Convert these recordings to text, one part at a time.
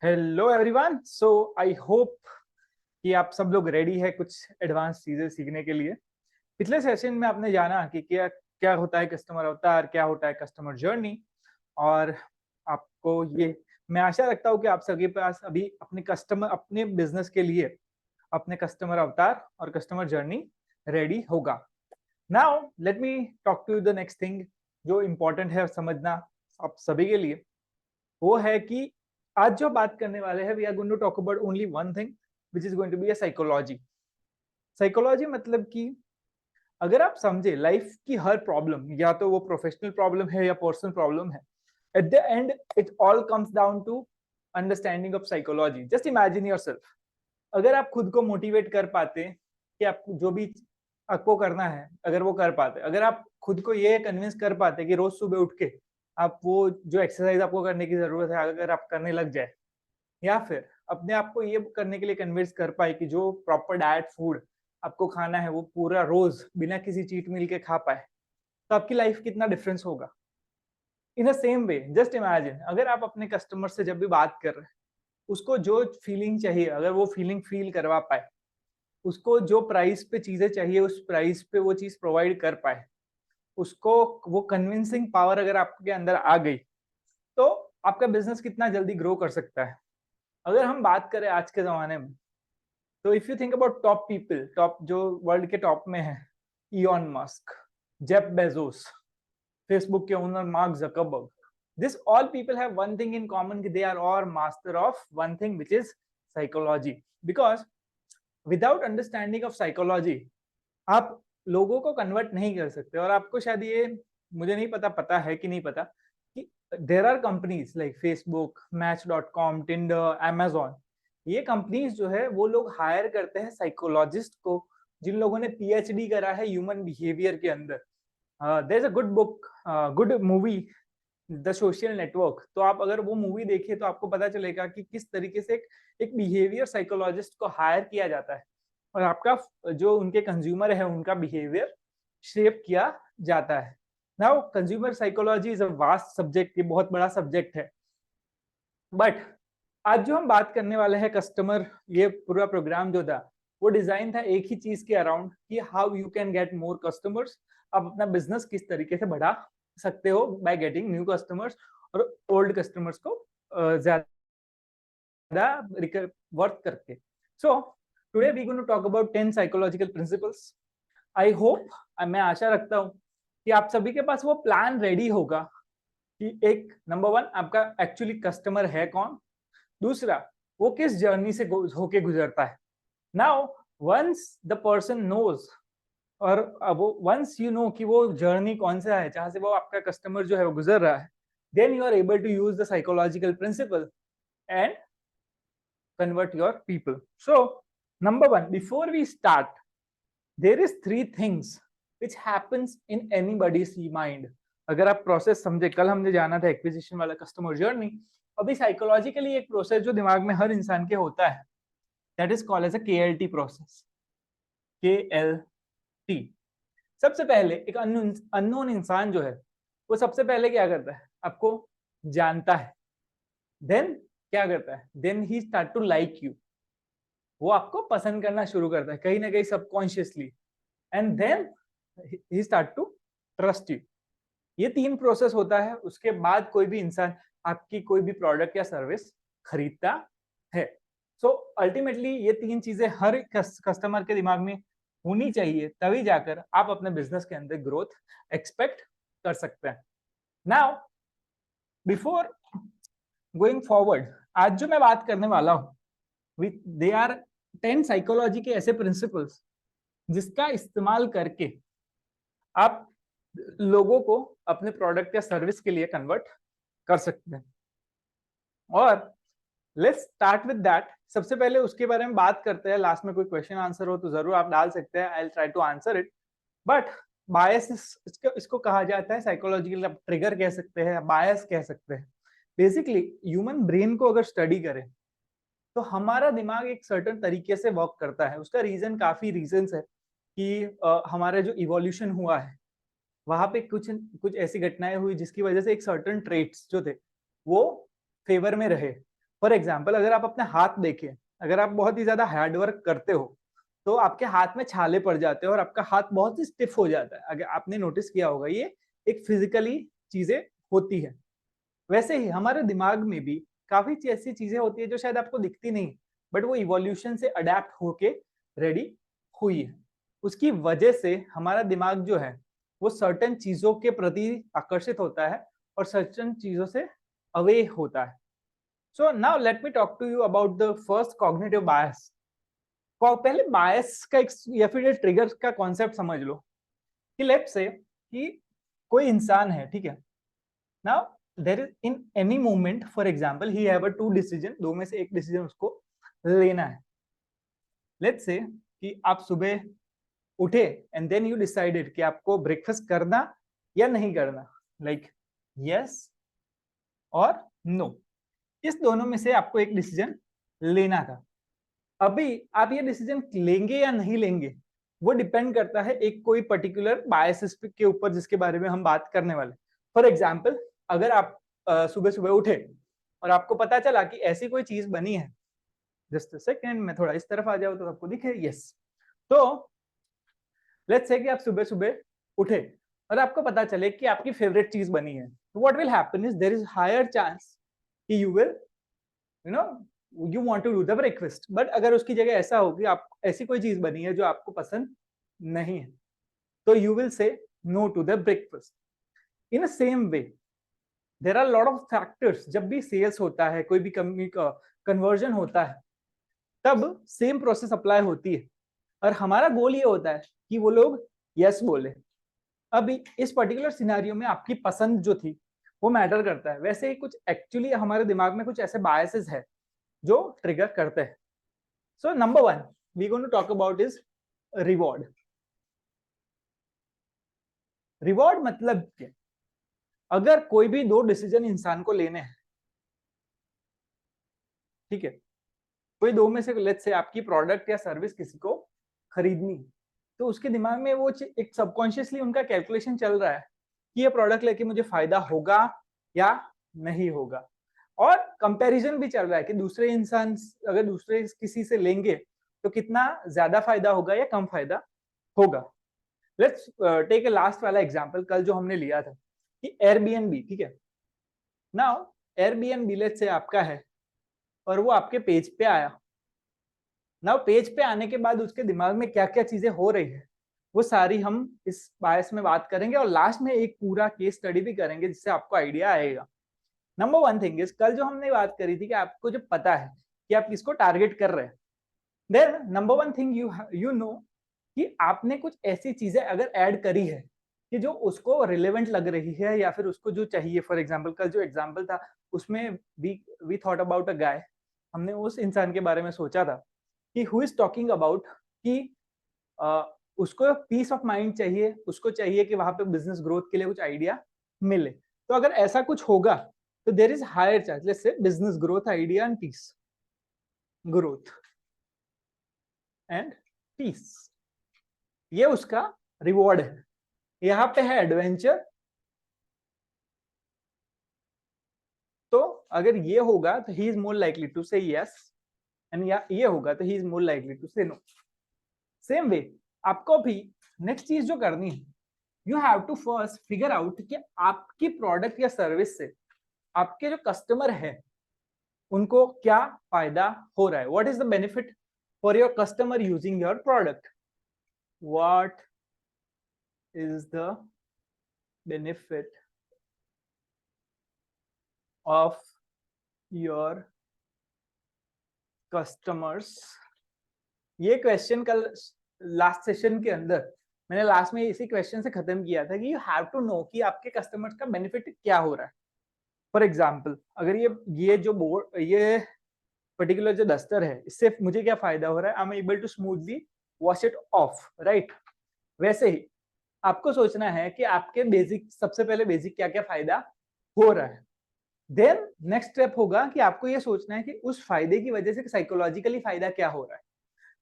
Hello everyone. So I hope कि आप सब लोग रेडी है कुछ एडवांस चीजें सीखने के लिए। पिछले सेशन में आपने जाना कि क्या क्या होता है कस्टमर अवतार, क्या होता है कस्टमर जर्नी, और आपको ये मैं आशा रखता हूँ कि आप सभी पास अभी अपने बिजनेस के लिए अपने कस्टमर अवतार और कस्टमर जर्नी रेडी होगा। Now let me talk to the next thing जो इम्पोर्टेंट है समझना आप सभी के लिए। वो है कि आज जो बात करने वाले हैं we are going to talk about only one thing which is going to be a psychology. Psychology मतलब कि अगर आप समझे लाइफ की हर प्रॉब्लम, या तो वो प्रोफेशनल प्रॉब्लम है या पर्सनल प्रॉब्लम है, at the end it all comes down to understanding of psychology. Just imagine yourself, अगर आप खुद को मोटिवेट कर पाते कि आप जो भी आपको करना है, अगर वो कर पाते, अगर आप खुद को ये कन्विंस कर पाते कि रोज सुबह उठ के आप वो जो एक्सरसाइज आपको करने की जरूरत है अगर आप करने लग जाए, या फिर अपने आप को ये करने के लिए कन्विंस कर पाए कि जो प्रॉपर डाइट फूड आपको खाना है वो पूरा रोज बिना किसी चीट मील के खा पाए, तो आपकी लाइफ कितना डिफरेंस होगा। In the same way just imagine, अगर आप अपने कस्टमर से जब भी बात कर रहे हैं उसको जो फीलिंग चाहिए अगर वो फीलिंग फील करवा पाए, उसको जो प्राइस पे चीजें चाहिए उस प्राइस पे वो चीज प्रोवाइड कर पाए, उसको वो कन्विंसिंग पावर अगर आपके अंदर आ गई, तो आपका बिजनेस कितना जल्दी ग्रो कर सकता है। अगर हम बात करें आज के जमाने में, तो if you think about top people, top जो वर्ल्ड के टॉप में है, Elon Musk, Jeff Bezos, Facebook के owner Mark Zuckerberg, this all people have one thing in common कि they are all master of one thing which is psychology. Because without understanding of psychology आप लोगों को convert नहीं कर सकते। और आपको शायद ये मुझे नहीं पता है कि नहीं पता कि there are companies like Facebook, मैच.com, टिंडर, अमेजोन, ये कंपनीज जो है वो लोग हायर करते हैं साइकोलॉजिस्ट को, जिन लोगों ने पीएचडी करा है ह्यूमन बिहेवियर के अंदर। There is a good book, good movie, the social network. तो आप अगर वो मूवी देखिए तो आपको पता चलेगा कि किस तरीके से एक बिहेवियर साइकोलॉजिस्ट को हायर किया जाता है और आपका जो उनके कंज्यूमर है उनका बिहेवियर शेप किया जाता है। Now consumer psychology is a vast subject, ये बहुत बड़ा सब्जेक्ट है, बट आज जो हम बात करने वाले हैं कस्टमर, ये पूरा प्रोग्राम जो था वो डिजाइन था एक ही चीज के अराउंड कि how you can get more customers. आप अपना बिजनेस किस तरीके से बढ़ा सकते हो बाय गेटिंग न्यू कस्टमर्स और ओल्ड कस्टमर्स को ज्यादा वर्थ करके। So today we going to talk about 10 psychological principles. I hope, मैं आशा रखता हूँ कि आप सभी के पास वो प्लान रेडी होगा कि एक नंबर वन आपका एक्चुअली कस्टमर है कौन, दूसरा वो किस जर्नी से होके गुजरता है। Now once the person knows, और वो वंस यू नो कि वो जर्नी कौन सा है जहां से वो आपका कस्टमर जो है वो गुजर रहा है, then you are able to use the psychological principle and convert your people. So number one, before we start, there is three things which happens in anybody's mind. अगर आप प्रोसेस समझे, कल हमने जाना था एक्विजिशन वाला कस्टमर जर्नी, अभी psychologically एक प्रोसेस जो दिमाग में हर इंसान के होता है, that is called as a KLT process. KLT, सबसे पहले एक अननोन इंसान जो है वो सबसे पहले क्या करता है, आपको जानता है, देन क्या करता है, then he start to like you, वो आपको पसंद करना शुरू करता है कहीं ना कहीं subconsciously, and then he start to trust you. ये तीन प्रोसेस होता है, उसके बाद कोई भी इंसान आपकी कोई भी प्रोडक्ट या सर्विस खरीदता है। सो अल्टीमेटली ये तीन चीजें हर कस्टमर के दिमाग में होनी चाहिए, तभी जाकर आप अपने बिजनेस के अंदर ग्रोथ एक्सपेक्ट कर सकते हैं। नाउ बिफोर गोइंग फॉरवर्ड, आज जो मैं बात करने वाला हूं, दे आर 10 साइकोलॉजी के ऐसे प्रिंसिपल्स जिसका इस्तेमाल करके आप लोगों को अपने प्रोडक्ट या सर्विस के लिए कन्वर्ट कर सकते हैं। और लेट्स स्टार्ट विद दैट। सबसे पहले उसके बारे में बात करते हैं, लास्ट में कोई क्वेश्चन आंसर हो तो जरूर आप डाल सकते हैं, I will try to answer it. But bias इसको कहा जाता है, साइकोलॉजिकल आप ट्रिगर कह सकते हैं, बायस कह सकते हैं। बेसिकली ह्यूमन ब्रेन को अगर स्टडी करें तो हमारा दिमाग एक सर्टेन तरीके से वर्क करता है। उसका रीजन काफी रीजंस है कि हमारा जो इवोल्यूशन हुआ है वहां पे कुछ कुछ ऐसी घटनाएं हुई जिसकी वजह से एक सर्टेन ट्रेट्स जो थे वो फेवर में रहे, फॉर एग्जाम्पल अगर आप अपने हाथ देखें, अगर आप बहुत ही ज्यादा हार्ड वर्क करते हो तो आपके हाथ में छाले पड़ जाते हैं और आपका हाथ बहुत ही स्टिफ हो जाता है। अगर आपने नोटिस किया होगा, ये एक फिजिकली चीजें होती है। वैसे ही हमारे दिमाग में भी काफी ऐसी चीजें होती है जो शायद आपको दिखती नहीं, बट वो इवोल्यूशन से अडेप्ट होके रेडी हुई है। उसकी वजह से हमारा दिमाग जो है वो सर्टेन चीजों के प्रति आकर्षित होता है और सर्टेन चीजों से अवे होता है। So now let me talk to you about the first cognitive bias. पहले बायस का या फिर ट्रिगर का कॉन्सेप्ट समझ लो कि लेट्स से कि कोई इंसान है, ठीक है। Now there is in any moment, for example he have a to decision, दो में से एक डिसीजन उसको लेना है। लेट्स से कि आप सुबह उठे एंड देन यू डिसाइडेड कि आपको ब्रेकफास्ट करना या नहीं करना, लाइक यस और नो। इस दोनों में से आपको एक डिसीजन लेना था। अभी आप ये डिसीजन लेंगे या नहीं लेंगे वो डिपेंड करता है एक कोई पर्टिकुलर बायसेस के ऊपर जिसके बारे में हम बात करने वाले। फॉर एग्जाम्पल अगर आप सुबह सुबह उठे और आपको पता चला कि ऐसी कोई चीज बनी है, जस्ट सेकंड मैं थोड़ा इस तरफ आ जाऊं तो आपको दिखे, यस। तो लेट्स से कि आप सुबह सुबह उठे और आपको पता चले कि आपकी फेवरेट चीज बनी है, तो what will happen is there is higher chance कि you will you know you want to do the breakfast. But अगर उसकी जगह ऐसा हो कि आप ऐसी कोई चीज बनी है जो आपको पसंद नहीं है, तो you will say no to the breakfast. In same way there are lot of factors. जब भी सेल्स होता है, कोई भी कंपनी का कन्वर्जन होता है, तब सेम प्रोसेस अप्लाई होती है और हमारा गोल ये होता है कि वो लोग यस बोले। अभी इस पर्टिकुलर सिनेरियो में आपकी पसंद जो थी वो मैटर करता है। वैसे ही कुछ एक्चुअली हमारे दिमाग में कुछ ऐसे बायसेस है जो ट्रिगर करते हैं। So number one we going to talk about is reward. Reward मतलब क्या? अगर कोई भी दो डिसीजन इंसान को लेने हैं, ठीक है, कोई दो में से लेट्स से आपकी प्रोडक्ट या सर्विस किसी को खरीदनी, तो उसके दिमाग में वो एक सबकॉन्शियसली उनका कैलकुलेशन चल रहा है कि ये प्रोडक्ट लेके मुझे फायदा होगा या नहीं होगा। और कंपैरिजन भी चल रहा है कि दूसरे इंसान अगर दूसरे किसी से लेंगे तो कितना ज्यादा फायदा होगा या कम फायदा होगा। लेट्स टेक ए लास्ट वाला एग्जांपल, कल जो हमने लिया था कि एयरबीएनबी, ठीक है। नाउ एयरबीएनबी लेट्स से आपका है और वो आपके पेज पे आया। नाउ पेज पे आने के बाद उसके दिमाग में क्या क्या चीजें हो रही है वो सारी हम इस बायस में बात करेंगे और लास्ट में एक पूरा केस स्टडी भी करेंगे जिससे आपको आइडिया आएगा। नंबर वन थिंग इज, कल जो हमने बात करी थी कि आपको जो पता है कि आप किसको टारगेट कर रहे हैं, then number one thing you know कि आपने कुछ ऐसी चीजें अगर ऐड करी है कि जो उसको रिलेवेंट लग रही है या फिर उसको जो चाहिए। फॉर एग्जाम्पल कल जो एग्जाम्पल था उसमें वी थॉट अबाउट अ गाय। हमने उस इंसान के बारे में सोचा था कि हु इज टॉकिंग अबाउट कि उसको पीस ऑफ माइंड चाहिए, उसको चाहिए कि वहां पे बिजनेस ग्रोथ के लिए कुछ आइडिया मिले। तो अगर ऐसा कुछ होगा तो there is higher chance, let's say business growth idea and peace, growth and peace, ये उसका रिवॉर्ड है। यहाँ पे है एडवेंचर, तो अगर ये होगा तो he is more likely to say yes, and ये होगा तो he is more likely to say no. Same way आपको भी नेक्स्ट चीज जो करनी है, you have to first figure out कि आपकी प्रोडक्ट या सर्विस से आपके जो कस्टमर है उनको क्या फायदा हो रहा है। What is the benefit for your customer using your product, what is the benefit of your customers. ये क्वेश्चन कल लास्ट सेशन के अंदर मैंने लास्ट में इसी क्वेश्चन से खत्म किया था कि यू हैव टू नो कि आपके कस्टमर्स का बेनिफिट क्या हो रहा है। फॉर एग्जाम्पल अगर ये जो बोर्ड, ये पर्टिकुलर जो डस्टर है, इससे मुझे क्या फायदा हो रहा है, I am able to smoothly wash it off, right. वैसे ही आपको सोचना है कि आपके बेसिक, सबसे पहले बेसिक क्या क्या फायदा हो रहा है। देन नेक्स्ट स्टेप होगा कि आपको ये सोचना है कि उस फायदे की वजह से साइकोलॉजिकली फायदा क्या हो रहा है।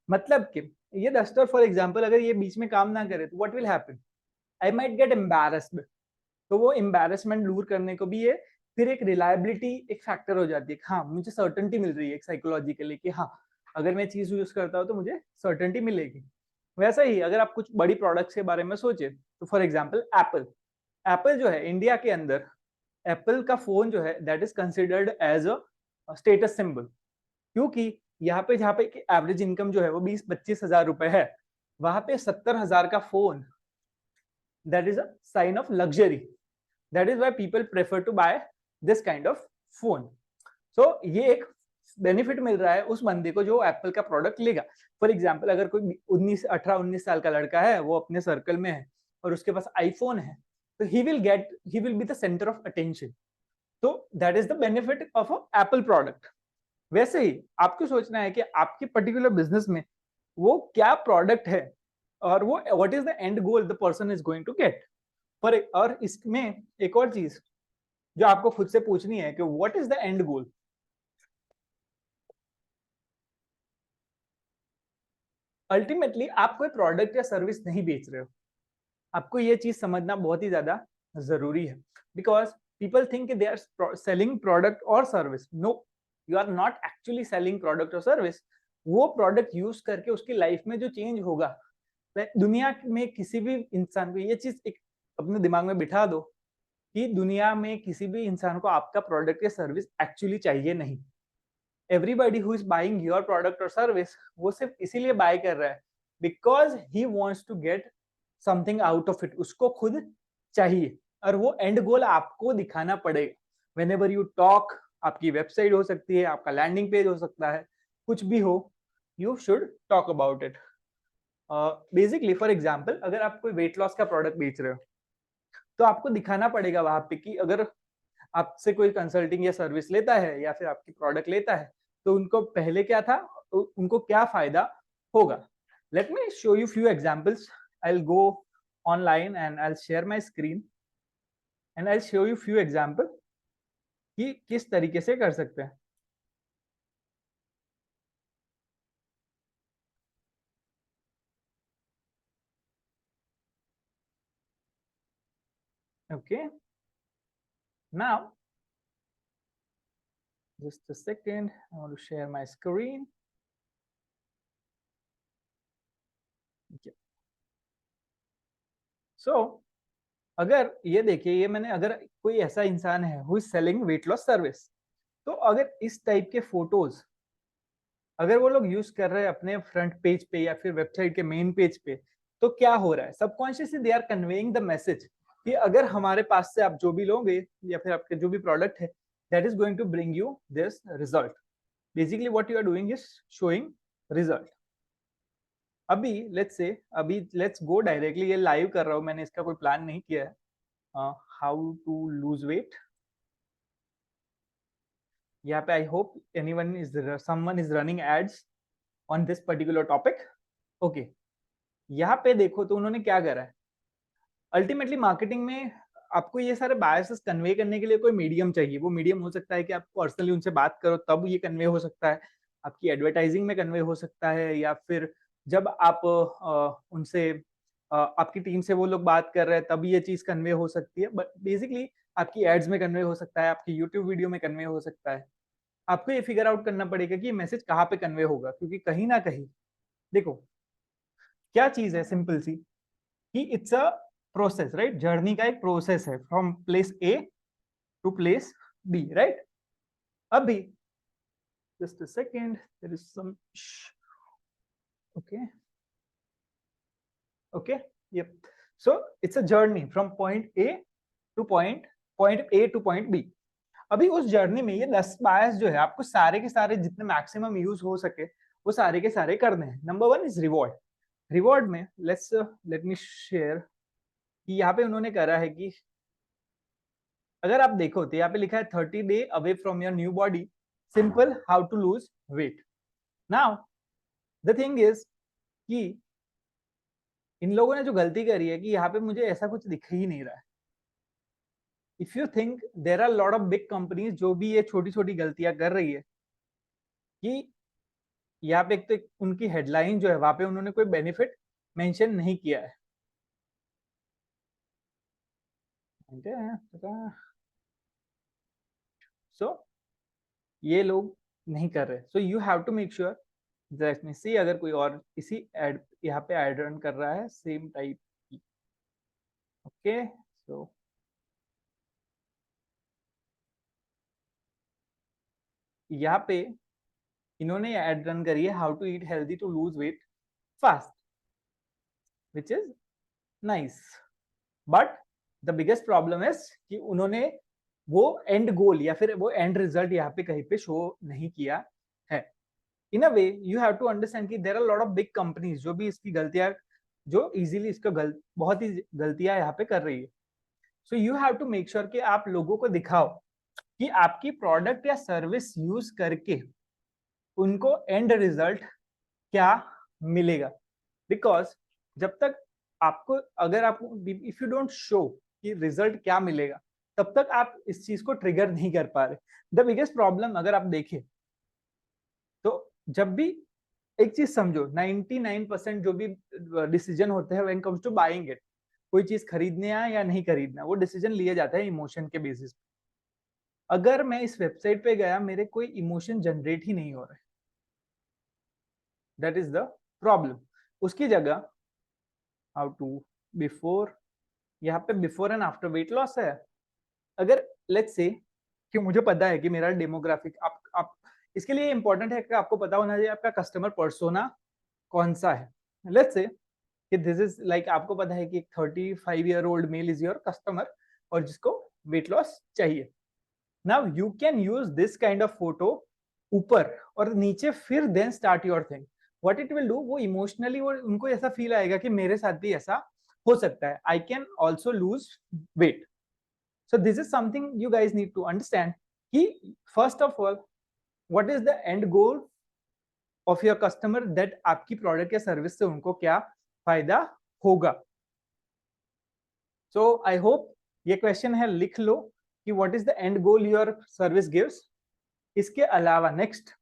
मतलब कि ये डस्टर फॉर एग्जाम्पल अगर ये बीच में काम ना करे तो what will happen, I might get embarrassed. तो वो एम्बैरेसमेंट दूर करने को भी ये फिर एक रिलायबिलिटी एक फैक्टर हो जाती है, हाँ मुझे सर्टेनिटी मिल रही है एक साइकोलॉजिकली कि हाँ अगर मैं चीज यूज करता हूँ तो मुझे सर्टेनिटी मिलेगी। वैसा ही अगर आप कुछ बड़ी प्रोडक्ट्स के बारे में सोचे तो फॉर एग्जाम्पल एप्पल, एप्पल जो है इंडिया के अंदर एप्पल का फोन जो है that is considered as a status symbol, क्योंकि यहाँ पे जहाँ पे एवरेज इनकम जो है वो 20-25 हजार रुपए है, वहां पे 70,000 का phone that is a sign of luxury, that is why people prefer to buy this kind of phone. So ये एक बेनिफिट मिल रहा है उस बंदे को जो एप्पल का प्रोडक्ट लेगा। फॉर एग्जाम्पल अगर कोई 18-19 साल का लड़का है, वो अपने सर्कल में है और उसके पास आईफोन है, तो he will be the centre of attention. तो that is the benefit of a Apple product. वैसे ही आपको सोचना है कि आपके पर्टिकुलर बिजनेस में वो क्या प्रोडक्ट है और वो what is the end goal the person is going to get. पर और इसमें एक और चीज जो आपको खुद से पूछनी है कि what is the end goal. Ultimately आप कोई प्रोडक्ट या सर्विस नहीं बेच रहे हो, आपको ये चीज समझना बहुत ही ज्यादा जरूरी है। Because people think they are selling product और service, no, you are not actually selling product और सर्विस। वो प्रोडक्ट यूज करके उसकी लाइफ में जो चेंज होगा, दुनिया में किसी भी इंसान को ये चीज एक अपने दिमाग में बिठा दो कि दुनिया में किसी भी इंसान को आपका प्रोडक्ट या सर्विस एक्चुअली चाहिए नहीं। Everybody who is buying your product और सर्विस वो सिर्फ इसीलिए बाय कर रहा है because he wants to get something out of it, उसको खुद चाहिए और वो एंड गोल आपको दिखाना पड़ेगा। वेन एवर यू टॉक, आपकी वेबसाइट हो सकती है, आपका लैंडिंग पेज हो सकता है, कुछ भी हो, you should talk about it. Basically for example अगर आप कोई वेट लॉस का प्रोडक्ट बेच रहे हो तो आपको दिखाना पड़ेगा वहां पे कि अगर आपसे कोई कंसल्टिंग या सर्विस लेता है या फिर आपकी प्रोडक्ट लेता है तो उनको पहले क्या था, उनको क्या फायदा होगा। Let me show you few examples. I will go online and I will share my screen and I will show you few example कि किस तरीके से कर सकते हैं। Okay, now just a second, I want to share my screen. Okay. So अगर ये देखिए, ये मैंने अगर कोई ऐसा इंसान है who is selling weight loss service, तो अगर इस टाइप के फोटोज अगर वो लोग यूज कर रहे हैं अपने फ्रंट पेज पे या फिर वेबसाइट के मेन पेज पे, तो क्या हो रहा है, subconsciously they are conveying the message कि अगर हमारे पास से आप जो भी लोगे या फिर आपके जो भी प्रोडक्ट है that is going to bring you this result. Basically what you are doing is showing result. अभी लेट्स से, अभी लेट्स गो डायरेक्टली, ये लाइव कर रहा हूँ मैंने, इसका कोई प्लान नहीं किया है। हाउ टू लूज वेट, यहाँ पे I hope anyone is someone is running ads on this particular topic. Okay, यहाँ पे देखो तो उन्होंने क्या करा है, अल्टीमेटली मार्केटिंग में आपको ये सारे बायसेस कन्वे करने के लिए कोई मीडियम चाहिए। वो मीडियम हो सकता है कि आप पर्सनली उनसे बात करो तब ये कन्वे हो सकता है, आपकी एडवर्टाइजिंग में कन्वे हो सकता है, या फिर जब आप उनसे आपकी टीम से वो लोग बात कर रहे हैं तब ये चीज कन्वे हो सकती है। बट बेसिकली आपकी एड्स में कन्वे हो सकता है, आपकी यूट्यूब वीडियो में कन्वे हो सकता है। आपको ये फिगर आउट करना पड़ेगा कि ये मैसेज कहाँ पे कन्वे होगा, क्योंकि कहीं ना कहीं देखो क्या चीज है सिंपल सी कि it's a process, right, journey का एक प्रोसेस है from place A to place B, right. अभी just a second, there is some, okay okay, yep, so it's a journey from point A to point A to point B। अभी उस journey में ये 10 bias जो है आपको सारे के सारे जितने मैक्सिमम यूज हो सके वो सारे के सारे करने हैं। Number 1 is reward. रिवॉर्ड में लेट मी शेयर कि यहाँ पे उन्होंने करा है कि अगर आप देखो तो यहाँ पे लिखा है 30 day away from your new body, simple how to lose weight. Now the thing is कि इन लोगों ने जो गलती करी है कि यहाँ पे मुझे ऐसा कुछ दिख ही नहीं रहा है। If you think there are lot of big companies जो भी ये छोटी छोटी गलतियां कर रही है कि यहाँ पे एक तो उनकी हेडलाइन जो है वहां पे उन्होंने कोई बेनिफिट मेंशन नहीं किया है। सो ये लोग नहीं कर रहे. So you have to make sure. Let me see अगर कोई और इसी एड यहाँ पे एड रन कर रहा है सेम टाइप की. ओके, सो यहाँ पे इन्होंने एड रन करी है how to eat healthy to lose weight fast, which is nice. But the biggest problem is कि उन्होंने वो एंड गोल या फिर वो एंड रिजल्ट यहाँ पे कहीं पे शो नहीं किया है. In a way you have to understand कि there are lot of big companies जो भी इसकी गलतियां, जो इजीली इसका बहुत ही गलतियां यहाँ पे कर रही है. So you have to make sure कि आप लोगों को दिखाओ कि आपकी प्रोडक्ट या सर्विस यूज करके उनको एंड रिजल्ट क्या मिलेगा. बिकॉज जब तक आपको, अगर आप इफ यू डोंट शो कि रिजल्ट क्या मिलेगा, तब तक आप इस चीज को ट्रिगर नहीं कर पा रहे. द बिगेस्ट प्रॉब्लम अगर आप देखें तो जब भी एक चीज समझो, 99% जो भी डिसीजन होते हैं when comes to buying it, कोई चीज खरीदने या नहीं खरीदना, वो डिसीजन लिया जाता है इमोशन के बेसिस पे. अगर मैं इस वेबसाइट पे गया, मेरे कोई इमोशन जनरेट ही नहीं हो रहे, दैट इज द प्रॉब्लम. उसकी जगह हाउ टू बिफोर, यहाँ पे before and after weight loss है. अगर लेट्स से कि मुझे पता है कि मेरा डेमोग्राफिक, आप इसके लिए इंपॉर्टेंट है कि आपको पता होना चाहिए आपका कस्टमर पर्सोना कौन सा है. लेट्स से कि दिस इज लाइक, आपको पता है कि एक 35-year-old mail is your customer और जिसको वेट लॉस चाहिए. Now you can use this kind of photo ऊपर और नीचे, फिर then start your thing. What it will do, वो इमोशनली वो उनको ऐसा फील आएगा कि मेरे साथ भी ऐसा हो सकता है, I can also lose weight. So this is something you guys need to understand कि first of all what is the end goal of your customer, that आपकी प्रोडक्ट या सर्विस से उनको क्या फायदा होगा. So I hope ये question है, लिख लो कि what is the end goal your service gives. इसके अलावा नेक्स्ट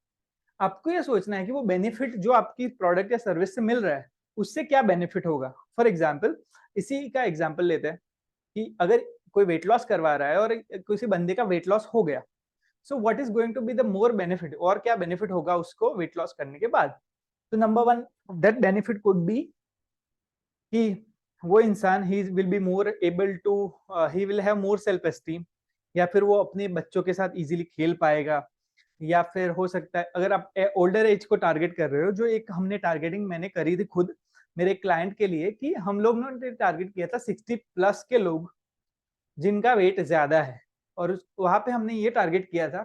आपको ये सोचना है कि वो बेनिफिट जो आपकी प्रोडक्ट या सर्विस से मिल रहा है उससे क्या बेनिफिट होगा. फॉर एग्जाम्पल, इसी का एग्जाम्पल लेते हैं कि अगर कोई वेट लॉस करवा रहा है और किसी बंदे का वेट लॉस हो गया, so what is going to be the more benefit, और क्या बेनिफिट होगा उसको वेट लॉस करने के बाद. तो number one, that benefit could be कि वो इंसान he will be more able to, he will have more self esteem, या फिर वो अपने बच्चों के साथ इजीली खेल पाएगा. या फिर हो सकता है अगर आप ओल्डर एज को टारगेट कर रहे हो, जो एक हमने टारगेटिंग मैंने करी थी खुद मेरे क्लाइंट के लिए, कि हम लोग ने टारगेट किया था 60+ के लोग जिनका वेट ज्यादा है. और वहां पे हमने ये टारगेट किया था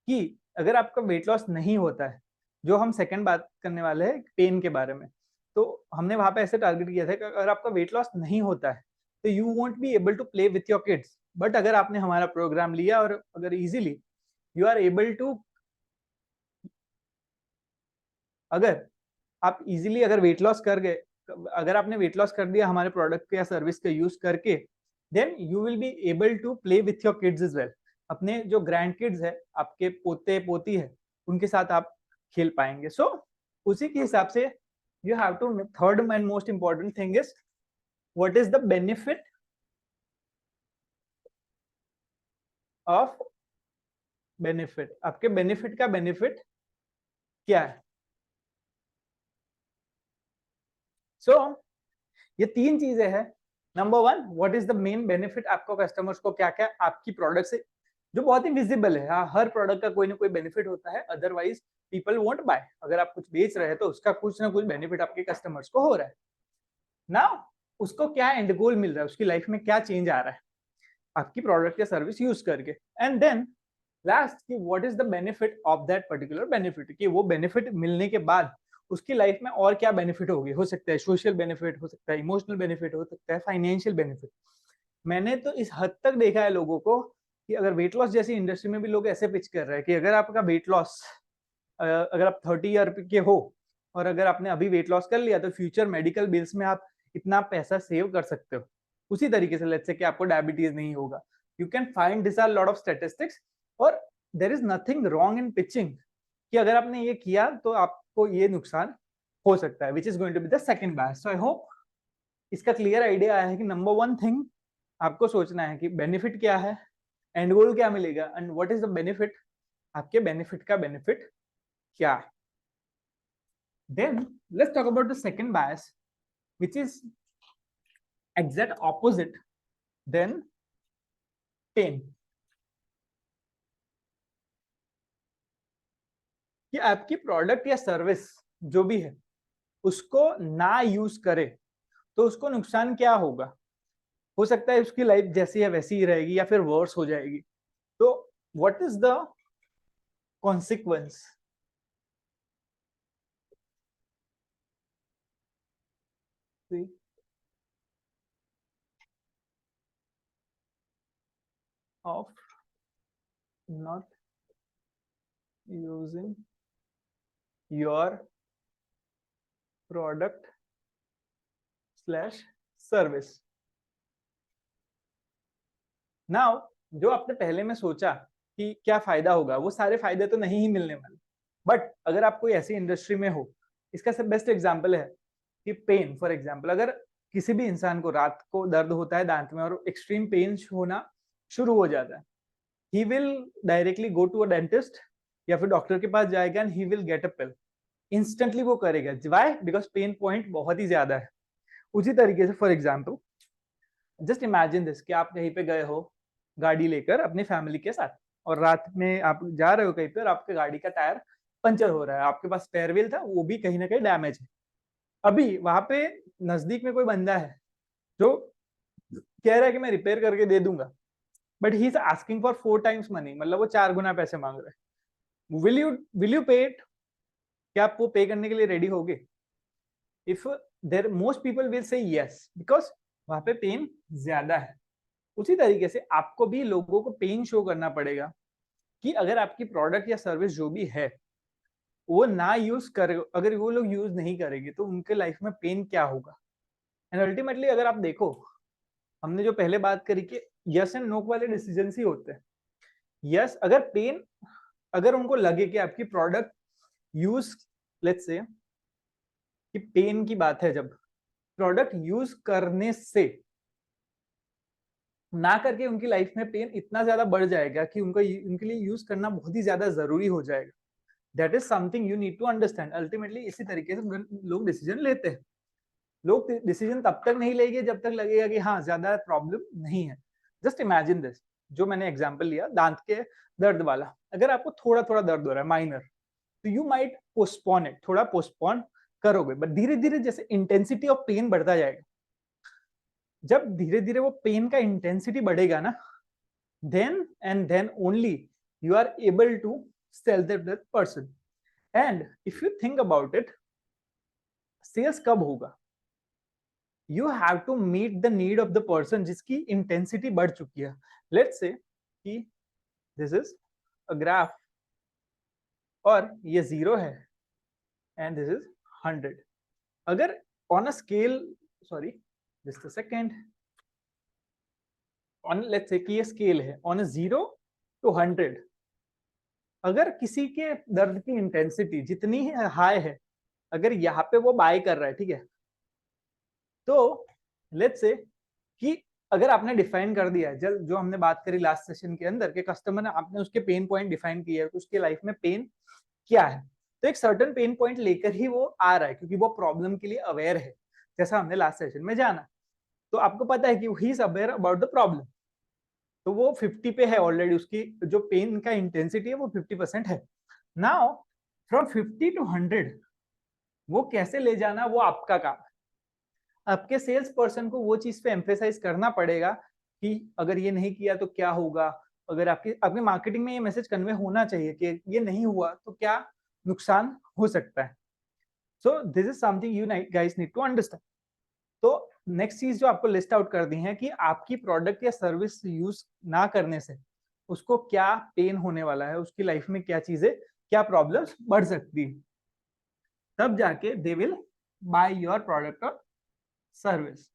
कि अगर आपका वेट लॉस नहीं होता है, जो हम सेकंड बात करने वाले हैं पेन के बारे में, तो हमने वहां पे ऐसे टारगेट किया था कि अगर आपका वेट लॉस नहीं होता है तो you won't be able to play with your kids. But अगर आपने हमारा प्रोग्राम लिया और अगर easily you are able to, अगर आप इजीली अगर वेट लॉस कर गए, अगर आपने वेट लॉस कर दिया हमारे प्रोडक्ट या सर्विस का यूज करके, then you will be able to play with your kids as well. अपने जो ग्रैंड किड्स है, आपके पोते पोती है, उनके साथ आप खेल पाएंगे. सो उसी के हिसाब से you have to, third and most important thing is what is the benefit of benefit. आपके बेनिफिट का बेनिफिट क्या है. सो ये तीन चीजें हैं. Number one, what is the main benefit आपको कस्टमर्स को क्या क्या आपकी प्रोडक्ट से, जो बहुत ही विजिबल है. हाँ, हर प्रोडक्ट का कोई ना कोई बेनिफिट होता है, अदरवाइज पीपल वोंट बाय. अगर आप कुछ बेच रहे हैं तो उसका कुछ ना कुछ बेनिफिट आपके कस्टमर्स को हो रहा है ना. उसको क्या एंड गोल मिल रहा है, उसकी लाइफ में क्या चेंज आ रहा है आपकी प्रोडक्ट या सर्विस यूज करके. एंड देन लास्ट कि what is the benefit of that particular benefit, कि वो बेनिफिट मिलने के बाद उसकी लाइफ में और क्या बेनिफिट होगी. हो सकता है सोशल बेनिफिट, हो सकता है इमोशनल बेनिफिट, हो सकता है फाइनेंशियल बेनिफिट. मैंने तो इस हद तक देखा है लोगों को कि अगर वेट लॉस जैसी इंडस्ट्री में भी लोग ऐसे पिच कर रहे हैं कि अगर आपका वेट लॉस, अगर आप 30 ईयर के हो और अगर आपने अभी वेट लॉस कर लिया तो फ्यूचर मेडिकल बिल्स में आप इतना पैसा सेव कर सकते हो. उसी तरीके से लेट्स से कि आपको डायबिटीज नहीं होगा, you can find this are lot of statistics. और there is nothing wrong in pitching कि अगर आपने ये किया तो आपको ये नुकसान हो सकता है, which is going to be the second bias. So I hope इसका क्लियर आइडिया आया है कि नंबर वन थिंग आपको सोचना है कि बेनिफिट क्या है एंड गोल क्या मिलेगा and what is the benefit, आपके बेनिफिट का बेनिफिट क्या है. Then let's talk about the second bias, which is exact opposite than pain. कि आपकी प्रोडक्ट या सर्विस जो भी है उसको ना यूज करे तो उसको नुकसान क्या होगा. हो सकता है उसकी लाइफ जैसी है वैसी ही रहेगी या फिर वर्स हो जाएगी. तो what is the consequence. of not using your product slash service. Now जो आपने पहले में सोचा कि क्या फायदा होगा, वो सारे फायदे तो नहीं ही मिलने वाले. बट अगर आप कोई ऐसी इंडस्ट्री में हो, इसका सब बेस्ट एग्जांपल है कि पेन. फॉर एग्जांपल अगर किसी भी इंसान को रात को दर्द होता है दांत में और एक्सट्रीम पेन होना शुरू हो जाता है, he will directly go to a dentist या फिर डॉक्टर के पास जाएगा and he will get a pill. Instantly वो करेगा. व्हाई? बिकॉज पेन पॉइंट बहुत ही ज्यादा है. उसी तरीके से for example just imagine this कि आप कहीं पे गए हो गाड़ी लेकर अपनी फैमिली के साथ और रात में आप जा रहे हो कहीं पे और आपके गाड़ी का टायर पंचर हो रहा है. आपके पास स्पेयर व्हील था, वो भी कहीं ना कहीं डैमेज है. अभी वहां पे नजदीक में कोई बंदा है जो कह रहा है कि मैं रिपेयर करके दे दूंगा, but he is asking for 4 times money, मतलब वो 4 गुना पैसे मांग रहे हैं. Will you pay it? क्या आप वो पे करने के लिए रेडी होगे? If there most people will say yes, because वहां पे पेन ज्यादा है. उसी तरीके से आपको भी लोगों को पेन शो करना पड़ेगा कि अगर आपकी प्रोडक्ट या सर्विस जो भी है वो ना यूज करे, अगर वो लोग यूज नहीं करेंगे तो उनके लाइफ में पेन क्या होगा. एंड अल्टीमेटली अगर आप देखो, हमने जो पहले बात करी कि यस एंड नो वाले डिसीजन ही होते हैं. यस, अगर पेन, अगर उनको लगे कि आपकी प्रोडक्ट यूज, लेट्स से कि पेन की बात है, जब प्रोडक्ट यूज करने से ना करके उनकी लाइफ में पेन इतना ज्यादा बढ़ जाएगा कि उनको उनके लिए यूज करना बहुत ही ज्यादा जरूरी हो जाएगा. That is something you need to understand. Ultimately इसी तरीके से लोग डिसीजन लेते हैं. लोग डिसीजन तब तक नहीं लेंगे जब तक लगेगा कि हाँ ज्यादा प्रॉब्लम नहीं है. जस्ट इमेजिन दिस, जो मैंने एग्जांपल लिया दांत के दर्द वाला. अगर आपको थोड़ा थोड़ा दर्द हो रहा है माइनर, तो यू माइट पोस्टपोन इट, थोड़ा पोस्टपोन करोगे, बट धीरे धीरे जैसे इंटेंसिटी ऑफ पेन बढ़ता जाएगा, जब धीरे धीरे वो पेन का इंटेंसिटी बढ़ेगा ना, then and then only you are able to sell that person. And if you think about it, sales कब होगा? You have to meet the need of the person जिसकी intensity बढ़ चुकी है. Let's say कि this is a graph और ये 0 है and this is 100. अगर on a scale, sorry, just a second, on let's say कि ये scale है on a 0 to 100. अगर किसी के दर्द की इंटेंसिटी जितनी हाई है, अगर यहाँ पे वो बाय कर रहा है, ठीक है, तो लेट्स से कि अगर आपने डिफाइन कर दिया है, जो हमने बात करी लास्ट सेशन के अंदर कि कस्टमर ने, आपने उसके पेन पॉइंट डिफाइन किया है, उसके लाइफ में पेन क्या है, तो एक सर्टेन पेन पॉइंट लेकर ही वो आ रहा है क्योंकि वो प्रॉब्लम के लिए अवेयर है. जैसा हमने लास्ट सेशन में जाना, तो आपको पता है कि he is aware about the problem, तो वो 50 पे है ऑलरेडी, उसकी जो पेन का इंटेंसिटी है वो 50% है. नाउ फ्रॉम 50 to 100 वो कैसे ले जाना, वो आपका काम है. आपके सेल्स पर्सन को वो चीज पे एम्फेसाइज करना पड़ेगा कि अगर ये नहीं किया तो क्या होगा. अगर आपकी मार्केटिंग में ये मैसेज कन्वे होना चाहिए कि ये नहीं हुआ तो क्या नुकसान हो सकता है. So this is something you guys need to understand. तो नेक्स्ट चीज जो आपको लिस्ट आउट कर दी है कि आपकी प्रोडक्ट या सर्विस यूज ना करने से उसको क्या पेन होने वाला है, उसकी लाइफ में क्या चीजें, क्या प्रॉब्लम्स बढ़ सकती है, तब जाके they will by your product और सर्विस.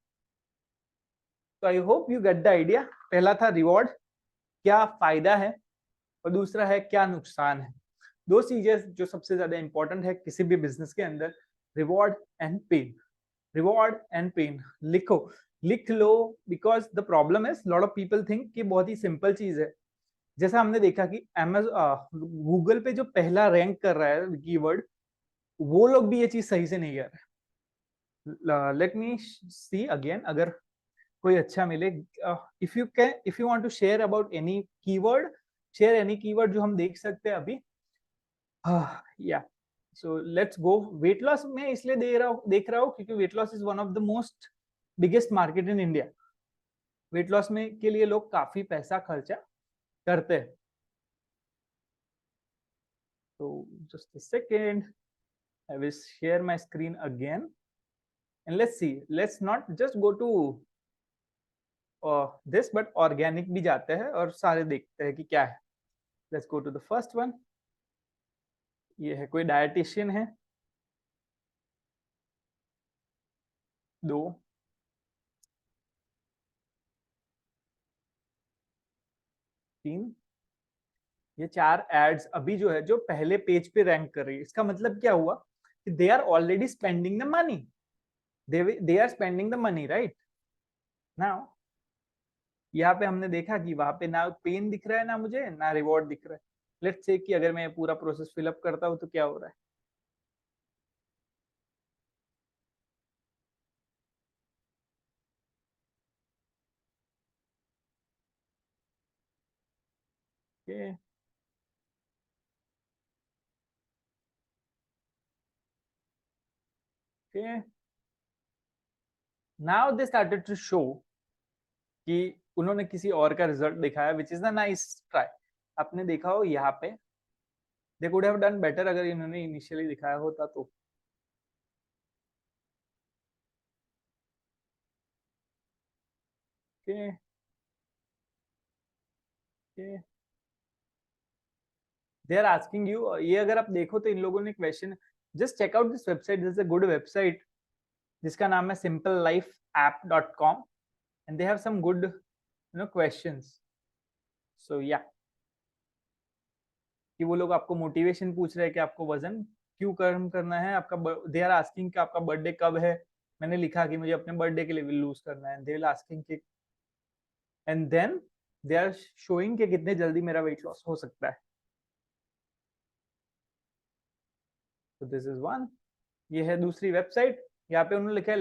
तो I hope you get the idea. पहला था रिवॉर्ड, क्या फायदा है, और दूसरा है क्या नुकसान है. दो चीजें जो सबसे ज्यादा इंपॉर्टेंट है किसी भी बिजनेस के अंदर, reward and pain. Reward and pain लिख लो, because the problem is lot of people think कि बहुत ही सिंपल चीज है जैसा हमने देखा कि गूगल पे जो पहला रैंक कर रहा है कीवर्ड, वो लोग भी ये चीज सही से नहीं कर रहे। लेट मी सी अगेन, अगर कोई अच्छा मिले। If you want to share about any keyword, share any keyword जो हम देख सकते हैं अभी। Yeah so let's go. Weight loss में इसलिए देख रहा हूँ क्योंकि weight loss is one of the most biggest market in India. Weight loss में के लिए लोग काफी पैसा खर्चा करते हैं। तो just a second, I will share my screen again and let's see. Let's not just go to this, but organic भी जाते हैं और सारे देखते हैं कि क्या है। Let's go to the first one. ये है, कोई डायटिशियन है। 2, 3, ये 4 एड्स अभी जो है, जो पहले पेज पे रैंक कर रही है। इसका मतलब क्या हुआ कि they are already spending the money, they are spending the money, right. Now यहाँ पे हमने देखा कि वहां पे ना पेन दिख रहा है, ना मुझे ना रिवॉर्ड दिख रहा है। लेट्स से कि अगर मैं पूरा प्रोसेस फिलअप करता हूँ तो क्या हो रहा है। okay. Okay. Now they started to show कि उन्होंने किसी और का रिजल्ट दिखाया, which is the nice try. आपने देखा हो यहाँ पे, they could have done better अगर इन्होंने इनिशियली दिखाया होता तो। okay. okay. They are asking you, ये अगर आप देखो तो इन लोगों ने question, just check out this website, this is a good website जिसका नाम है simplelifeapp.com and they have some good questions. So yeah, कि वो लोग आपको मोटिवेशन पूछ रहे हैं कि आपको वजन क्यों कम करना है, आपका दे आर आस्किंग कि आपका बर्थडे कब है। मैंने लिखा कि मुझे अपने बर्थडे के लिए लूज करना है। दे विल आस्किंग कि, and then they are showing कि कितने जल्दी मेरा वेट लॉस हो सकता है। तो दिस इज वन। ये है दूसरी वेबसाइट, यहाँ पे उन्होंने लिखा है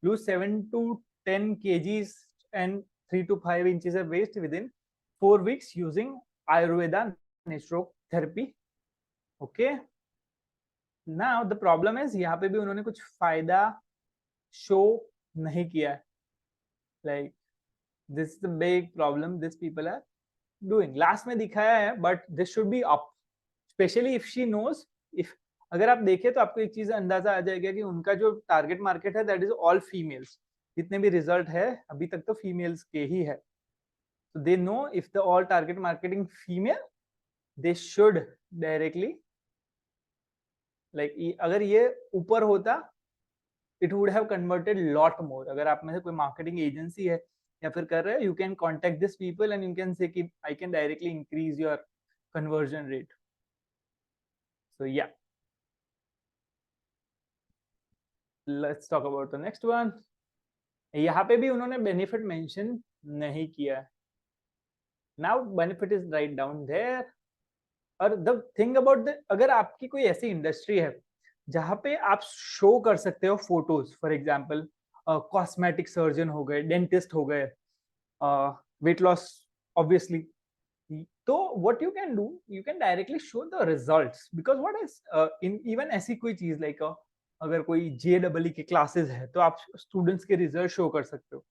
lose 7 to 10 kgs and 3 to 5 inches of waist within 4 weeks using Ayurveda naturopathy. Okay, now the problem is, यहाँ पे भी उन्होंने कुछ फायदा शो नहीं किया है। Like this is the big problem this people are doing. Last में दिखाया है but this should be up, specially if she knows. If अगर आप देखें तो आपको एक चीज अंदाजा आ जाएगा कि उनका जो टारगेट मार्केट है दैट इज ऑल फीमेल्स। जितने भी रिजल्ट है अभी तक तो फीमेल्स के ही है। so they know if the all target marketing female, they should directly, like अगर ये ऊपर होता, it would have converted lot more। अगर आप में से कोई मार्केटिंग एजेंसी है या फिर कर रहे हैं, you can contact this people and you can say कि I can directly increase your conversion rate। so yeah, let's talk about the next one। यहाँ पे भी उन्होंने बेनिफिट मेंशन नहीं किया है। Now benefit is right down there. और the thing about the, अगर आपकी कोई ऐसी इंडस्ट्री है जहां पे आप शो कर सकते हो photos, for example cosmetic surgeon हो गए, डेंटिस्ट हो गए, वेट लॉस ऑब्वियसली, तो what you can do, you can directly show the results. Because what is in even ऐसी कोई चीज लाइक अगर कोई JEE के क्लासेस है तो आप स्टूडेंट्स के रिजल्ट शो कर सकते हो।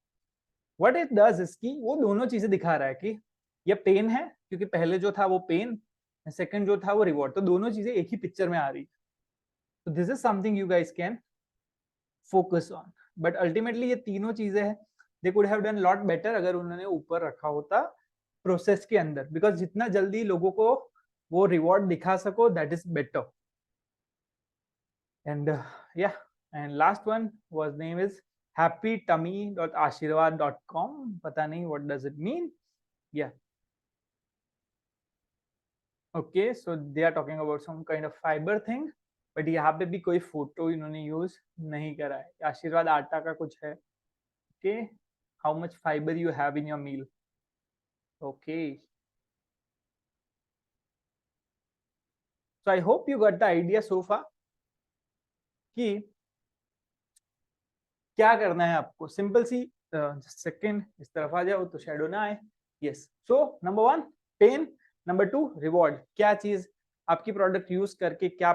व्हाट इट डज इज कि वो दोनों चीजें दिखा रहा है कि ये पेन है, क्योंकि पहले जो था वो पेन, सेकंड जो था वो रिवॉर्ड, तो दोनों चीजें एक ही पिक्चर में आ रही। तो this is something you guys can focus on. But ultimately ये तीनों चीजें हैं, दे could have done lot better अगर उन्होंने ऊपर रखा होता प्रोसेस के अंदर। बिकॉज जितना जल्दी लोगों को वो रिवॉर्ड दिखा सको दैट इज बेटर। एंड या, and last one was name is happytummy.ashirwad.com। पता नहीं what does it mean। yeah, okay, so they are talking about some kind of fiber thing, but यहाँ पे भी कोई फोटो इन्होंने यूज नहीं करा है। आशीर्वाद आटा का कुछ है। Okay, how much fibre you have in your meal. Okay, so I hope you got the idea so far कि क्या करना है आपको। सिंपल सी, सेकंड इस तरफ आ जाओ तो शेडो ना आए। Yes, so number 1 pain, number 2 reward. क्या चीज आपकी प्रोडक्ट यूज करके क्या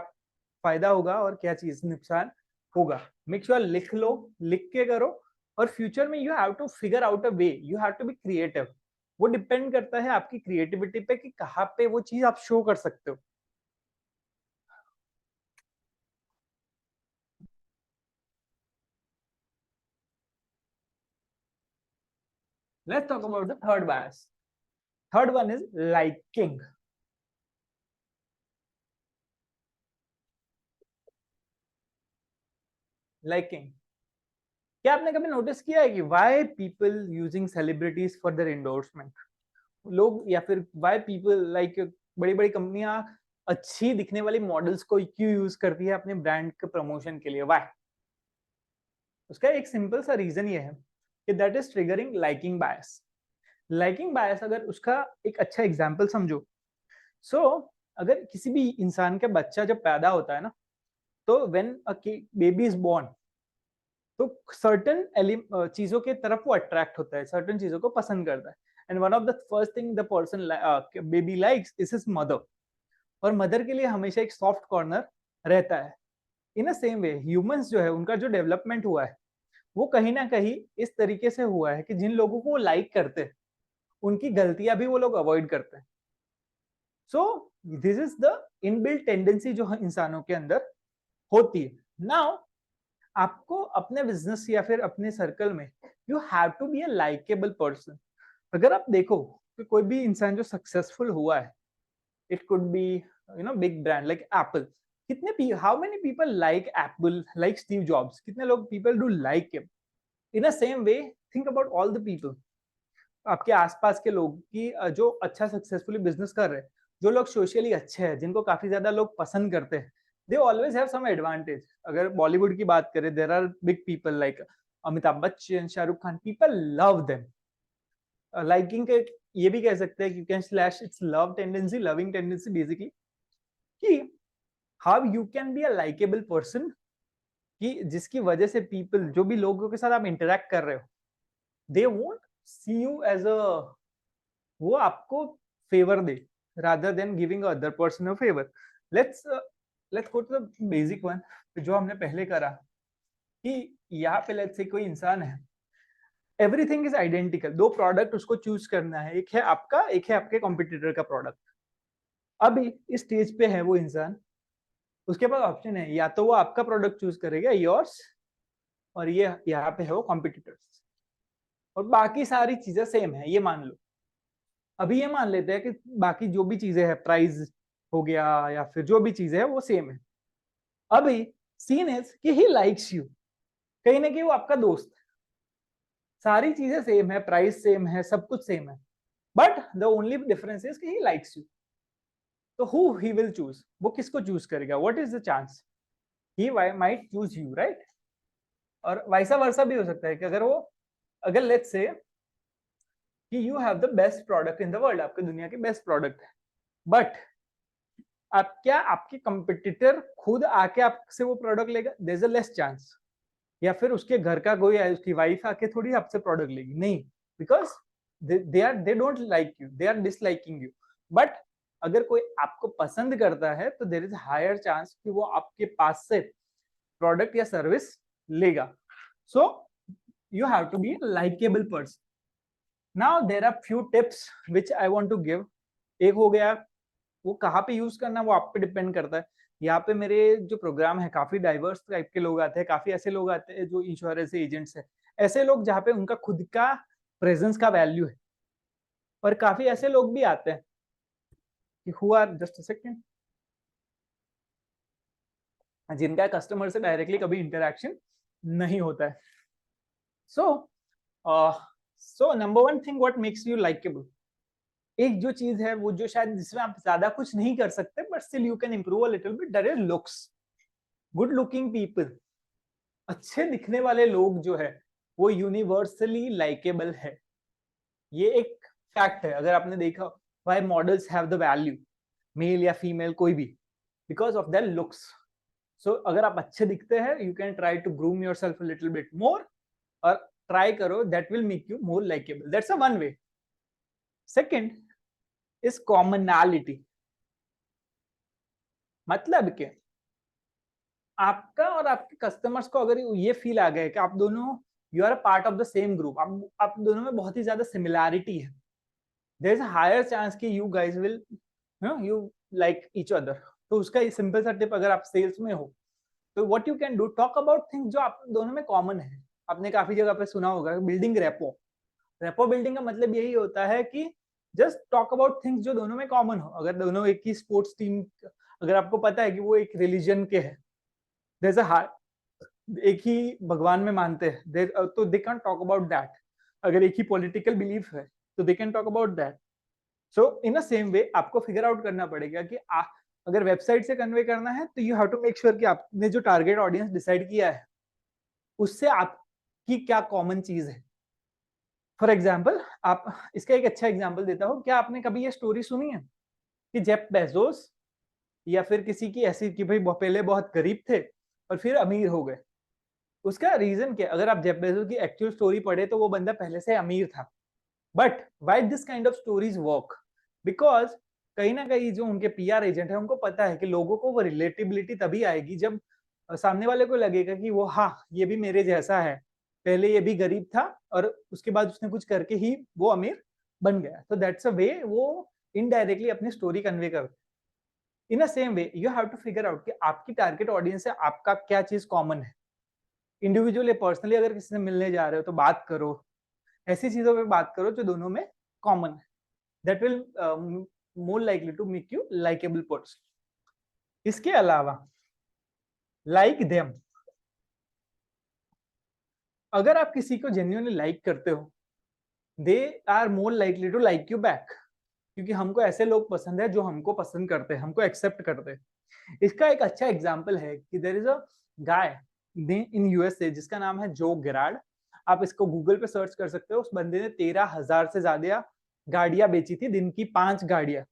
फायदा होगा और क्या चीज नुकसान होगा। मेक श्योर लिख लो, लिख के करो। और फ्यूचर में you have to figure out a way, you have to be creative. वो डिपेंड करता है आपकी क्रिएटिविटी पे कि कहाँ पे वो चीज आप शो कर सकते हो। Let's talk about the third bias. Third one is liking. Liking. क्या आपने कभी नोटिस किया है कि why people using celebrities for their endorsement? लोग या फिर why people like बड़ी-बड़ी कंपनियां अच्छी दिखने वाली मॉडल्स को क्यों यूज करती है अपने ब्रांड के प्रमोशन के लिए? Why? उसका एक सिंपल सा रीजन ये है कि that is triggering liking bias. Liking bias अगर उसका एक अच्छा एग्जांपल समझो, सो अगर किसी भी इंसान का बच्चा जब पैदा होता है ना, तो when a baby is born, तो सर्टन चीजों के तरफ वो अट्रैक्ट होता है, सर्टन चीजों को पसंद करता है। And one of the first thing the person baby likes is his mother. और मदर के लिए हमेशा एक सॉफ्ट कॉर्नर रहता है। In a same way humans जो है उनका जो डेवलपमेंट हुआ है वो कहीं ना कहीं इस तरीके से हुआ है कि जिन लोगों को वो लाइक करते हैं उनकी गलतियां भी वो लोग अवॉइड करते हैं। So this is the inbuilt tendency जो इंसानों के अंदर होती है। नाउ आपको अपने बिजनेस या फिर अपने सर्कल में you have to be a likeable person. अगर आप देखो कि कोई भी इंसान जो सक्सेसफुल हुआ है, it could be big brand like Apple. कितने how many people like Apple, like Steve Jobs? कितने लोग people do like him? In a same way think about all the people आपके आसपास के लोग कि जो अच्छा सक्सेसफुली बिजनेस कर रहे हैं, जो लोग सोशली अच्छे हैं, जिनको काफी ज्यादा लोग पसंद करते हैं, they always have some advantage. अगर बॉलीवुड की बात करें, there are big people like Amitabh Bachchan, Shahrukh Khan, people love them. Liking के ये भी कह सकते हैं कि you can slash it's love tendency, loving tendency basically, कि how you can be a likeable person, कि जिसकी वजह से पीपल, जो भी लोगों के साथ आप इंटरेक्ट कर रहे हो, they won't see you as a, वो आपको फेवर दे rather than giving other person a favour. Let's let's go to the basic one जो हमने पहले करा, कि यहाँ पे लेट्स से कोई इंसान है, एवरीथिंग इज आइडेंटिकल, दो प्रोडक्ट उसको चूज करना है, एक है आपका, एक है आपके कॉम्पिटिटर का प्रोडक्ट। अभी इस स्टेज पे है वो इंसान, उसके पास ऑप्शन है, या तो वो आपका प्रोडक्ट चूज करेगा योर्स, और ये यहाँ पे है वो कॉम्पिटिटर्स, और बाकी सारी चीजें सेम है, ये मान लो। अभी ये मान लेते हैं कि बाकी जो भी चीजें हैं, प्राइस हो गया या फिर जो भी चीजें है वो सेम है। अभी सीन इज कि ही लाइक्स यू, कहीं ना कहीं वो आपका दोस्त है, सारी चीजें सेम है, प्राइस सेम है, सब कुछ सेम है, but the only difference is कि ही लाइक्स यू। तो हु ही विल चूज, वो किसको चूज करेगा? What is the chance? He might choose you, right? और वैसा वर्सा भी हो सकता है कि अगर वो, अगर लेट्स से कि you have the best product in the world, आपके दुनिया के बेस्ट प्रोडक्ट है, बट आप क्या, आपके कंपटीटर खुद आके आपसे वो प्रोडक्ट लेगा? There is a less chance. या फिर उसके घर का कोई है, उसकी वाइफ आके थोड़ी आपसे प्रोडक्ट लेगी, नहीं, because they don't like you, they are disliking you. But अगर कोई आपको पसंद करता है तो देयर इज हायर चांस कि वो आपके पास से प्रोडक्ट या सर्विस लेगा। So you have to be likeable person. Now there are few tips which I want to give. एक हो गया, वो कहाँ पे यूज करना वो आप पे डिपेंड करता है। यहाँ पे मेरे जो प्रोग्राम है, काफी डाइवर्स टाइप के लोग आते हैं, काफी ऐसे लोग आते हैं जो इंश्योरेंस एजेंट्स है, ऐसे लोग जहाँ पे उनका खुद का प्रेजेंस का वैल्यू है, और काफी ऐसे लोग भी आते हैं कि who are just a second, जिनका कस्टमर से डायरेक्टली कभी इंटरेक्शन नहीं होता है। So so number one thing what makes you likeable, एक जो चीज है वो जो शायद जिसमें आप ज्यादा कुछ नहीं कर सकते but still you can improve a little bit, that is looks. Good looking people, अच्छे दिखने वाले लोग जो है वो यूनिवर्सली लाइकेबल है। ये एक फैक्ट है। अगर आपने देखा why models have the value, male या फीमेल कोई भी, because of their looks. So अगर आप अच्छे दिखते हैं, you can try to groom yourself a little bit more, और ट्राई करो, that will make you more likeable. That's a one way. Second is commonality. मतलब कि आपका और आपके कस्टमर्स को अगर ये फील आ गया कि आप दोनों you are a part of the same group, आप दोनों में बहुत ही ज्यादा सिमिलैरिटी है, there is a higher chance कि you guys will you like each other. तो उसका ये सिंपल सा टिप, अगर आप सेल्स में हो तो what you can do, talk about things जो आप दोनों में कॉमन है. आपने काफी जगह पे सुना होगा बिल्डिंग रेपो. रेपो बिल्डिंग का मतलब यही होता है कि जस्ट टॉक अबाउट थिंग्स जो दोनों में कॉमन हो. अगर दोनों एक ही स्पोर्ट्स टीम, अगर आपको पता है कि वो एक रिलीजन के है, देयर इज अ एक ही भगवान में मानते हैं, तो they can talk about that. अगर एक ही पॉलिटिकल बिलीफ है तो they can talk about that. So in a same way आपको फिगर आउट करना पड़ेगा कि अगर वेबसाइट से कन्वे करना है तो you have to make sure कि आपने जो टारगेट ऑडियंस डिसाइड किया है उससे आपकी क्या कॉमन चीज है. फॉर एग्जाम्पल, आप इसका एक अच्छा एग्जाम्पल देता हूँ. क्या आपने कभी ये स्टोरी सुनी है कि जेफ बेजोस या फिर किसी की ऐसी कि भाई पहले बहुत गरीब थे और फिर अमीर हो गए? उसका रीजन क्या? अगर आप जेफ बेजोस की एक्चुअल स्टोरी पढ़े तो वो बंदा पहले से अमीर था. But why this kind of stories work? Because कहीं ना कहीं जो उनके पीआर एजेंट है उनको पता है कि लोगों को वो रिलेटेबिलिटी तभी आएगी जब सामने वाले को लगेगा कि वो, हाँ, ये भी मेरे जैसा है, पहले ये भी गरीब था और उसके बाद उसने कुछ करके ही वो अमीर बन गया. तो दैट्स अ वे वो इनडायरेक्टली अपनी स्टोरी कन्वे करते. In a same way you have to figure out कि आपकी टारगेट ऑडियंस से आपका क्या चीज कॉमन है. इंडिविजुअली पर्सनली अगर किसी से मिलने जा रहे हो तो बात करो, ऐसी चीजों पे बात करो जो दोनों में कॉमन है. That will more likely to make you likeable person. इसके अलावा लाइक देम. अगर आप किसी को जेन्युइनली लाइक करते हो, they are more likely to like you back. क्योंकि हमको ऐसे लोग पसंद है जो हमको पसंद करते हैं, हमको एक्सेप्ट करते हैं. इसका एक अच्छा एग्जाम्पल है कि there is a guy in USA जिसका नाम है जो गिरार्ड. आप इसको गूगल पे सर्च कर सकते हो. उस बंदे ने 13,000 से ज्यादा गाड़ियां बेची थी, दिन की 5 गाड़ियां.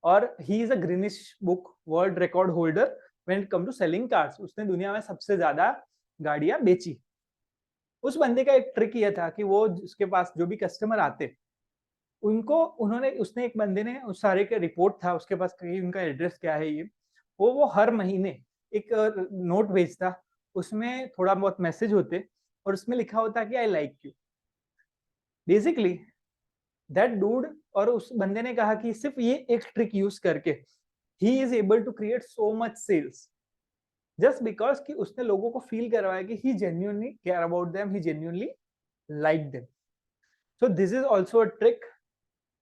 और he is a Guinness book world record holder when it come to selling cars. उसने दुनिया में सबसे ज्यादा गाड़ियां बेची. उस बंदे का एक ट्रिक ये था कि वो उसके पास जो भी कस्टमर आते उनको उसने एक बंदे ने उस सारे का रिपोर्ट था उसके पास कि उनका एड्रेस क्या है, ये वो हर महीने एक नोट भेजता. उसमें थोड़ा बहुत मैसेज होते और उसमें लिखा होता कि I like you. Basically that dude, और उस बंदे ने कहा कि सिर्फ ये एक ट्रिक यूज करके he is able to create so much sales, just because कि उसने लोगों को फील करवाया कि he genuinely care about them, he genuinely like them. So this is also a trick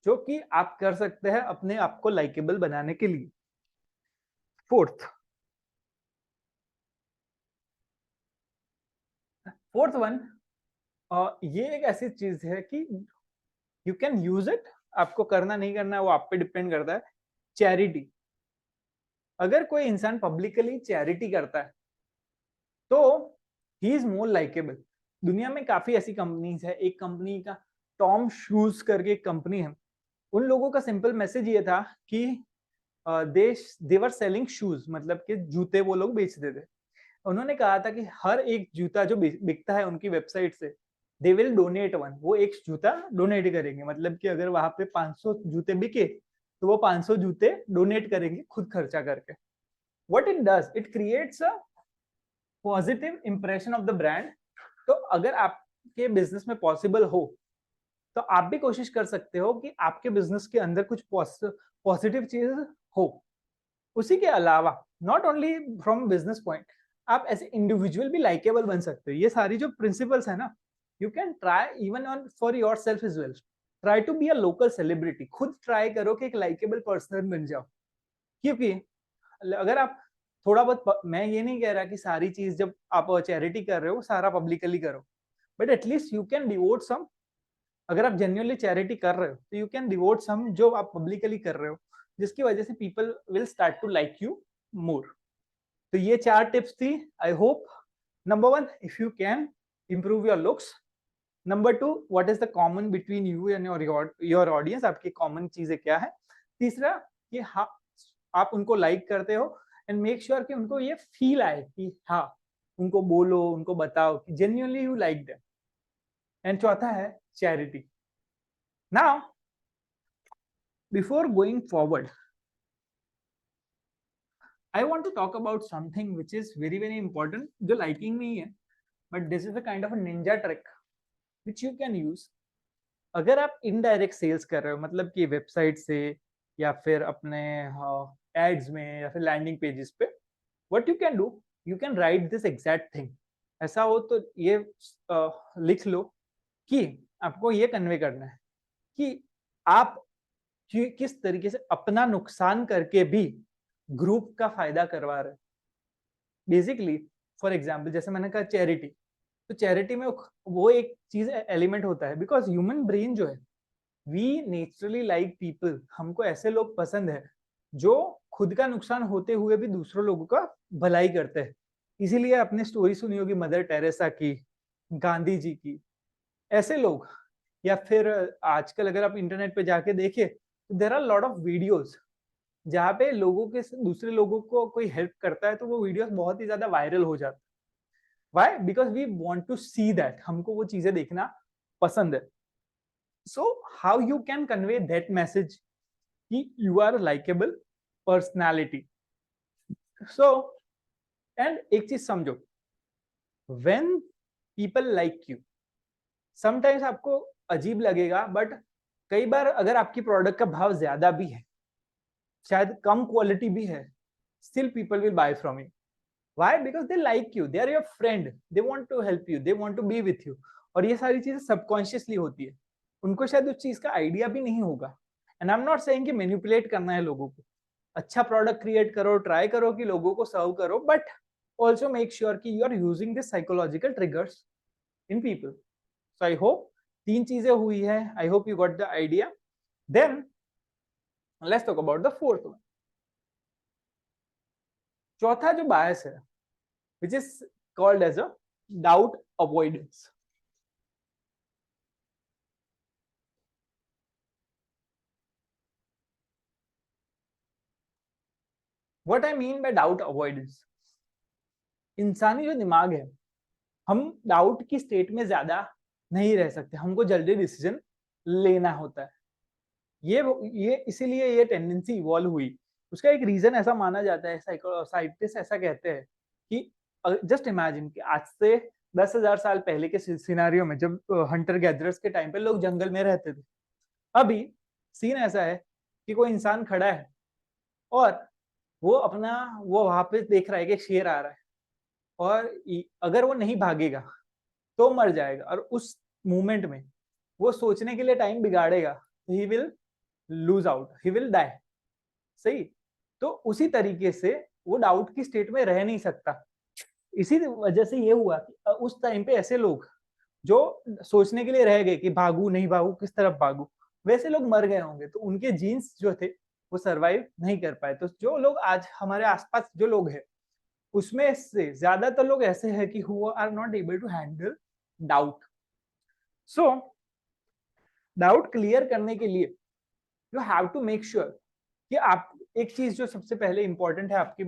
जो कि आप कर सकते हैं अपने आप को लाइकेबल बनाने के लिए. फोर्थ वन, ये एक ऐसी चीज है कि यू कैन यूज इट. आपको करना नहीं करना वो आप पे डिपेंड करता है. चैरिटी. अगर कोई इंसान पब्लिकली चैरिटी करता है तो ही इज मोर लाइकेबल. दुनिया में काफी ऐसी कंपनीज है. एक कंपनी का टॉम शूज करके एक कंपनी है. उन लोगों का सिंपल मैसेज ये था कि दे वर सेलिंग शूज, मतलब कि जूते वो लोग बेचते थे. उन्होंने कहा था कि हर एक जूता जो बिकता है उनकी वेबसाइट से, दे विल डोनेट वन. वो एक जूता डोनेट करेंगे. मतलब कि अगर वहां पे 500 जूते बिके तो वो 500 जूते डोनेट करेंगे खुद खर्चा करके. What it does, it creates a positive impression of the brand. तो अगर आपके बिजनेस में पॉसिबल हो तो आप भी कोशिश कर सकते हो कि आपके बिजनेस के अंदर कुछ पॉजिटिव चीज हो. उसी के अलावा not only from business point, आप एज इंडिविजुअल भी लाइकेबल बन सकते हो. ये सारी जो प्रिंसिपल्स है ना, you can try even on for yourself as well. Try to be a local celebrity. खुद ट्राई करो कि एक लाइकेबल पर्सन बन जाओ. क्योंकि अगर आप थोड़ा बहुत, मैं ये नहीं कह रहा कि सारी चीज जब आप चैरिटी कर रहे हो सारा पब्लिकली करो, but at least you can devote some. अगर आप जेन्युइनली चैरिटी कर रहे हो तो यू कैन डिवोट सम जो आप पब्लिकली कर रहे हो, जिसकी वजह से people will start to like you more. तो ये 4 टिप्स थी. I hope number 1, if you can improve your looks. Number 2, what is the common between you and your audience. आपकी कॉमन चीजें क्या है. तीसरा, कि आप उनको लाइक करते हो एंड मेक श्योर कि उनको ये फील आए कि हाँ, उनको बोलो, उनको बताओ कि genuinely you like them. And चौथा है charity. Now before going forward, I want to talk about something which is very very important, जो liking नहीं है, but this is a kind of a ninja trick which you can use. अगर आप indirect sales कर रहे हो, मतलब कि वेबसाइट से या फिर अपने एड्स में या फिर लैंडिंग पेजेस पे, what you can do, you can write this exact thing. ऐसा हो तो ये लिख लो कि आपको ये कन्वे करना है कि आप किस तरीके से अपना नुकसान करके भी ग्रुप का फायदा करवा रहे हैं। बेसिकली फॉर एग्जाम्पल, जैसे मैंने कहा चैरिटी, तो चैरिटी में वो एक चीज एलिमेंट होता है, बिकॉज ह्यूमन ब्रेन जो है, वी नेचुरली लाइक पीपल, हमको ऐसे लोग पसंद है जो खुद का नुकसान होते हुए भी दूसरों लोगों का भलाई करते हैं। इसीलिए आपने स्टोरी सुनी होगी मदर टेरेसा की, गांधी जी की, ऐसे लोग। या फिर आजकल अगर आप इंटरनेट पे जाके देखें तो there are lot of videos जहाँ पे लोगों के दूसरे लोगों को कोई हेल्प करता है तो वो वीडियोस बहुत ही ज्यादा वायरल हो जाता है। Why? Because we want to see that, हमको वो चीजें देखना पसंद है। So how you can convey that message कि you are likeable personality. So and एक चीज समझो, when people like you, sometimes आपको अजीब लगेगा, बट कई बार अगर आपकी प्रोडक्ट का भाव ज्यादा भी है, शायद कम क्वालिटी भी है, still people will buy from you. Why? Because they like you, they are your friend, they want to help you, they want to be with you. और ये सारी चीजें सबकॉन्शियसली होती है, उनको शायद उस चीज का आइडिया भी नहीं होगा। And I am not saying कि मैनिपुलेट करना है लोगों को, अच्छा प्रोडक्ट क्रिएट करो, ट्राई करो कि लोगों को सर्व करो, बट ऑल्सो मेक श्योर कि you are using this psychological triggers in people. So I hope 3 चीजें हुई है, I hope you got the idea. Then let's talk about the fourth one. चौथा जो बायस है, which is called as a doubt avoidance. What I mean by doubt avoidance, इंसानी जो दिमाग है, हम डाउट की स्टेट में ज्यादा नहीं रह सकते, हमको जल्दी डिसीजन लेना होता है। ये इसीलिए ये टेंडेंसी इवॉल्व हुई। उसका एक रीजन ऐसा माना जाता है, साइंटिस्ट ऐसा कहते हैं कि जस्ट इमेजिन कि आज से 10,000 साल पहले के सिनेरियो में, जब हंटर गैदरर्स के टाइम पे लोग जंगल में रहते थे, अभी सीन ऐसा है कि कोई इंसान खड़ा है और वो वहां पे देख रहा है कि शेर आ रहा है, और अगर वो नहीं भागेगा तो मर जाएगा, और उस मोमेंट में वो सोचने के लिए टाइम बिगाड़ेगा, he will lose out, he will die. सही? तो उसी तरीके से वो डाउट की स्टेट में रह नहीं सकता। इसी वजह से ये हुआ कि उस टाइम पे ऐसे लोग जो सोचने के लिए रह गए कि भागू नहीं भागू, किस तरफ भागू, वैसे लोग मर गए होंगे, तो उनके जीन्स जो थे वो सरवाइव नहीं कर पाए। तो जो लोग आज हमारे आसपास जो लोग हैं, उसमें से ज्यादातर लोग ऐसे हैं कि who are not able to handle doubt. So doubt clear करने के लिए you have to make sure कि आप, एक चीज जो सबसे पहले इंपॉर्टेंट है आपकी,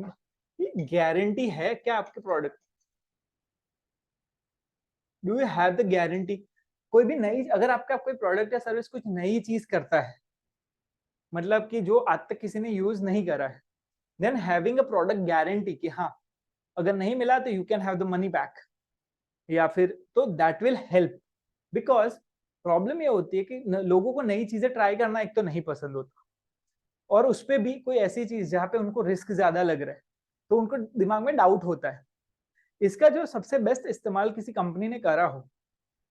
गारंटी है क्या आपके product, do you have the guarantee. कोई भी नई, अगर आपका कोई प्रोडक्ट या सर्विस कुछ नई चीज करता है, मतलब कि जो आज तक किसी ने यूज नहीं करा है, then having a product guarantee कि हाँ, अगर नहीं मिला तो you can have the money back, या फिर तो that will help. Because problem ये होती है कि लोगों को नई चीजें ट्राई करना एक तो नहीं पसंद होता, और उस पर भी कोई ऐसी चीज जहाँ पे उनको रिस्क ज्यादा लग रहा है, तो उनको दिमाग में डाउट होता है। इसका जो सबसे बेस्ट इस्तेमाल किसी कंपनी ने करा हो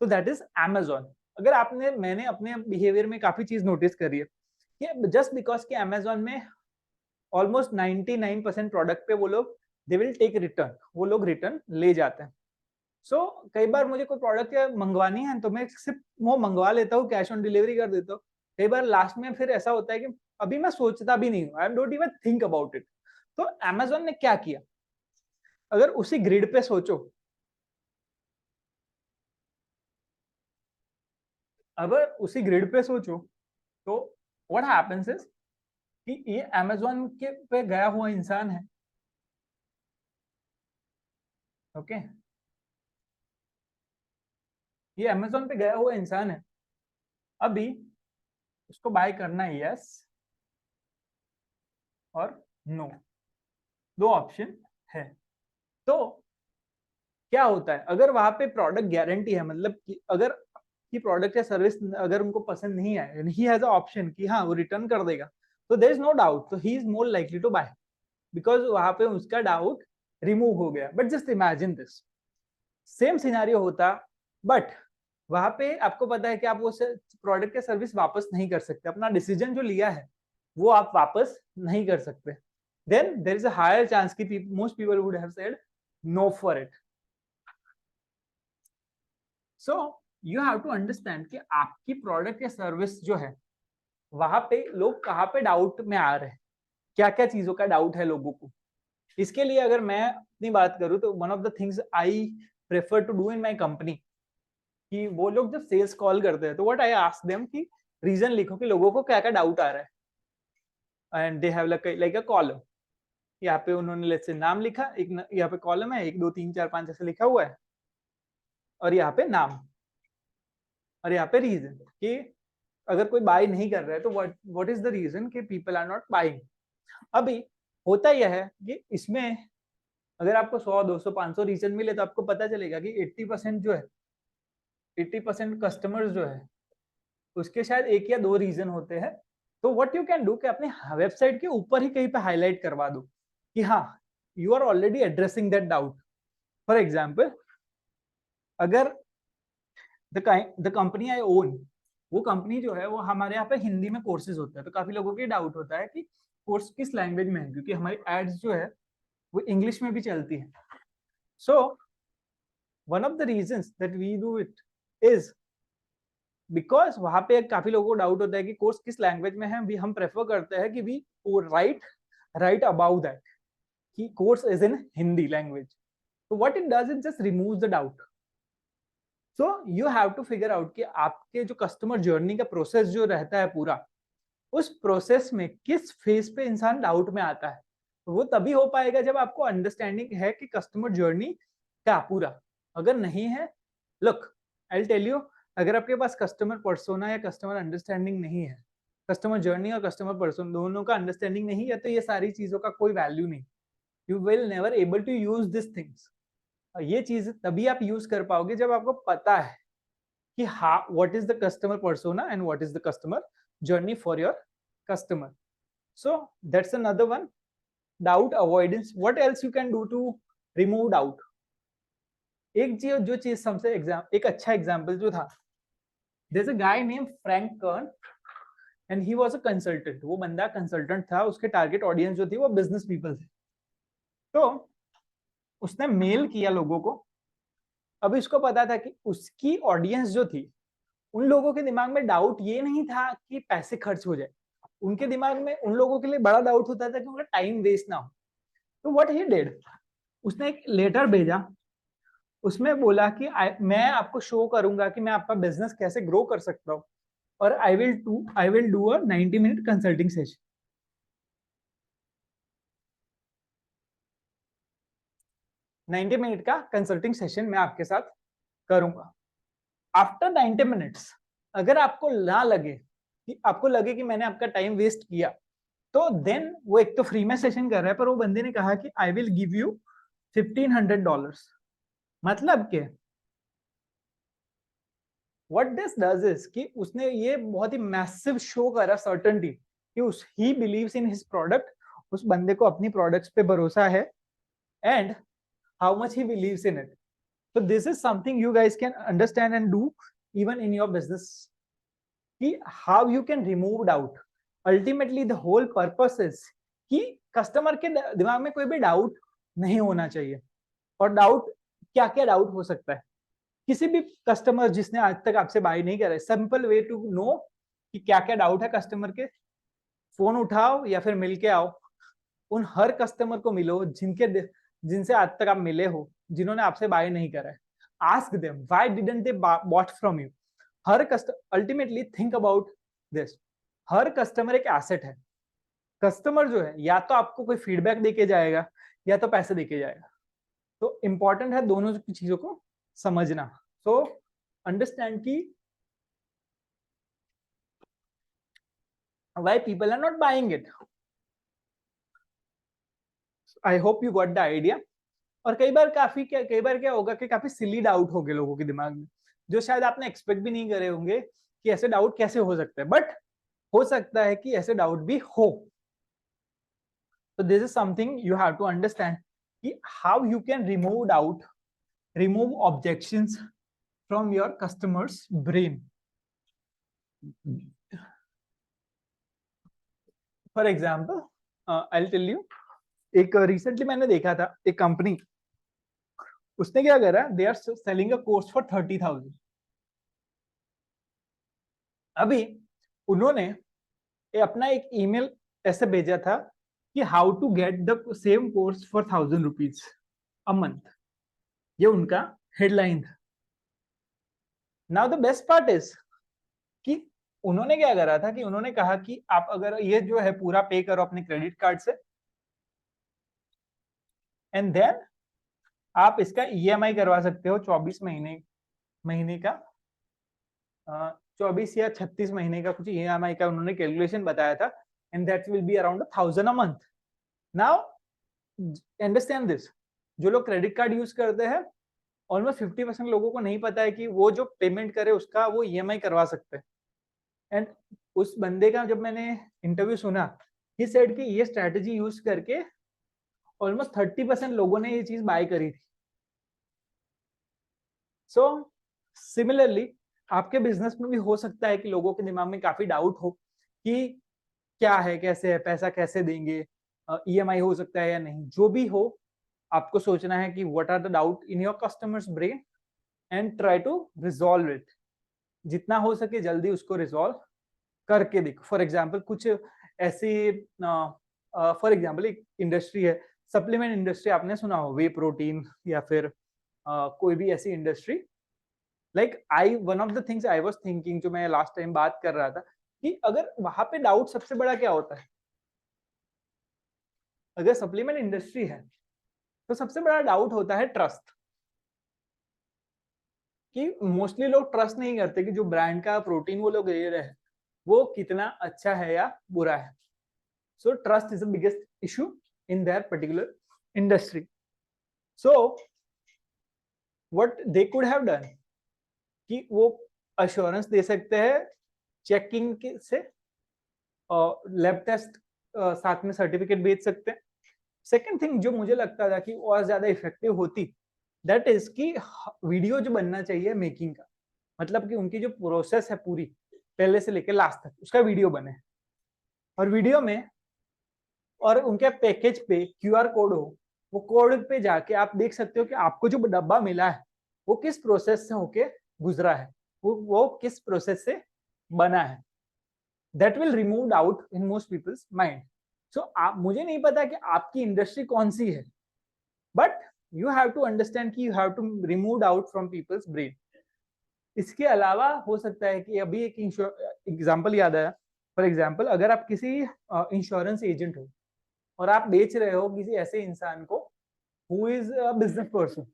तो दैट इज Amazon। अगर मैंने अपने बिहेवियर में काफी चीज नोटिस करी है कि जस्ट बिकॉज कि Amazon में ऑलमोस्ट 99% प्रोडक्ट पे वो लोग दे विल टेक रिटर्न, वो लोग रिटर्न ले जाते हैं। सो कई बार मुझे कोई प्रोडक्ट मंगवानी है तो मैं सिर्फ वो मंगवा लेता हूँ, कैश ऑन डिलीवरी कर देता हूँ। कई बार लास्ट में फिर ऐसा होता है कि अभी मैं सोचता भी नहीं हूँ, I don't even think about it. तो Amazon ने क्या किया, अगर उसी ग्रिड पे सोचो, अगर उसी ग्रिड पे सोचो तो व्हाट हैपेंस इज कि ये अमेजोन के पे गया हुआ इंसान है, ओके, ये अमेजोन पे गया हुआ इंसान है, अभी उसको बाय करना है यस और नो, दो ऑप्शन है। तो क्या होता है अगर वहां पे प्रोडक्ट गारंटी है, मतलब कि अगर की प्रोडक्ट या सर्विस अगर उनको पसंद नहीं आए, ही हैज अ ऑप्शन कि हाँ वो रिटर्न कर देगा, तो देयर इज नो डाउट, तो he is more likely to buy, because वहां पे उसका डाउट रिमूव हो गया। But just imagine this, same scenario होता, बट वहां पे आपको पता है कि आप वो प्रोडक्ट या सर्विस वापस नहीं कर सकते, अपना डिसीजन जो लिया है वो आप वापस नहीं कर सकते, then there is a higher chance कि most people would have said no for it. So you have to understand कि आपकी प्रोडक्ट या सर्विस जो है वहां पे लोग कहाँ पे डाउट में आ रहे हैं, क्या क्या चीजों का डाउट है लोगों को। इसके लिए अगर मैं अपनी बात करूं तो one of the things I prefer to do in my company, कि वो लोग जब सेल्स कॉल करते हैं तो व्हाट आई आस्क देम कि रीजन लिखो कि लोगों को क्या क्या डाउट आ रहा है, and they have like a column, यहाँ पे उन्होंने लेट्स से नाम लिखा, एक यहाँ पे कॉलम है, 1 2 3 4 5 ऐसे लिखा हुआ है, और यहाँ पे नाम, और यहाँ पे रीजन कि अगर कोई बाय नहीं कर रहा है तो व्हाट इज द रीजन कि पीपल आर नॉट बाइंग। अभी होता यह है कि इसमें अगर आपको 100 200 500 रीजन मिले तो आपको पता चलेगा कि 80% जो है, 80% कस्टमर्स जो है उसके शायद एक या दो रीजन होते हैं। तो व्हाट यू कैन डू कि अपने वेबसाइट के ऊपर ही कहीं पे हाईलाइट करवा दो कि हाँ you are already addressing that doubt. For example, अगर द कंपनी आई ओन, वो कंपनी जो है वो हमारे यहाँ पे हिंदी में कोर्सेज होता है, तो काफी लोगों के डाउट होता है कि कोर्स किस लैंग्वेज में है, क्योंकि हमारी एड्स जो है वो इंग्लिश में भी चलती है। So one of the reasons that we do it is because वहां पे काफी लोगों को डाउट होता है कि कोर्स किस लैंग्वेज में है, हम प्रेफर करते हैं कि वी राइट अबाउट दैट कि course is in Hindi language. तो what it does it just removes the doubt. So you have to figure out कि आपके जो कस्टमर जर्नी का प्रोसेस जो रहता है पूरा, उस प्रोसेस में किस फेज पे इंसान डाउट में आता है। तो वो तभी हो पाएगा जब आपको अंडरस्टैंडिंग है कि कस्टमर जर्नी का पूरा। अगर नहीं है, लुक आई टेल यू, अगर आपके पास कस्टमर पर्सोना या कस्टमर अंडरस्टैंडिंग नहीं है, कस्टमर जर्नी और कस्टमर पर्सोना दोनों का अंडरस्टैंडिंग नहीं है, तो ये सारी चीजों का कोई वैल्यू नहीं। You will never able to use this things. ये चीज तभी आप यूज कर पाओगे जब आपको पता है कि हाँ what is the customer persona and what is the customer journey for your customer. So that's another one, doubt avoidance. What else you can do to remove doubt? एक जो चीज सबसे एक अच्छा एग्जांपल जो था, there's a guy named Frank Kern and he was a consultant. वो बंदा कंसल्टेंट था, उसके टारगेट ऑडियंस जो थी वो बिजनेस पीपल थे। तो उसने मेल किया लोगों को। अब इसको पता था कि उसकी ऑडियंस जो थी, उन लोगों के दिमाग में डाउट ये नहीं था कि पैसे खर्च हो जाए, उनके दिमाग में उन लोगों के लिए बड़ा डाउट होता था कि उनका टाइम वेस्ट ना हो। तो व्हाट ही डिड, उसने एक लेटर भेजा, उसमें बोला कि मैं आपको शो करूंगा कि मैं आपका बिजनेस कैसे ग्रो कर सकता हूँ, और आई will do a 90 minute consulting session. 90 minute का कंसल्टिंग सेशन मैं आपके साथ करूंगा। आफ्टर 90 मिनट्स अगर आपको ना लगे कि मैंने आपका टाइम वेस्ट किया, तो देन वो एक तो फ्री में सेशन कर रहा है, पर वो बंदे ने कहा कि आई विल गिव यू $1500। मतलब के व्हाट दिस डज इज कि उसने ये बहुत ही मैसिव शो करा सर्टेनिटी कि he believes in his product, उस बंदे को अपनी प्रोडक्ट्स पे भरोसा है, and how much he believes in it. So this is something you guys can understand and do even in your business, कि how you can remove doubt. Ultimately the whole purpose is कि customer के दिमाग में कोई भी doubt नहीं होना चाहिए। और डाउट क्या क्या डाउट हो सकता है, किसी भी कस्टमर जिसने आज तक आपसे बाय नहीं करा है, सिंपल वे टू नो कि क्या क्या डाउट है कस्टमर के, फोन उठाओ या फिर मिल के आओ, उन हर कस्टमर को मिलो जिनसे आज तक आप मिले हो, जिन्होंने आपसे बाय नहीं करा है। Ask them why didn't they bought from you. Her customer, ultimately think about this, her customer एक एसेट है। कस्टमर जो है या तो आपको कोई फीडबैक देके जाएगा या तो पैसे देके जाएगा, तो इंपॉर्टेंट है दोनों चीजों को समझना। सो अंडरस्टैंड की why people are not buying it. I hope you got the idea. और कई बार क्या होगा कि काफी सिली डाउट होंगे लोगों के दिमाग में, जो शायद आपने एक्सपेक्ट भी नहीं करे होंगे कि ऐसे डाउट कैसे हो सकते हैं, बट हो सकता है कि ऐसे डाउट भी हो। So this is something you have to understand कि how you can remove objections from your customer's brain. For example, I'll tell you, एक रिसेंटली मैंने देखा था एक कंपनी, उसने क्या करा, they are selling a course for 30,000। अभी उन्होंने अपना एक ईमेल ऐसे भेजा था कि how to get the same course for 1,000 rupees a month, ये उनका हेडलाइन था। Now the best part is कि उन्होंने क्या करा था कि उन्होंने कहा कि आप अगर ये जो है पूरा पे करो अपने क्रेडिट कार्ड से, एंड देन आप इसका ईएमआई करवा सकते हो 24 महीने का, 24 या 36 महीने का कुछ ईएमआई का उन्होंने कैलकुलेशन बताया था, and that will be around 1,000 a month. Now understand this, जो लोग क्रेडिट कार्ड यूज करते हैं ऑलमोस्ट 50% लोगों को नहीं पता है कि वो जो पेमेंट करे उसका वो ईएमआई करवा सकते हैं। एंड उस बंदे का जब मैंने इंटरव्यू सुना, ही सेड कि ये स्ट्रेटजी यूज करके ऑलमोस्ट 30% लोगों ने ये चीज बाय करी थी। सो सिमिलरली आपके बिजनेस में भी हो सकता है कि लोगों के दिमाग में काफी डाउट हो कि क्या है, कैसे है, पैसा कैसे देंगे, ईएमआई हो सकता है या नहीं। जो भी हो, आपको सोचना है कि what are the doubt in your customers brain and try to resolve it. जितना हो सके जल्दी उसको रिजॉल्व करके देखो। फॉर एग्जाम्पल कुछ ऐसी फॉर एग्जाम्पल एक इंडस्ट्री है, सप्लीमेंट इंडस्ट्री, आपने सुना हो वे प्रोटीन, या फिर कोई भी ऐसी industry. Like one of the things I was thinking, जो मैं लास्ट टाइम बात कर रहा था, कि अगर वहां पे डाउट सबसे बड़ा क्या होता है, अगर सप्लीमेंट इंडस्ट्री है तो सबसे बड़ा डाउट होता है ट्रस्ट, कि मोस्टली लोग ट्रस्ट नहीं करते कि जो ब्रांड का प्रोटीन वो लोग ले रहे हैं वो कितना अच्छा है या बुरा है। So trust is the biggest issue in that particular industry. So what they could have done, कि वो अश्योरेंस दे सकते हैं चेकिंग से, लैब टेस्ट साथ में सर्टिफिकेट भेज सकते हैं। सेकेंड थिंग जो मुझे लगता था कि और ज्यादा इफेक्टिव होती, दैट इज कि वीडियो जो बनना चाहिए मेकिंग का, मतलब कि उनकी जो प्रोसेस है पूरी पहले से लेकर लास्ट तक, उसका वीडियो बने, और वीडियो में और उनके पैकेज पे क्यूआर कोड हो, वो कोड पे जाके आप देख सकते हो कि आपको जो डब्बा मिला है वो किस प्रोसेस से होके गुजरा है, वो किस प्रोसेस से बना है। That will remove doubt in most people's mind. So आप, मुझे नहीं पता कि आपकी इंडस्ट्री कौन सी है, but you have to understand कि you have to remove doubt from people's brain. इसके अलावा हो सकता है कि अभी एक एग्जाम्पल याद आया। फॉर एग्जाम्पल, अगर आप किसी इंश्योरेंस एजेंट हो और आप बेच रहे हो किसी ऐसे इंसान को who is a business person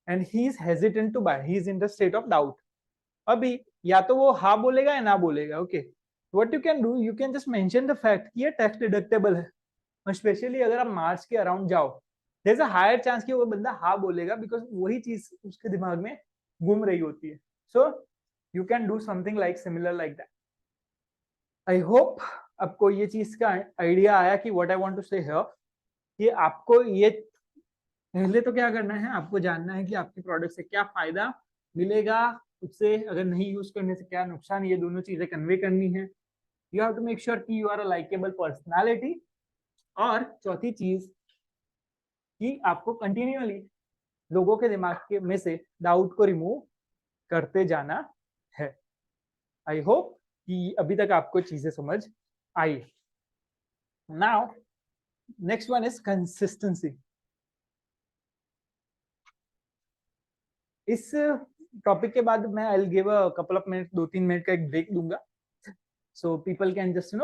and he is hesitant to buy, he is in the state of doubt, अभी या तो वो हाँ बोलेगा या ना बोलेगा। Okay, what you can do, you can just mention the fact कि ये टैक्स डिडक्टेबल है, और स्पेशली अगर आप मार्च के अराउंड जाओ, there is a higher chance कि वो बंदा हाँ बोलेगा, बिकॉज वही चीज उसके दिमाग में घूम रही होती है। So you can do something like similar like that. I hope आपको ये चीज का आइडिया आया कि what I want to say here, कि आपको ये पहले तो क्या करना है, आपको जानना है कि आपके प्रोडक्ट से क्या फायदा मिलेगा, उससे अगर नहीं यूज करने से क्या नुकसान, ये दोनों चीजें कन्वे करनी है। You have to make sure कि you are a likeable personality. और चौथी चीज कि आपको कंटिन्यूअली लोगों के दिमाग के में से डाउट को रिमूव करते जाना है। आई होप कि अभी तक आपको चीजें समझ आई। Now next one is consistency. इस टॉपिक के बाद मैं I will give a couple of minute, 2-3 minute का एक ब्रेक दूंगा, so people can just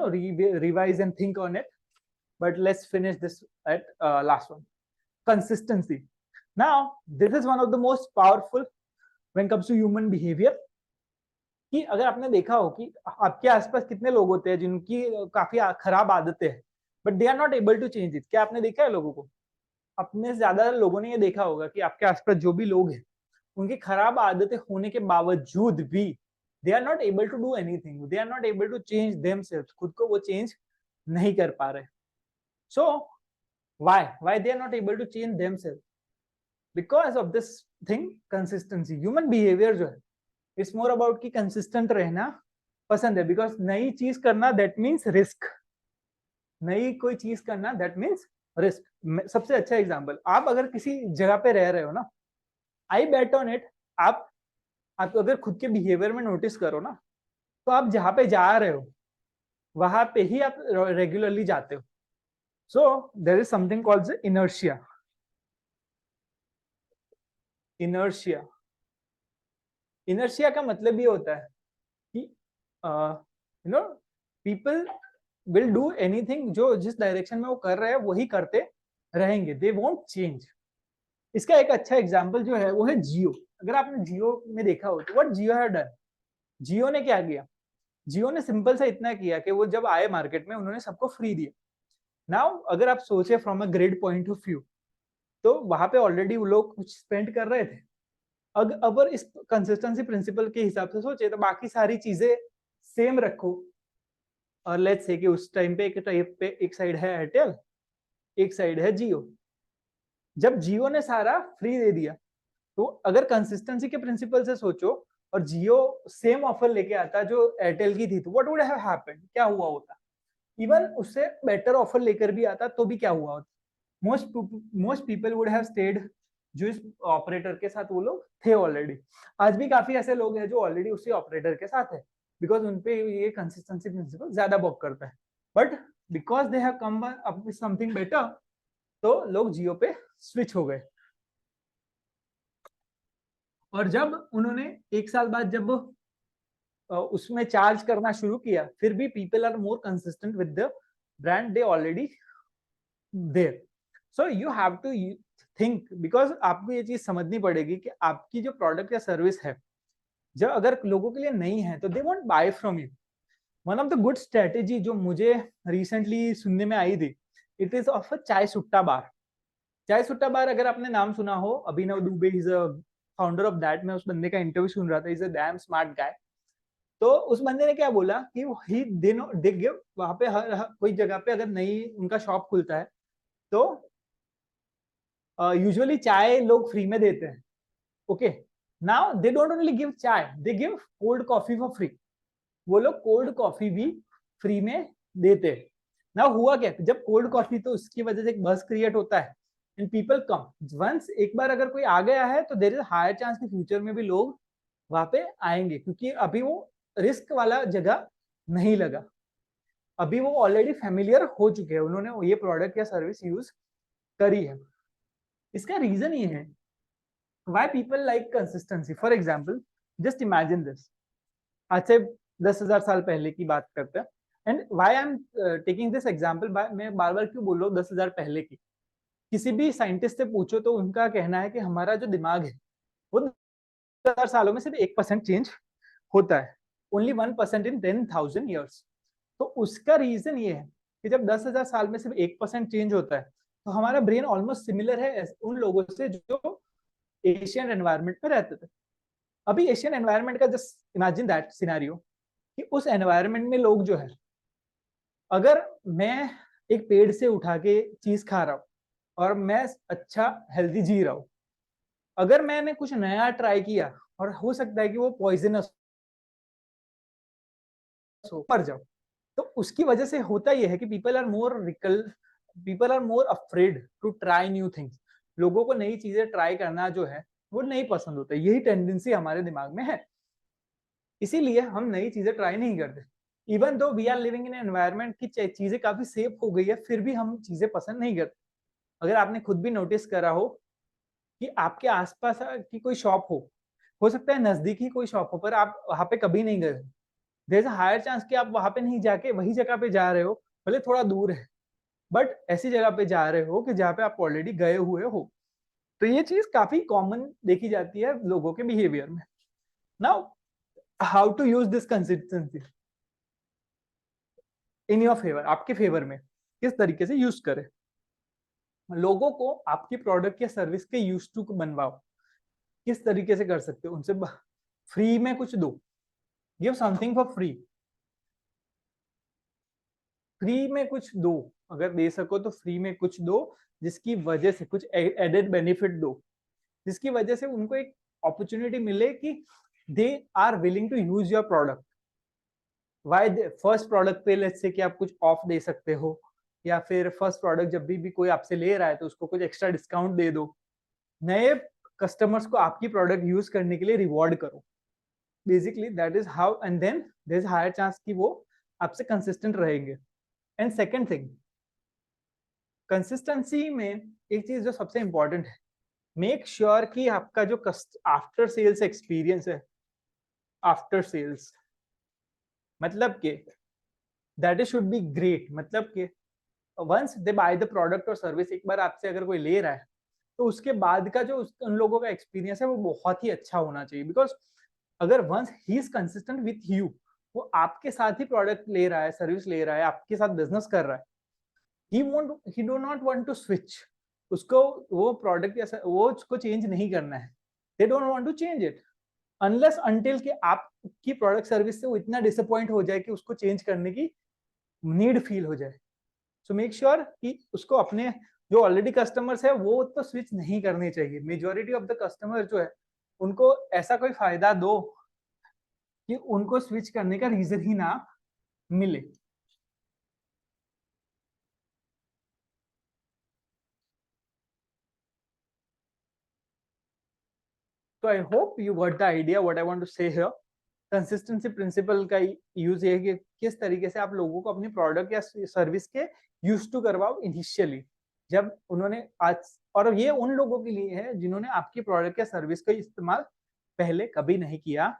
revise and think on it. but let's finish this at last one. Consistency. Now, this is one of the most powerful when it comes to human behavior. कि अगर आपने देखा हो कि आपके आसपास कितने लोग होते हैं जिनकी काफी खराब आदतें हैं, but they are not able to change it. क्या आपने देखा है लोगों को? अपने ज्यादा लोगों ने ये देखा होगा कि आपके आसपास जो भी लोग हैं उनकी खराब आदतें होने के बावजूद भी they are not able to do anything, they are not able to change themselves. खुद को वो चेंज नहीं कर पा रहे. So why they are not able to change themselves? Because of this thing, consistency. Human behaviour जो है it's more about कि कंसिस्टेंट रहना पसंद है. बिकॉज नई चीज करना दैट मीन्स रिस्क. नई कोई चीज करना दैट मीन्स रिस्क. सबसे अच्छा एग्जांपल, आप अगर किसी जगह पे रह रहे हो ना, आई बेट ऑन इट, आप अगर खुद के बिहेवियर में नोटिस करो ना, तो आप जहां पे जा रहे हो वहां पे ही आप रेगुलरली जाते हो. So there is something called inertia. Inertia inertia का मतलब ये होता है कि you know people will do anything, जो जिस डायरेक्शन में वो कर रहे हैं वही करते रहेंगे. They won't change. इसका एक अच्छा एग्जांपल जो है वो है जियो. अगर आपने जियो में देखा हो तो व्हाट जियो हैड डन, जियो ने क्या किया? जियो ने सिंपल सा इतना किया कि वो जब आए मार्केट में उन्होंने सबको फ्री दिया. नाउ अगर आप सोचे from a grid point of view, तो वहां पे ऑलरेडी वो लोग कुछ स्पेंड कर रहे थे. अगर इस कंसिस्टेंसी प्रिंसिपल के हिसाब से सोचे तो बाकी सारी चीजें सेम रखो. और लेट्स से कि उस टाइम पे एक साइड है एयरटेल, एक साइड है जियो. जब जियो ने सारा फ्री दे दिया, तो अगर कंसिस्टेंसी के प्रिंसिपल से सोचो और जियो सेम ऑफर लेके आता जो एयरटेल की थी, तो व्हाट वुड हैव हैपेंड? क्या हुआ होता? इवन उससे बेटर ऑफर लेकर भी आता तो भी क्या हुआ होता? Most people would have stayed जो इस ऑपरेटर के साथ वो लोग थे ऑलरेडी. आज भी काफी ऐसे लोग हैं जो ऑलरेडी उसी ऑपरेटर के साथ है, बिकॉज उनपे ये कंसिस्टेंसी प्रिंसिपल ज्यादा वर्क करता है. But because they have come up with something better, तो लोग जियो पे स्विच हो गए. और जब उन्होंने एक साल बाद जब उसमें चार्ज करना शुरू किया, फिर भी people are more consistent with the brand they already there. So you have to think, because आपको ये चीज समझनी पड़ेगी कि आपकी जो प्रोडक्ट या सर्विस है, जब अगर लोगों के लिए नहीं है तो they won't buy from you. One of the good strategy जो मुझे रिसेंटली सुनने में आई थी, इट इज ऑफ अ चाय सुट्टा बार. चाय सुट्टा बार अगर आपने नाम सुना हो, Abhinav Dubey is a founder of that. मैं उस बंदे का इंटरव्यू सुन रहा था. Is a damn smart guy. तो उस बंदे ने क्या बोला कि ही दे गिव वहां पे हर कोई जगह पे अगर नई उनका शॉप खुलता है तो यूजुअली चाय लोग फ्री में देते हैं. Okay, now they don't only give chai, they give cold coffee for free. वो लोग कोल्ड कॉफी भी फ्री में देते हैं. नाउ हुआ क्या, जब कोल्ड कॉफी, तो उसकी वजह से एक बस क्रिएट होता है एंड पीपल कम. वंस एक बार अगर कोई आ गया है तो देयर इज हायर चांस कि फ्यूचर में भी लोग वहां पे आएंगे, क्योंकि अभी वो रिस्क वाला जगह नहीं लगा. अभी वो ऑलरेडी फेमिलियर हो चुके हैं, उन्होंने ये प्रोडक्ट या सर्विस यूज करी है. इसका रीजन ये है why people like consistency. For example, just imagine this. आज से 10,000 साल पहले की बात करते हैं. And why I'm taking this example, मैं बार बार क्यों बोल रहा हूँ 10,000 पहले की? किसी भी साइंटिस्ट से पूछो तो उनका कहना है कि हमारा जो दिमाग है वो 10,000 सालों में सिर्फ 1% चेंज होता है. ओनली 1% इन 10,000 ईयर्स. तो उसका रीजन ये है कि जब 10,000 साल में सिर्फ 1% चेंज होता है, तो हमारा ब्रेन ऑलमोस्ट सिमिलर है उन लोगों से जो एशियन एनवायरनमेंट में रहते थे. अभी एशियन एनवायरनमेंट का जस्ट इमेजिन दैट सिनेरियो कि उस एनवायरनमेंट में लोग जो है, अगर मैं एक पेड़ से उठा के चीज खा रहा हूँ और मैं अच्छा हेल्दी जी रहा हूँ, अगर मैंने कुछ नया ट्राई किया और हो सकता है कि वो पॉइजनस हो, मर जाओ, तो उसकी वजह से होता यह है कि people are more afraid to try new things. लोगों को नई चीजें ट्राई करना जो है वो नहीं पसंद होता. यही टेंडेंसी हमारे दिमाग में है, इसीलिए हम नई चीजें ट्राई नहीं करते. Even though we are living in environment की चीजें काफी सेफ हो गई है, फिर भी हम चीजें पसंद नहीं करते. अगर आपने खुद भी नोटिस करा हो कि आपके आसपास की कोई शॉप हो सकता है नजदीक ही कोई शॉप हो, पर आप वहां पे कभी नहीं गए, there is a higher chance कि आप वहां पे नहीं जाके वही जगह पे जा रहे हो, भले थोड़ा दूर है. बट ऐसी जगह पे जा रहे हो कि जहाँ पे आप ऑलरेडी गए हुए हो। तो ये चीज काफी कॉमन देखी जाती है लोगों के बिहेवियर में। Now how to use this consistency in your favour, आपके फेवर में किस तरीके से यूज करें। लोगों को आपकी प्रोडक्ट या सर्विस के यूज टू बनवाओ। किस तरीके से कर सकते हो, उनसे फ्री में कुछ दो, give something for free. Free में कुछ दो, अगर दे सको तो फ्री में कुछ दो, जिसकी वजह से कुछ एडेड बेनिफिट दो, जिसकी वजह से उनको एक अपॉर्चुनिटी मिले कि they are willing to use your product. Why first product पे लेट्स से कि आप कुछ ऑफ दे सकते हो, या फिर फर्स्ट प्रोडक्ट जब भी कोई आपसे ले रहा है तो उसको कुछ एक्स्ट्रा डिस्काउंट दे दो। नए कस्टमर्स को आपकी प्रोडक्ट यूज करने के लिए रिवॉर्ड करो। Basically that is how, and then there is higher chance कि वो आपसे कंसिस्टेंट रहेंगे। एंड सेकंड थिंग, कंसिस्टेंसी में एक चीज जो सबसे इंपॉर्टेंट है, मेक श्योर कि आपका जो आफ्टर सेल्स एक्सपीरियंस है, आफ्टर सेल्स मतलब के that is should be great. मतलब के once they buy the product और सर्विस, एक बार आपसे अगर कोई ले रहा है तो उसके बाद का जो उन लोगों का एक्सपीरियंस है वो बहुत ही अच्छा होना चाहिए। बिकॉज अगर once he is consistent with you, वो आपके साथ ही प्रोडक्ट ले रहा है, सर्विस ले रहा है, आपके साथ बिजनेस कर रहा है, he do not want to switch। उसको वो प्रोडक्ट या वो उसको चेंज नहीं करना है। They don't want to change it unless until कि आपकी प्रोडक्ट सर्विस से वो इतना डिसअपॉइंट हो जाए कि उसको चेंज करने की नीड फील हो जाए। सो मेक श्योर कि उसको अपने जो ऑलरेडी कस्टमर्स है वो तो स्विच नहीं करने चाहिए। मेजोरिटी ऑफ द कस्टमर जो है उनको ऐसा कोई फायदा दो कि उनको स्विच करने का रीजन ही ना मिले। तो I hope you got the idea what I want to say here. Consistency principle का यूज है कि किस तरीके से आप लोगों को अपनी प्रोडक्ट या सर्विस के यूज टू करवाओ इनिशियली, जब उन्होंने आज, और ये उन लोगों के लिए है जिन्होंने आपकी प्रोडक्ट या सर्विस का इस्तेमाल पहले कभी नहीं किया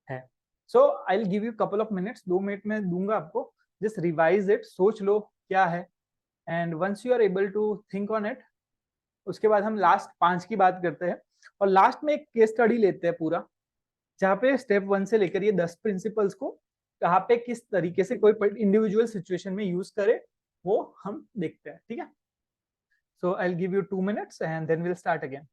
है। So I will give you couple of minutes, 2 minute में दूंगा आपको, जस्ट रिवाइज इट, सोच लो क्या है, and once you are able to think on it, उसके बाद हम लास्ट 5 की बात करते हैं। और लास्ट में एक केस स्टडी लेते हैं पूरा, जहाँ पे स्टेप 1 से लेकर ये 10 प्रिंसिपल्स को कहाँ पे किस तरीके से कोई इंडिविजुअल सिचुएशन में यूज करे वो हम देखते हैं। ठीक है, so I will give you 2 minutes and then will start again.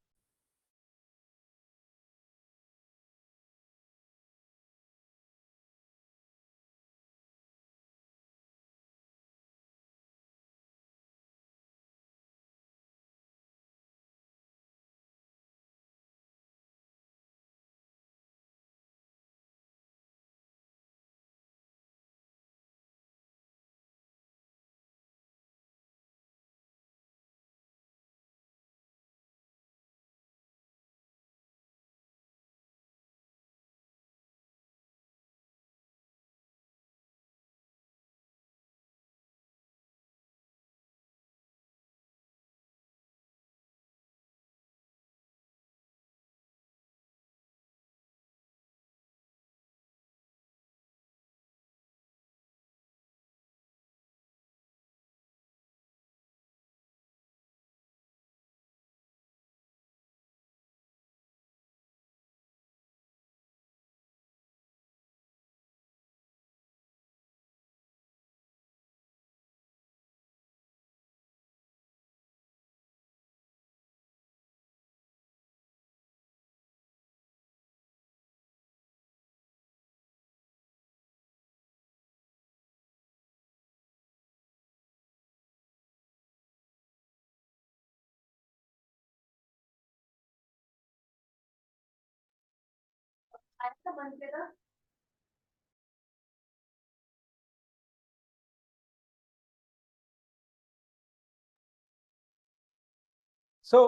So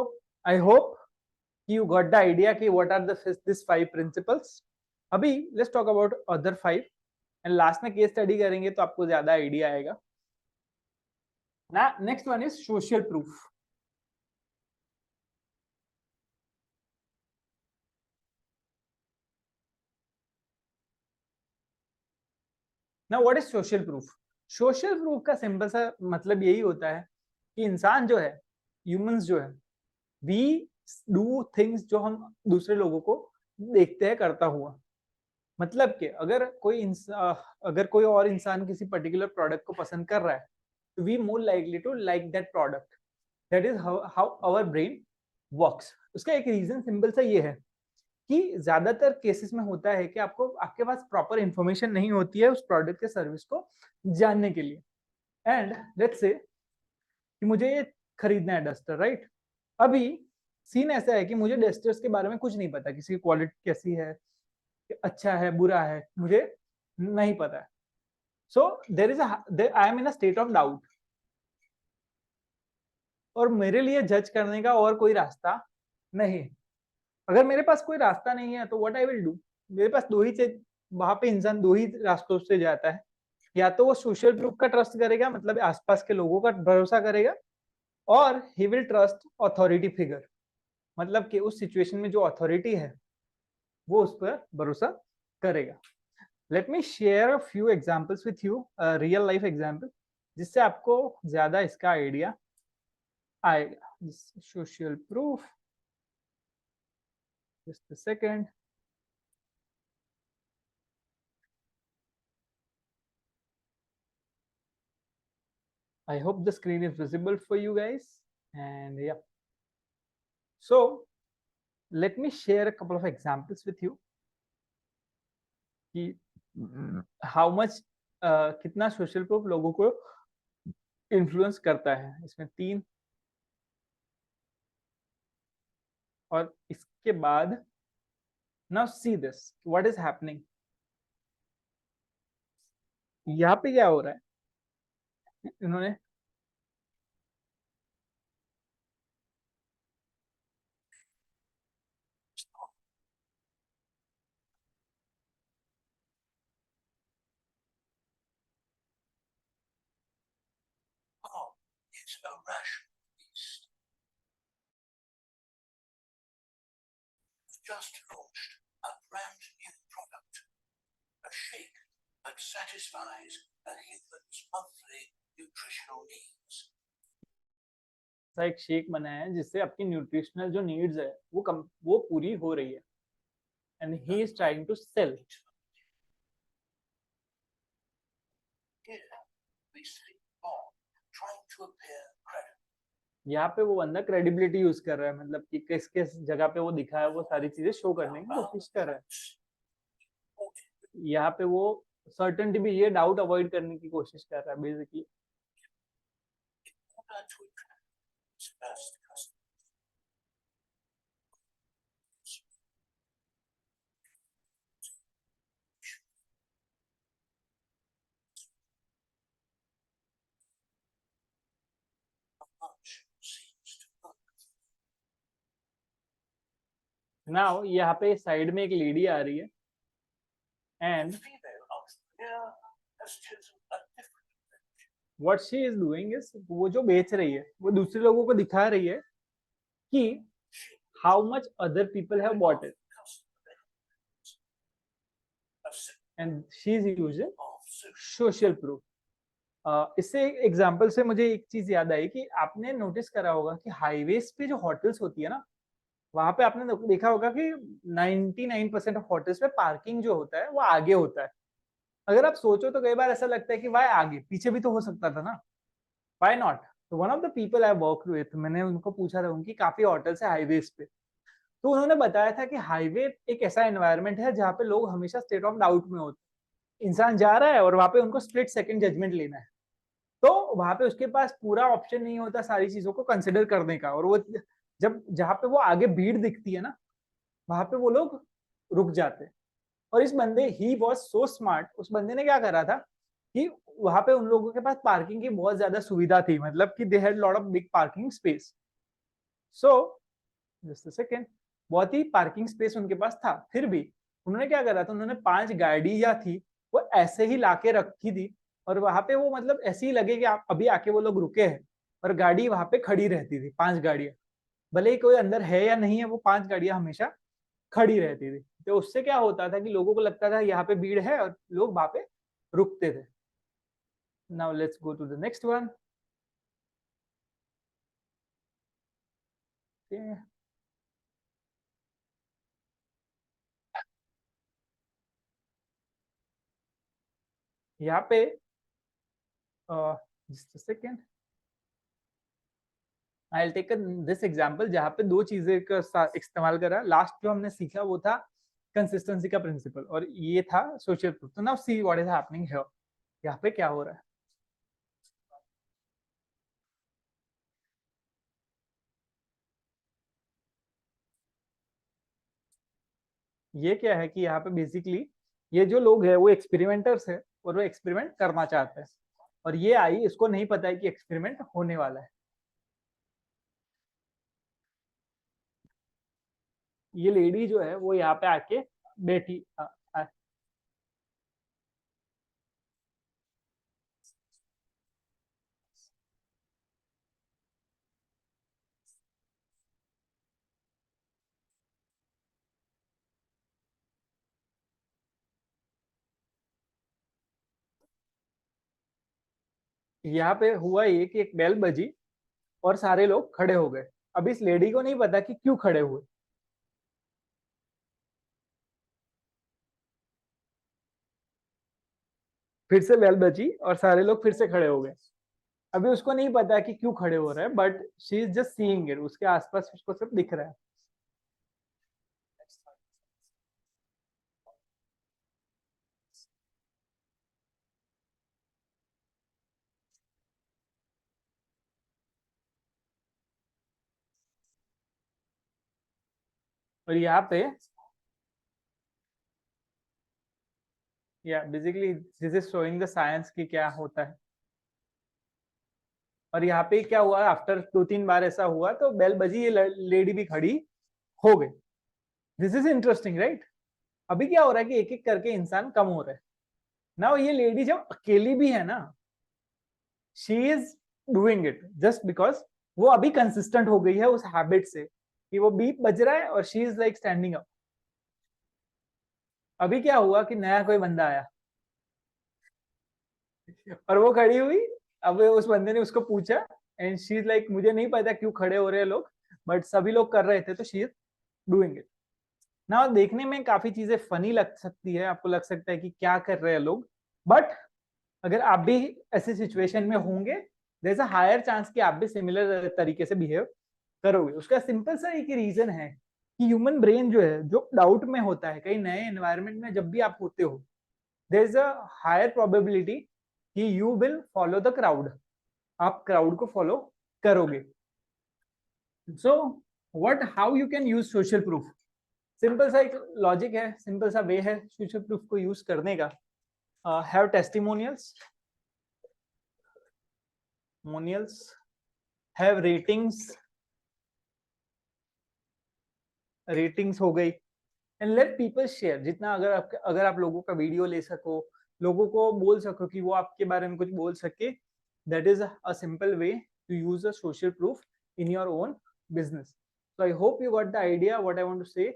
I hope you got the idea कि what are the this 5 principles। अभी let's talk about other 5 and last में केस स्टडी करेंगे तो आपको ज्यादा idea आएगा ना। Next one is social proof. Now what is social proof? Social proof का सिंपल सा मतलब यही होता है कि इंसान जो है, ह्यूमंस जो है, वी डू थिंग्स जो हम दूसरे लोगों को देखते हैं करता हुआ। मतलब कि अगर कोई और इंसान किसी पर्टिकुलर प्रोडक्ट को पसंद कर रहा है, तो we more likely to like that product. That is how our brain works. उसका एक रीजन सिंपल सा ये है कि ज्यादातर केसेस में होता है कि आपके पास प्रॉपर इंफॉर्मेशन नहीं होती है उस प्रोडक्ट के सर्विस को जानने के लिए। एंड लेट्स से कि मुझे ये खरीदना है डस्टर, राइट? अभी सीन ऐसा है कि मुझे डस्टर्स के बारे में कुछ नहीं पता, किसी की क्वालिटी कैसी है, अच्छा है बुरा है, मुझे नहीं पता है। So there is I am in a state of doubt, और मेरे लिए जज करने का और कोई रास्ता नहीं। अगर मेरे पास कोई रास्ता नहीं है तो व्हाट आई विल डू? मेरे पास दो ही चीज, वहां पे इंसान दो ही रास्तों से जाता है। या तो वो सोशल ग्रुप का ट्रस्ट करेगा, मतलब आसपास के लोगों का भरोसा करेगा, और he will trust authority figure, मतलब कि उस सिचुएशन में जो अथॉरिटी है वो उस पर भरोसा करेगा। Let me share a few examples with you, real life example, जिससे आपको ज्यादा इसका आइडिया आएगा। Social proof, just a second. I hope the screen is visible for you guys. And yeah, so let me share a couple of examples with you कि how much कितना social proof लोगों को influence करता है। इसमें 3, और इसके बाद now see this what is happening। यहाँ पे क्या हो रहा है, इन्होंने It's a rational beast. Just launched a brand new product, a shake that satisfies a human's monthly nutritional needs. एक शेक बनाया है जिससे आपकी न्यूट्रिशनल जो नीड्स है वो पूरी हो रही है, and he is trying to sell it. We see Bob trying to appear credible. यहाँ पे वो बंदा क्रेडिबिलिटी यूज कर रहा है, मतलब कि किस किस जगह पे वो दिखा है वो सारी चीजें शो करने की कोशिश कर रहा है। यहाँ पे वो सर्टेनिटी भी, ये डाउट अवॉइड करने की कोशिश कर रहा है बेसिकली। नाउ यहाँ पे साइड में एक लेडी आ रही है, and what she is doing is, वो जो बेच रही है वो दूसरे लोगों को दिखा रही है कि how much other people have bought it, and she is using social proof. इससे एग्जांपल से मुझे एक चीज याद आई कि आपने नोटिस करा होगा कि हाईवेज पे जो होटल्स होती है ना, वहां पे आपने देखा होगा कि 99% ऑफ होटल्स पे पार्किंग जो होता है वो आगे होता है। अगर आप सोचो तो कई बार ऐसा लगता है कि वाई आगे, पीछे भी तो हो सकता था ना, वाई नॉट? तो one of the people I work with, मैंने उनको पूछा था, उनकी काफी होटल्स है हाईवेज पे, तो उन्होंने बताया था कि हाईवे एक ऐसा एनवायरनमेंट है जहाँ पे लोग हमेशा स्टेट ऑफ डाउट में होते हैं। इंसान जा रहा है और वहां पे उनको स्प्लिट सेकंड जजमेंट लेना है, तो वहां पे उसके पास पूरा ऑप्शन नहीं होता सारी चीजों को कंसिडर करने का, और वो जब जहाँ पे वो आगे भीड़ दिखती है ना, वहां पे वो लोग रुक जाते हैं। और इस बंदे, ही वॉज सो स्मार्ट, उस बंदे ने क्या करा था कि वहां पे उन लोगों के पास पार्किंग की बहुत ज्यादा सुविधा थी, मतलब कि they had lot of big parking space. So just a second, बहुत ही पार्किंग स्पेस उनके पास था, फिर भी उन्होंने क्या करा था, उन्होंने 5 गाड़ियां थी वो ऐसे ही लाके रखी थी, और वहां पे वो मतलब ऐसे ही लगे कि आप अभी आके वो लोग रुके हैं, और गाड़ी वहां पे खड़ी रहती थी, 5 गाड़ियां, भले ही कोई अंदर है या नहीं है, वो 5 गाड़ियां हमेशा खड़ी रहती थी। तो उससे क्या होता था कि लोगों को लगता था यहाँ पे भीड़ है, और लोग वहां पे रुकते थे। Now let's go to the next one. Okay. यहाँ पे just a second. I'll take this example जहाँ पे दो चीजें का इस्तेमाल करा. लास्ट जो हमने सीखा वो था कंसिस्टेंसी का प्रिंसिपल और ये था सोशल प्रूफ. तो now see what is happening here. यहाँ पे क्या हो रहा है. ये क्या है कि यहाँ पे बेसिकली ये जो लोग हैं वो एक्सपेरिमेंटर्स है और वो एक्सपेरिमेंट करना चाहते हैं और ये आई इसको नहीं पता है कि एक्सपेरिमेंट होने वाला है. ये लेडी जो है वो यहाँ पे आके बैठी. यहाँ पे हुआ ये कि एक बेल बजी और सारे लोग खड़े हो गए. अब इस लेडी को नहीं पता कि क्यों खड़े हुए. फिर से बेल बजी और सारे लोग फिर से खड़े हो गए. अभी उसको नहीं पता कि क्यों खड़े हो रहे हैं but she is just seeing it. उसके आसपास उसको सब दिख रहा है. और यहाँ पे या basically this is showing the science की क्या होता है. और यहाँ पे क्या हुआ आफ्टर 2-3 बार ऐसा हुआ तो बेल बजी ये लेडी भी खड़ी हो गई. This is interesting right. अभी क्या हो रहा है कि एक एक करके इंसान कम हो रहे हैं. ना ये लेडी जब अकेली भी है ना she is doing it just because वो अभी कंसिस्टेंट हो गई है उस हैबिट से कि वो बीप बज रहा है और she is like standing up. अभी क्या हुआ कि नया कोई बंदा आया और वो खड़ी हुई. अब उस बंदे ने उसको पूछा एंड शी इज लाइक मुझे नहीं पता क्यों खड़े हो रहे हैं लोग बट सभी लोग कर रहे थे तो शी इज डूइंग इट. ना देखने में काफी चीजें फनी लग सकती है. आपको लग सकता है कि क्या कर रहे हैं लोग बट अगर आप भी ऐसी सिचुएशन में होंगे there is a higher chance कि आप भी सिमिलर तरीके से बिहेव करोगे. उसका सिंपल सा एक रीजन है कि ह्यूमन ब्रेन जो है जो डाउट में होता है कहीं नए एनवायरनमेंट में जब भी आप होते हो there is a higher probability कि you will follow the crowd. आप क्राउड को फॉलो करोगे. So what how you can use social proof. Simple सा एक लॉजिक है. सिंपल सा वे है सोशल प्रूफ को यूज करने का. हैव टेस्टिमोनियल्स हैव रेटिंग्स हो गई एंड लेट पीपल शेयर. जितना अगर आप लोगों का वीडियो ले सको लोगों को बोल सको कि वो आपके बारे में कुछ बोल सके that is a simple way to use a social proof in your own business. So I hope you got the idea what I want to say.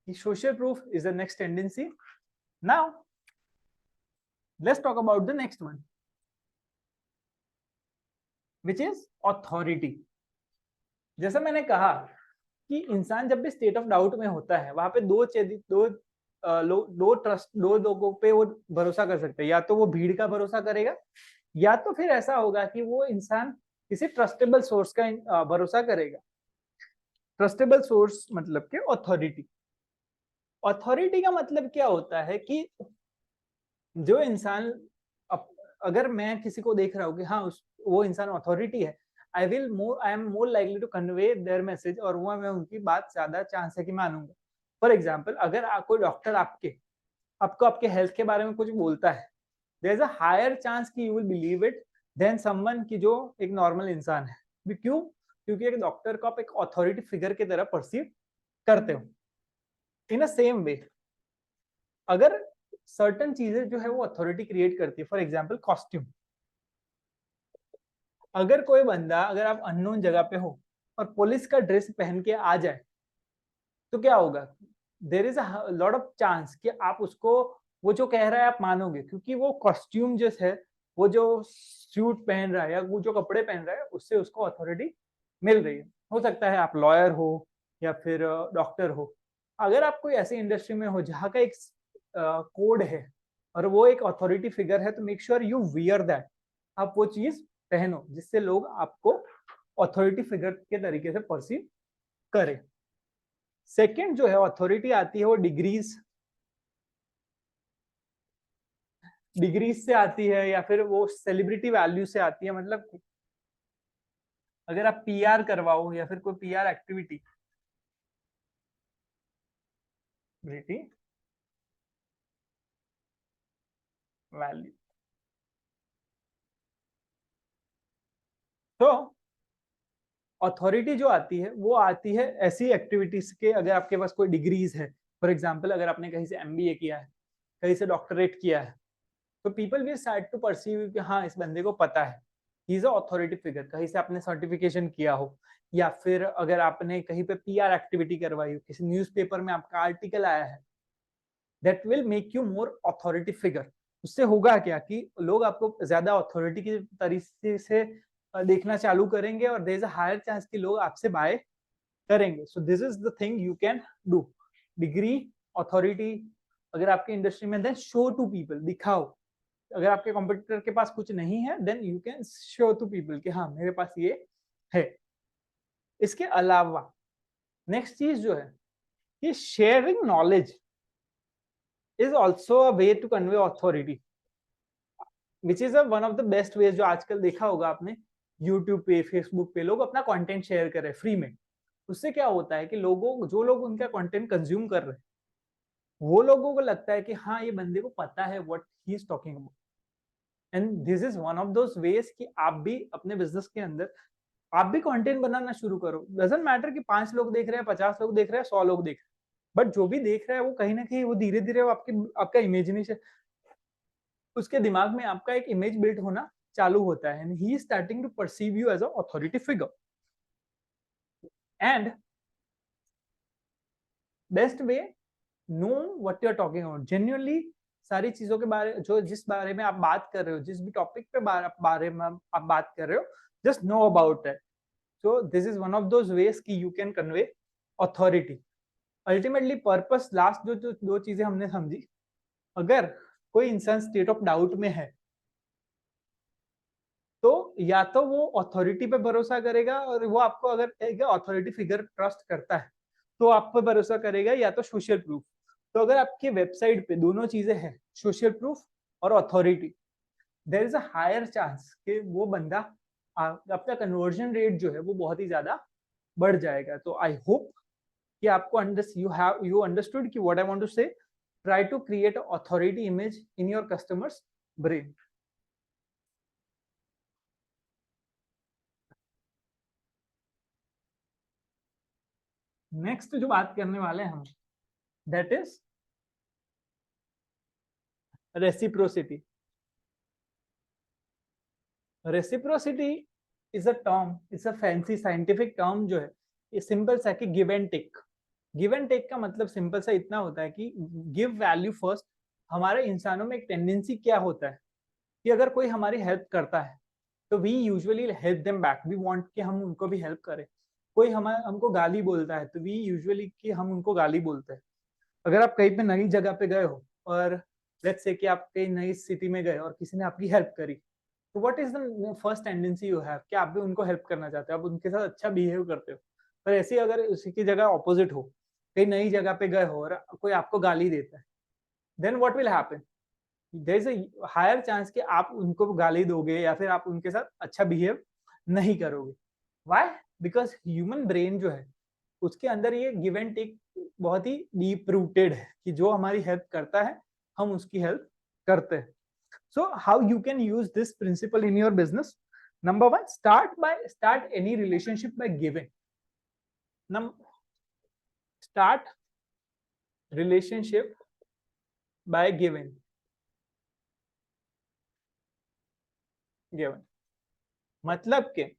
Social proof is the next tendency. Now let's talk about the next one which is authority. जैसा मैंने कहा कि इंसान जब भी state of doubt में होता है वहां पे दो लोगों पे वो भरोसा कर सकते हैं. या तो वो भीड़ का भरोसा करेगा या तो फिर ऐसा होगा कि वो इंसान किसी ट्रस्टेबल सोर्स का भरोसा करेगा. ट्रस्टेबल सोर्स मतलब के ऑथोरिटी. ऑथोरिटी का मतलब क्या होता है कि जो इंसान अगर मैं किसी को देख रहा हूँ कि हाँ वो इंसान ऑथोरिटी है I am more likely to convey their message और वो मैं उनकी बात ज्यादा चांस है कि मानूंगा. फॉर एग्जाम्पल अगर कोई डॉक्टर आपको आपके हेल्थ के बारे में कुछ बोलता है there is a higher chance कि you will believe it then someone की जो एक नॉर्मल इंसान है. क्यों? क्योंकि एक डॉक्टर को आप एक ऑथोरिटी फिगर की तरह परसीव करते हो. इन अ सेम वे अगर सर्टन चीजें जो है वो अथॉरिटी क्रिएट करती है. For example costume. अगर आप अननोन जगह पे हो और पुलिस का ड्रेस पहन के आ जाए तो क्या होगा. There is a lot of chance कि आप उसको वो जो कह रहा है आप मानोगे क्योंकि वो कॉस्ट्यूम जो है वो जो सूट पहन रहा है या वो जो कपड़े पहन रहा है उससे उसको अथॉरिटी मिल रही है। हो सकता है आप लॉयर हो या फिर डॉक्टर हो। अगर आप कोई ऐसी इंडस्ट्री में हो जहाँ का एक कोड है और वो एक अथॉरिटी फिगर है, तो make sure you wear that, आप वो चीज पहनो जिससे लोग आपको अथॉरिटी फिगर के तरीके से परसीव करें। सेकंड जो है अथॉरिटी आती है वो डिग्रीज से आती है या फिर वो सेलिब्रिटी वैल्यू से आती है। मतलब अगर आप पीआर करवाओ या फिर कोई पीआर एक्टिविटी वैल्यू, तो अथॉरिटी जो आती है वो आती है ऐसी एक्टिविटीज के, अगर आपके पास कोई डिग्रीज है, फॉर एग्जांपल अगर आपने कहीं से एमबीए किया है, कहीं से डॉक्टरेट किया है, तो people will start to perceive कि हाँ इस बंदे को पता है, he is a authority figure. कहीं से आपने सर्टिफिकेशन किया हो या फिर अगर आपने कहीं पे पीआर एक्टिविटी करवाई हो, किसी न्यूज़पेपर में आपका आर्टिकल आया है, that will make you more authority figure. उससे होगा क्या कि लोग आपको ज्यादा अथॉरिटी के तरीके से देखना चालू करेंगे और there is a higher chance कि लोग आपसे बाय करेंगे। So this is the thing you can do. Degree, authority, अगर आपके इंडस्ट्री में, देन शो टू पीपल, दिखाओ। अगर आपके कॉम्पिटिटर के पास कुछ नहीं है then you can show to people कि हाँ मेरे पास ये है। इसके अलावा नेक्स्ट चीज जो है कि sharing knowledge is also a way to convey authority, which is one of the best ways. जो आजकल देखा होगा आपने यूट्यूब पे, फेसबुक पे लोग अपना कंटेंट शेयर कर रहे हैं फ्री में। उससे क्या होता है कि लोगों, जो लोग उनका कंटेंट कंज्यूम कर रहे हैं, वो लोगों को लगता है कि हाँ ये बंदे को पता है what he is talking about. And this is one of those ways कि आप भी अपने बिजनेस के अंदर आप भी कंटेंट बनाना शुरू करो। डजंट मैटर कि 5 लोग देख रहे हैं, 50 लोग देख रहे हैं, 100 लोग देख रहे हैं, बट जो भी देख रहा है वो कहीं ना कहीं वो धीरे धीरे आपका इमेजिनेशन, उसके दिमाग में आपका एक इमेज बिल्ड होना चालू होता है, and he is starting to perceive you as a authority figure. And best way, know what you are talking about genuinely. सारी चीजों के बारे, जो जिस बारे में आप बात कर रहे हो, जिस भी टॉपिक पे बारे में आप बात कर रहे हो, just know about it. So this is one of those ways कि you can convey authority. Ultimately purpose, last जो दो चीजें हमने समझी, अगर कोई इंसान स्टेट ऑफ डाउट में है तो या तो वो अथॉरिटी पे भरोसा करेगा, और वो आपको अगर एक अथॉरिटी फिगर ट्रस्ट करता है तो आप पे भरोसा करेगा, या तो सोशल प्रूफ। तो अगर आपकी वेबसाइट पे दोनों चीजें हैं, सोशल प्रूफ और authority, there is a higher chance कि वो बंदा, आपका कन्वर्जन रेट जो है वो बहुत ही ज्यादा बढ़ जाएगा। तो आई होप कि आपको यू अंडरस्टूड कि what I want to say. Try to create authority image in your customers brain. Next जो बात करने वाले हैं हम, that is reciprocity. Reciprocity is a term, is a fancy scientific term जो है, ये सिंपल सा कि give and take. Give and take का मतलब सिंपल सा इतना होता है कि गिव वैल्यू फर्स्ट। हमारे इंसानों में एक टेंडेंसी क्या होता है कि अगर कोई हमारी हेल्प करता है तो we usually help them back, we want कि हम उनको भी हेल्प करें। कोई हमको गाली बोलता है तो वी यूजुअली कि हम उनको गाली बोलते हैं। अगर आप कहीं पे नई जगह पे गए हो और लेट्स से कि आप कहीं नई सिटी में गए और किसी ने आपकी हेल्प करी, तो what is the first tendency you have कि आप भी उनको हेल्प करना चाहते हो, आप उनके साथ अच्छा बिहेव करते हो। पर ऐसे ही अगर उसी की जगह ऑपोजिट हो, कहीं नई जगह पे गए हो और कोई आपको गाली देता है, then what will happen, there is a higher chance कि आप उनको गाली दोगे या फिर आप उनके साथ अच्छा बिहेव नहीं करोगे। व्हाई? बिकॉज ह्यूमन ब्रेन जो है उसके अंदर ये गिव एंड टेक बहुत ही डीप रूटेड है कि जो हमारी हेल्प करता है हम उसकी हेल्प करते हैं। So how you can use this principle in your business? Number one, start any relationship by giving. Start relationship by giving. Given. मतलब कि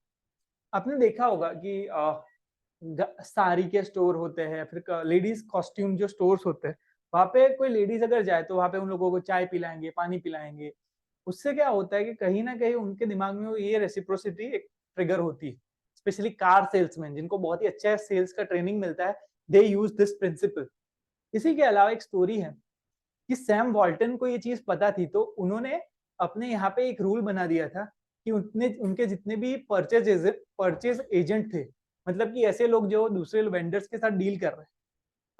आपने देखा होगा कि साड़ी के स्टोर होते हैं, फिर लेडीज कॉस्ट्यूम जो स्टोर्स होते हैं, वहां पे कोई लेडीज अगर जाए तो वहां पे उन लोगों को चाय पिलाएंगे, पानी पिलाएंगे, उससे क्या होता है कि कहीं ना कहीं उनके दिमाग में ये रेसिप्रोसिटी एक ट्रिगर होती है, स्पेशली कार सेल्समैन जिनको बहुत ही अच्छा सेल्स का ट्रेनिंग मिलता है, दे यूज दिस प्रिंसिपल। इसी के अलावा एक स्टोरी है कि सैम वॉल्टन को ये चीज पता थी, तो उन्होंने अपने यहाँ पे एक रूल बना दिया था कि उनके जितने भी परचेज एजेंट थे, मतलब कि ऐसे लोग जो दूसरे वेंडर्स के साथ डील कर रहे हैं,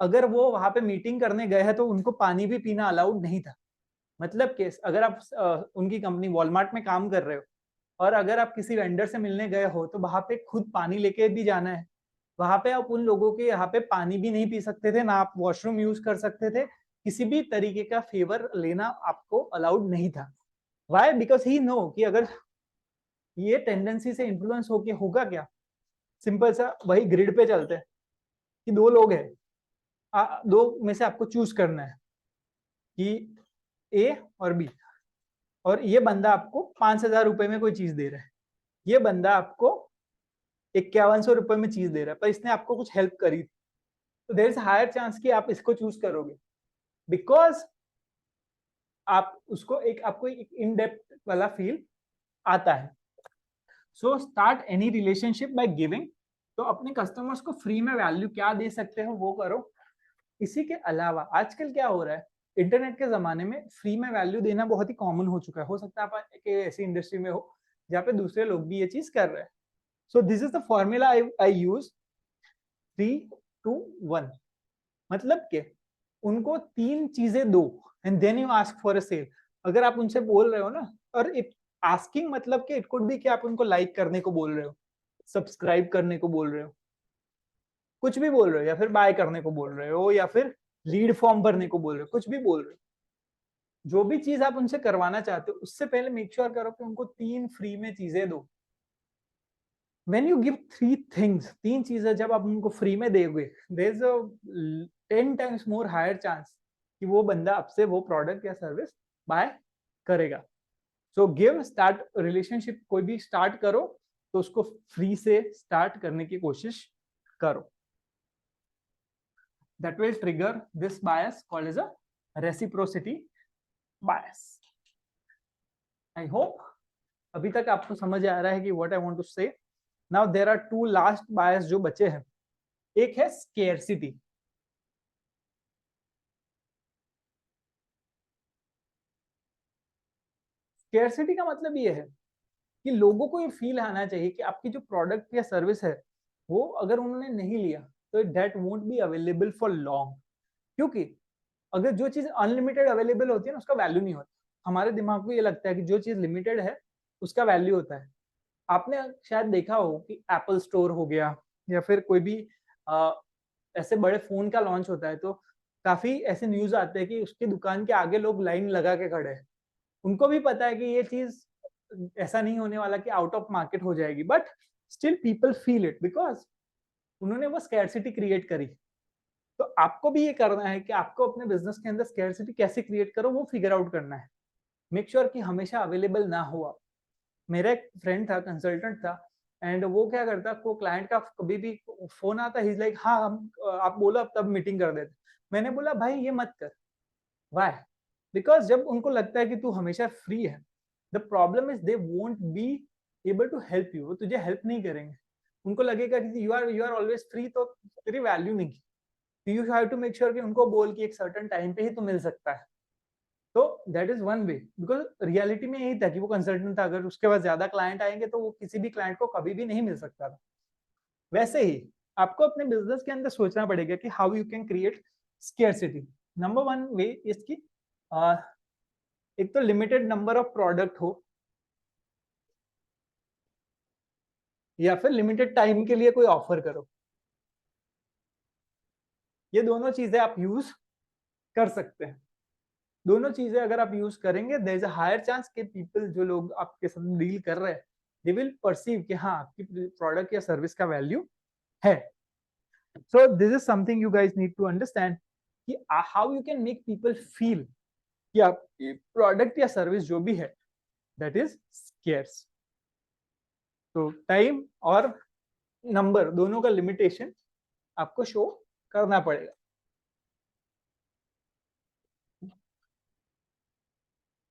अगर वो वहां पे मीटिंग करने गए हैं तो उनको पानी भी पीना अलाउड नहीं था। मतलब कि अगर आप उनकी कंपनी वॉलमार्ट में काम कर रहे हो और अगर आप किसी वेंडर से मिलने गए हो तो वहां पे खुद पानी लेके भी जाना है। वहां पे आप उन लोगों के यहाँ पे पानी भी नहीं पी सकते थे, ना आप वॉशरूम यूज कर सकते थे, किसी भी तरीके का फेवर लेना आपको अलाउड नहीं था। वाई? बिकॉज ही नो कि अगर ये टेंडेंसी से इन्फ्लुएंस होके होगा क्या। सिंपल सा वही ग्रिड पे चलते हैं कि दो लोग हैं, दो में से आपको चूज करना है कि ए और बी, और ये बंदा आपको 5,000 रुपए में कोई चीज दे रहा है, ये बंदा आपको 5100 रुपए में चीज दे रहा है, पर इसने आपको कुछ हेल्प करी, तो देयर इज हायर चांस कि आप इसको चूज करोगे, बिकॉज आप उसको आपको एक इन डेप्थ वाला फील आता है। So start any relationship by giving. तो अपने कस्टमर्स को फ्री में वैल्यू क्या दे सकते हो वो करो। इसी के अलावा आजकल क्या हो रहा है, इंटरनेट के जमाने में फ्री में वैल्यू देना बहुत ही कॉमन हो चुका है। हो सकता है आप ऐसी इंडस्ट्री में हो जहाँ पे दूसरे लोग भी ये चीज कर रहे हैं। So this is the formula I use 3-2-1। मतलब के उनको 3 चीजें दो and then you ask for a sale. अगर आप उनसे बोल रहे हो ना, और इट आस्किंग मतलब कि इट कुड बी कि आप उनको लाइक करने को बोल रहे हो, सब्सक्राइब करने को बोल रहे हो, कुछ भी बोल रहे हो, या फिर बाय करने को बोल रहे हो, या फिर लीड फॉर्म भरने को बोल रहे हो, कुछ भी बोल रहे हो, जो भी चीज आप उनसे करवाना चाहते हो उससे पहले मेक श्योर करो कि उनको 3 फ्री में चीजें दो। व्हेन यू गिव 3 थिंग्स, 3 चीजें जब आप उनको फ्री में दोगे, there is a 10 times more higher chance कि वो बंदा आपसे वो प्रोडक्ट या सर्विस बाय करेगा। सो गिव, स्टार्ट रिलेशनशिप कोई भी स्टार्ट करो तो उसको फ्री से स्टार्ट करने की कोशिश करो। That will trigger this bias called as a reciprocity bias. I hope अभी तक आपको समझ आ रहा है कि what I want to say. Now there are 2 last bias जो बचे हैं। एक है scarcity। Scarcity का मतलब ये है कि लोगों को ये फील आना चाहिए कि आपकी जो प्रोडक्ट या सर्विस है वो अगर उन्होंने नहीं लिया तो that won't be available for long. क्योंकि अगर जो चीज अनलिमिटेड अवेलेबल होती है ना उसका वैल्यू नहीं होता। हमारे दिमाग को ये लगता है कि जो चीज लिमिटेड है उसका वैल्यू होता है। आपने शायद देखा हो कि एप्पल स्टोर हो गया या फिर कोई भी ऐसे बड़े फोन का लॉन्च होता है तो काफी ऐसे न्यूज आते हैं कि उसकी दुकान के आगे लोग लाइन लगा के खड़े हैं। उनको भी पता है कि ये चीज ऐसा नहीं होने वाला कि आउट ऑफ मार्केट हो जाएगी, but still people feel it because उन्होंने वो स्कैरसिटी क्रिएट करी। तो आपको भी ये करना है कि आपको अपने बिजनेस के अंदर स्कैरसिटी कैसे क्रिएट करो वो फिगर आउट करना है। मेक श्योर कि हमेशा अवेलेबल ना हो आप। मेरा एक फ्रेंड था, कंसल्टेंट था, एंड वो क्या करता, को क्लाइंट का कभी भी फोन आता, ही लाइक हाँ हम आप बोलो अब तब मीटिंग कर देते। मैंने बोला भाई ये मत कर। वाई? बिकॉज जब उनको लगता है कि तू हमेशा फ्री है, the problem is they won't be able to help you. वो तुझे हेल्प नहीं करेंगे। उनको लगेगा कि यू आर ऑलवेज फ्री, तो तेरी वैल्यू नहीं। You have to make sure कि उनको बोल कि एक सर्टेन टाइम पे ही तो मिल सकता है। तो that is one way, because reality में यही था कि वो कंसल्टेंट था, अगर उसके पास ज्यादा क्लाइंट आएंगे तो वो किसी भी क्लाइंट को कभी भी नहीं मिल सकता था। वैसे ही आपको अपने बिजनेस के अंदर सोचना पड़ेगा कि how you can create scarcity. Number 1 वे इसकी एक तो लिमिटेड नंबर ऑफ प्रोडक्ट हो, या फिर लिमिटेड टाइम के लिए कोई ऑफर करो। ये दोनों चीजें आप यूज कर सकते हैं। दोनों चीजें अगर आप यूज करेंगे, there is a higher chance कि पीपल, जो लोग आपके साथ डील कर रहे हैं, दे विल परसीव कि हाँ आपकी प्रोडक्ट या सर्विस का वैल्यू है। So this is something you guys need to understand कि how you can make people feel कि आपकी प्रोडक्ट या सर्विस जो भी है दैट इज स्केर्स। तो टाइम और नंबर दोनों का लिमिटेशन आपको शो करना पड़ेगा।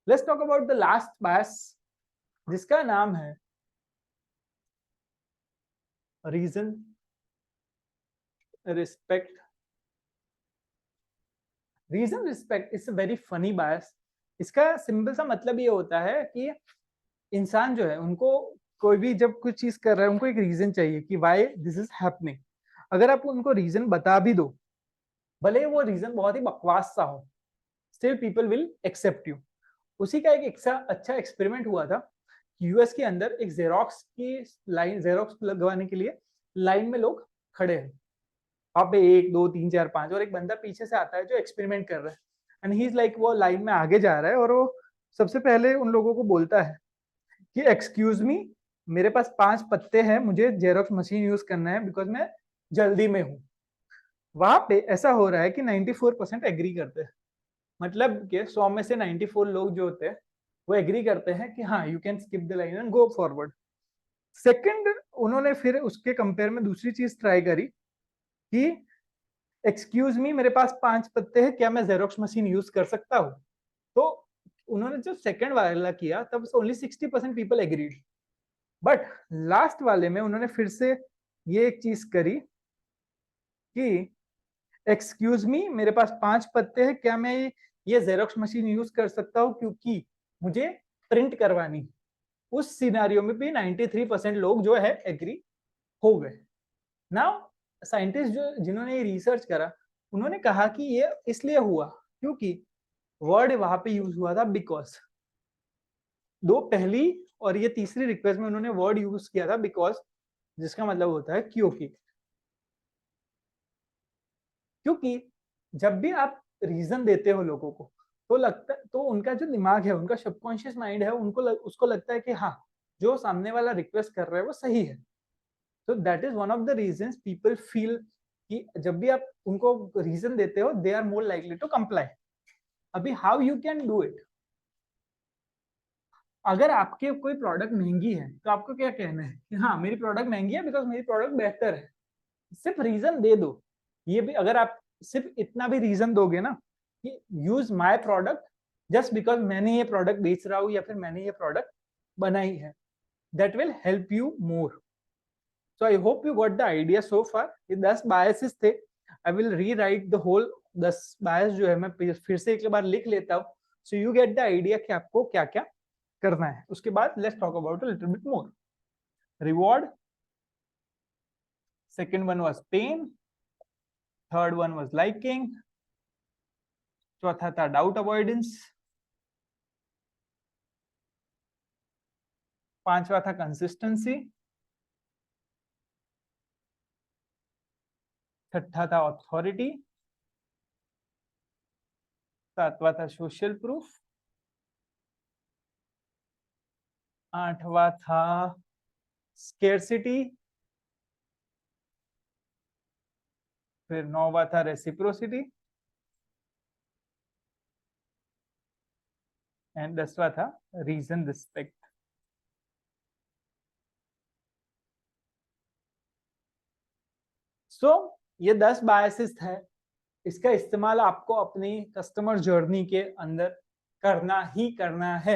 Let's talk about the last bias, जिसका नाम है reason respect. Reason respect is a very funny bias. इसका सिंपल सा मतलब ये होता है कि इंसान जो है उनको कोई भी जब कुछ चीज कर रहा है उनको एक रीजन चाहिए कि वाई दिस इज हैपनिंग। अगर आप उनको रीजन बता भी दो, भले वो रीजन बहुत ही बकवास सा हो, still people will accept you. उसी का एक अच्छा एक्सपेरिमेंट हुआ था। यूएस के अंदर एक जेरोक्स की लाइन, जेरोक्स लगवाने के लिए लाइन में लोग खड़े हैं। वहां पे 1 2 3 4 5 और एक बंदा पीछे से आता है जो एक्सपेरिमेंट कर रहा है। एंड ही इज लाइक, वो लाइन में आगे जा रहा है और वो सबसे पहले उन लोगों को बोलता है कि एक्सक्यूज मी, मेरे पास 5 पत्ते हैं, मुझे जेरोक्स मशीन यूज करना है बिकॉज मैं जल्दी में हूँ। वहां पे ऐसा हो रहा है कि 94% एग्री करते हैं। मतलब कि 100 में से 94 लोग जो होते हैं वो एग्री करते हैं कि हाँ, you can skip the line and go forward. Second, उन्होंने फिर उसके कंपेयर में दूसरी चीज ट्राई करी कि एक्सक्यूज मी, मेरे पास 5 पत्ते हैं, क्या मैं जेरोक्स मशीन यूज कर सकता हूँ? तो उन्होंने जब सेकंड वाला किया तब only 60% people agreed. But last वाले में उन्होंने फिर से ये एक चीज करी कि एक्सक्यूज मी, मेरे पास 5 पत्ते हैं, क्या मैं ये जेरोक्स मशीन यूज कर सकता हूँ क्योंकि मुझे प्रिंट करवानी। उस सिनारियो में भी 93% लोग जो है एग्री हो गए। नाउ साइंटिस्ट जो जिन्होंने ये रिसर्च करा, उन्होंने कहा कि ये इसलिए हुआ क्योंकि वर्ड वहां पे यूज हुआ था बिकॉज। दो पहली और ये तीसरी रिक्वेस्ट में उन्होंने वर्ड यूज किया था बिकॉज, जिसका मतलब होता है क्योंकि। क्योंकि जब भी आप रीजन देते हो लोगों को, तो लगता तो उनका जो दिमाग है, उनका सबकॉन्शियस माइंड है, उसको लगता है कि हाँ, जो सामने वाला रिक्वेस्ट कर रहा है वो सही है। तो that is one of the reasons people feel कि जब भी आप उनको रीजन देते हो, they are more likely to comply. अभी how you can do it? अगर आपके कोई प्रोडक्ट महंगी है तो आपको क्या कहना है कि हाँ, मेरी प्रोडक्ट महंगी है बिकॉज मेरी प्रोडक्ट बेहतर है। सिर्फ रीजन दे दो। ये भी अगर आप सिर्फ इतना भी रीजन दोगे ना कि use my product just because मैंने ये प्रोडक्ट बेच रहा हूँ या फिर मैंने ये प्रोडक्ट बनाई है, that will help you more. So I hope you got the idea so far. ये 10 बायसेस थे। I will rewrite the whole 10 bias जो है मैं फिर से एक बार लिख लेता हूँ, so you get the idea कि आपको क्या क्या करना है। उसके बाद let's talk about a little bit more. Reward, second one was pain, third one was liking, चौथा था डाउट अवॉइडेंस, पांचवा था कंसिस्टेंसी, छठा था अथॉरिटी, सातवां था सोशल प्रूफ, आठवां था स्केर्सिटी, फिर नौवां था रेसिप्रोसिटी एंड 10वां था रीजन रिस्पेक्ट। सो ये 10 बायसेस है। इसका इस्तेमाल आपको अपनी कस्टमर जर्नी के अंदर करना ही करना है।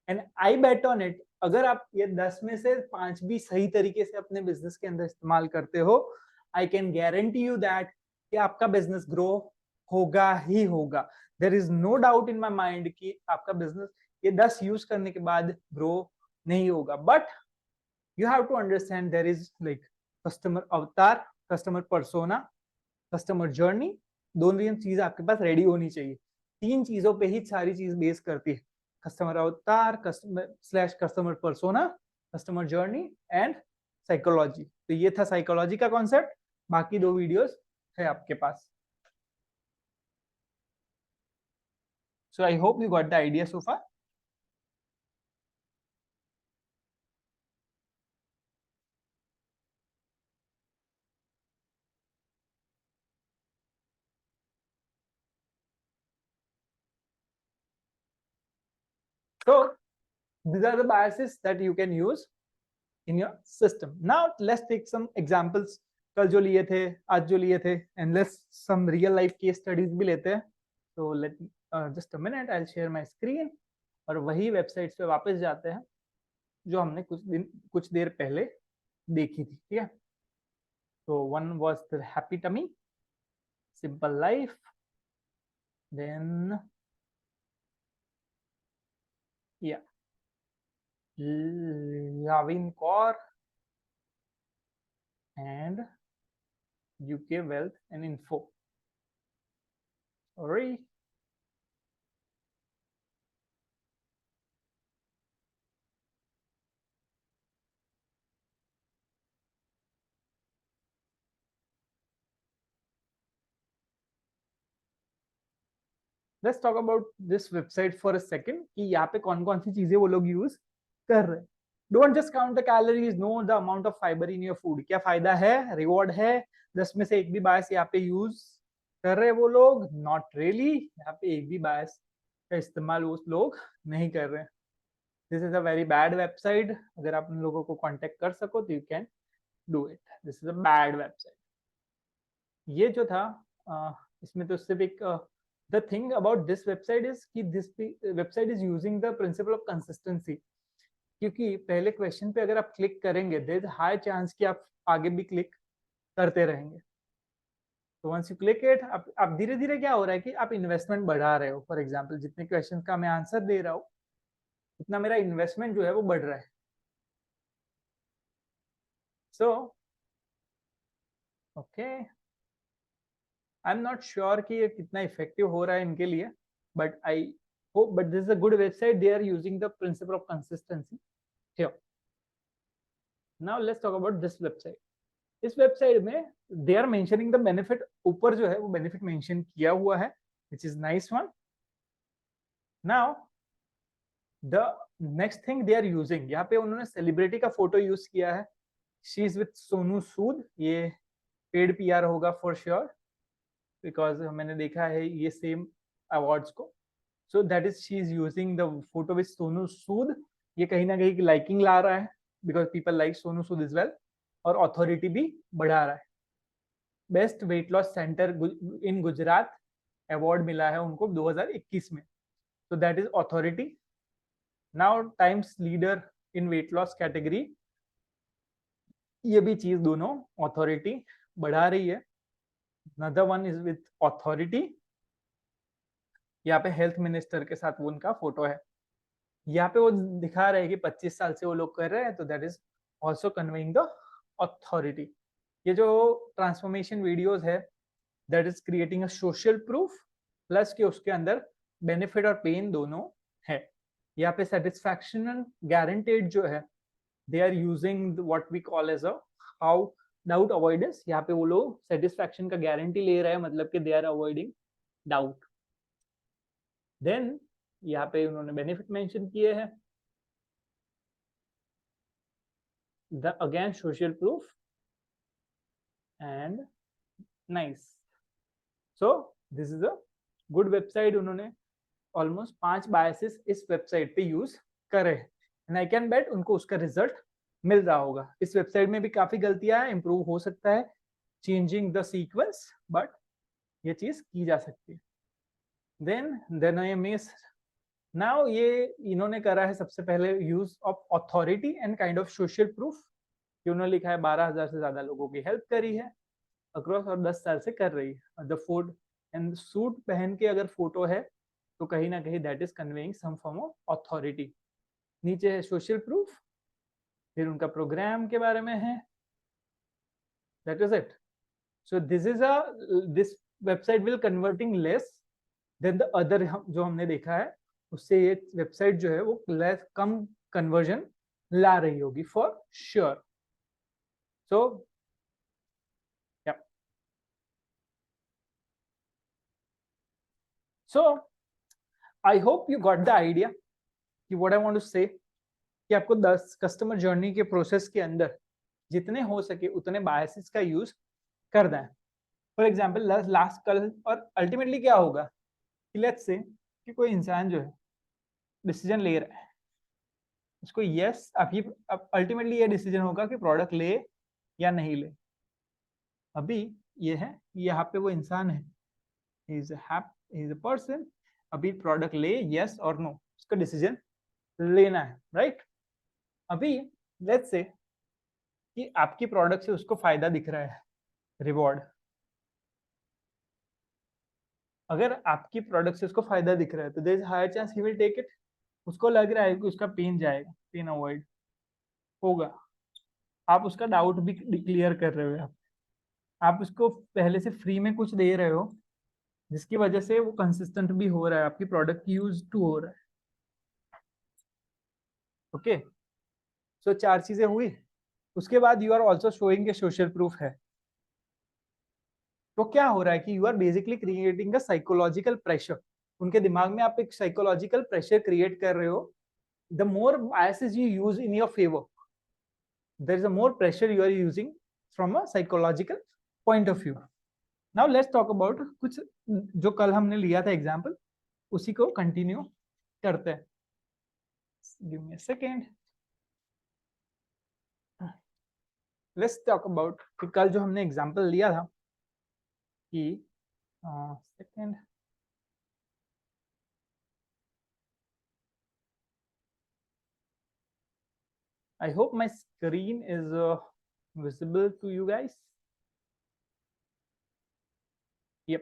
And I bet on it, अगर आप ये 10 में से 5 भी सही तरीके से अपने बिजनेस के अंदर इस्तेमाल करते हो, I can guarantee you that कि आपका बिजनेस ग्रो होगा ही होगा। There is no doubt in my mind कि आपका बिजनेस ये 10 यूज करने के बाद ग्रो नहीं होगा। But you have to understand there is like customer avatar, customer persona, customer journey. दोनों चीज आपके पास रेडी होनी चाहिए। 3 चीजों पे ही सारी चीज बेस करती है, कस्टमर अवतार, customer slash customer persona, customer journey and psychology. तो ये था साइकोलॉजी का कॉन्सेप्ट। बाकी 2 वीडियोस है आपके पास। So I hope you got the idea so far. So these are the biases that you can use in your system. Now let's take some examples. कल जो लिए थे, आज जो लिए थे, and let's some real life case studies भी लेते हैं. So let just a minute, I'll share my screen. और वही वेबसाइट्स पे वापस जाते हैं जो हमने कुछ देर पहले देखी थी, ठीक है। तो one was the happy tummy, simple life, then या याविन Kaur and UK Wealth and Info. Sorry. Let's talk about this website for a second कि यहाँ पे कौन कौन सी चीजें वो लोग यूज कर रहे हैं. Don't just count the calories, know the amount of fiber in your food. क्या फायदा है, रिवॉर्ड है, 10 में से एक भी बायस यहाँ पे यूज कर रहे हैं वो लोग? Not really. यहाँ पे एक भी बायस का इस्तेमाल वो लोग नहीं कर रहे हैं. This is a very bad website. अगर आप उन लोगों को कांटेक्ट कर सको तो you can do it. This is a bad website. ये जो था इसमें तो सिर्फ एक the thing about this website is कि this website is using the principle of consistency. क्योंकि पहले क्वेश्चन पे अगर आप क्लिक करेंगे there is high chance कि आप आगे भी क्लिक करते रहेंगे. तो once you click it, आप धीरे धीरे क्या हो रहा है कि आप इन्वेस्टमेंट बढ़ा रहे हो. फॉर एग्जाम्पल जितने क्वेश्चन का मैं आंसर दे रहा हूँ उतना मेरा इन्वेस्टमेंट जो है वो बढ़ रहा है. So okay, I am not sure कि ये कितना इफेक्टिव हो रहा है इनके लिए, but I hope, but this is a good website. They are using the principle of consistency here. Now let's talk about this website. इस वेबसाइट में they are mentioning the benefit. ऊपर जो है वो बेनिफिट मेंशन किया हुआ है, which is nice one. Now the next thing they are using, यहाँ पे उन्होंने सेलिब्रिटी का फोटो यूज किया है. She is with Sonu Sood. ये पेड पीआर होगा फॉर श्योर, बिकॉज मैंने देखा है ये सेम अवार्ड्स को. So that is she is using the photo with Sonu Sood. ये कहीं ना कहीं लाइकिंग ला रहा है, because people like Sonu Sood is well, और अथॉरिटी भी बढ़ा रहा है. Best weight loss centre in Gujarat award मिला है उनको 2021 में. so that is authority. now times leader in weight loss category, ये भी चीज दोनों authority बढ़ा रही है. another one is with authority. यहाँ पे हेल्थ मिनिस्टर के साथ वो उनका फोटो है. यहाँ पे वो दिखा रहे हैं कि 25 साल से वो लोग कर रहे हैं, तो that is also conveying the authority. ये जो ट्रांसफॉर्मेशन वीडियोस है that is creating a social proof, plus कि उसके अंदर बेनिफिट और पेन दोनों है. यहाँ पे सेटिस्फैक्शन गारंटेड जो है, they are using what we call as a how doubt avoidance. यहाँ पे वो लोग सेटिस्फैक्शन का गारंटी ले रहे हैं, मतलब कि they are avoiding doubt. Then यहाँ पे उन्होंने बेनिफिट मेंशन किए हैं. The again social proof and nice. So this is a good website. उन्होंने ऑलमोस्ट 5 बायसेस इस वेबसाइट पे यूज करे हैं, एंड आई कैन बेट उनको उसका रिजल्ट मिल रहा होगा. इस वेबसाइट में भी काफी गलतियां हैं, इंप्रूव हो सकता है, चेंजिंग द सीक्वेंस, बट ये चीज की जा सकती है. Then I miss. नाउ ये इन्होंने करा है सबसे पहले use of authority and kind of social proof. उन्होंने लिखा है 12,000 से ज्यादा लोगों की हेल्प करी है अक्रॉस, और 10 साल से कर रही है. द फूड एंड सूट पहन के अगर फोटो है तो कहीं ना कहीं that is conveying some form of authority. नीचे है सोशल प्रूफ, फिर उनका प्रोग्राम के बारे में है. That is it. So this website will converting less than the other. जो हमने देखा है उससे ये वेबसाइट जो है वो लेस, कम कन्वर्जन ला रही होगी for sure. So so I hope you got the idea कि what I want to say, कि आपको 10 कस्टमर जर्नी के प्रोसेस के अंदर जितने हो सके उतने बायसेस का यूज करना है. फॉर एग्जाम्पल लास्ट कल, और अल्टीमेटली क्या होगा कि लेट्स से कि कोई इंसान जो है डिसीजन ले रहा है, उसको यस, अभी अल्टीमेटली ये डिसीजन होगा कि प्रोडक्ट ले या नहीं ले. अभी ये है, यहाँ पे वो इंसान है, he is a person. अभी प्रोडक्ट ले, यस और नो. उसका डिसीजन लेना है, राइट? अभी लेट्स से कि आपकी प्रोडक्ट से उसको फायदा दिख रहा है, रिवॉर्ड। अगर आपकी प्रोडक्ट से उसको फायदा दिख रहा है तो there is higher chance he will take it. उसको लग रहा है कि उसका पेन जाएगा, पेन अवॉइड होगा। आप उसका डाउट भी क्लियर कर रहे हो, आप उसको पहले से फ्री में कुछ दे रहे हो जिसकी वजह से वो कंसिस्टेंट भी हो रहा है, आपकी प्रोडक्ट की यूज टू हो रहा है। ओके, सो 4 चीजें हुई। उसके बाद you are also showing a social proof है। तो क्या हो रहा है कि you are basically creating a psychological pressure. उनके दिमाग में आप एक साइकोलॉजिकल प्रेशर क्रिएट कर रहे हो। The more biases you use in your favour, there is a more pressure you are using from a psychological point of view. Now let's talk about कुछ जो कल हमने लिया था एग्जांपल, उसी को कंटिन्यू करते हैं। Give me a second. Let's talk about कि कल जो हमने एग्जांपल लिया था कि second, I hope my screen is visible to you guys. Yep.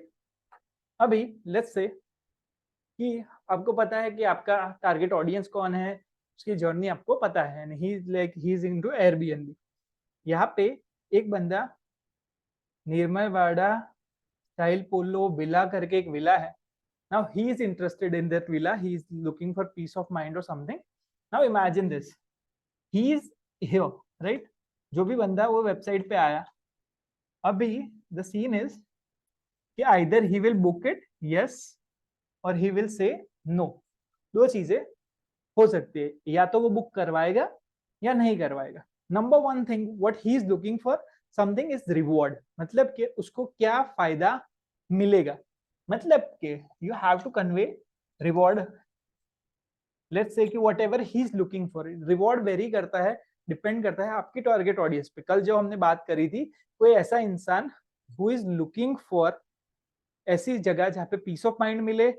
अभी लेट्स से कि आपको पता है कि आपका टारगेट ऑडियंस कौन है, उसकी जर्नी आपको पता है, ही इज इनटू एयरबीएनबी। यहाँ पे एक बंदा निर्मल वाड़ा स्टाइल पोलो विला करके एक विला है। Now he is interested in that villa, he is looking for peace of mind और something. Now imagine this, he is here, right? जो भी बंदा वो वेबसाइट पे आया, अभी द सीन इज कि either he will book it yes और ही विल से नो। दो चीजें हो सकती है, या तो वो बुक करवाएगा या नहीं करवाएगा। Number one thing what he is looking for something is reward, मतलब कि उसको क्या फायदा मिलेगा, मतलब कि you have to convey reward. Let's say कि whatever he is looking for, reward very करता है, डिपेंड करता है आपकी टारगेट ऑडियंस पे। कल जो हमने बात करी थी, कोई ऐसा इंसान हु इज लुकिंग फॉर ऐसी जगह जहाँ पे पीस ऑफ माइंड मिले,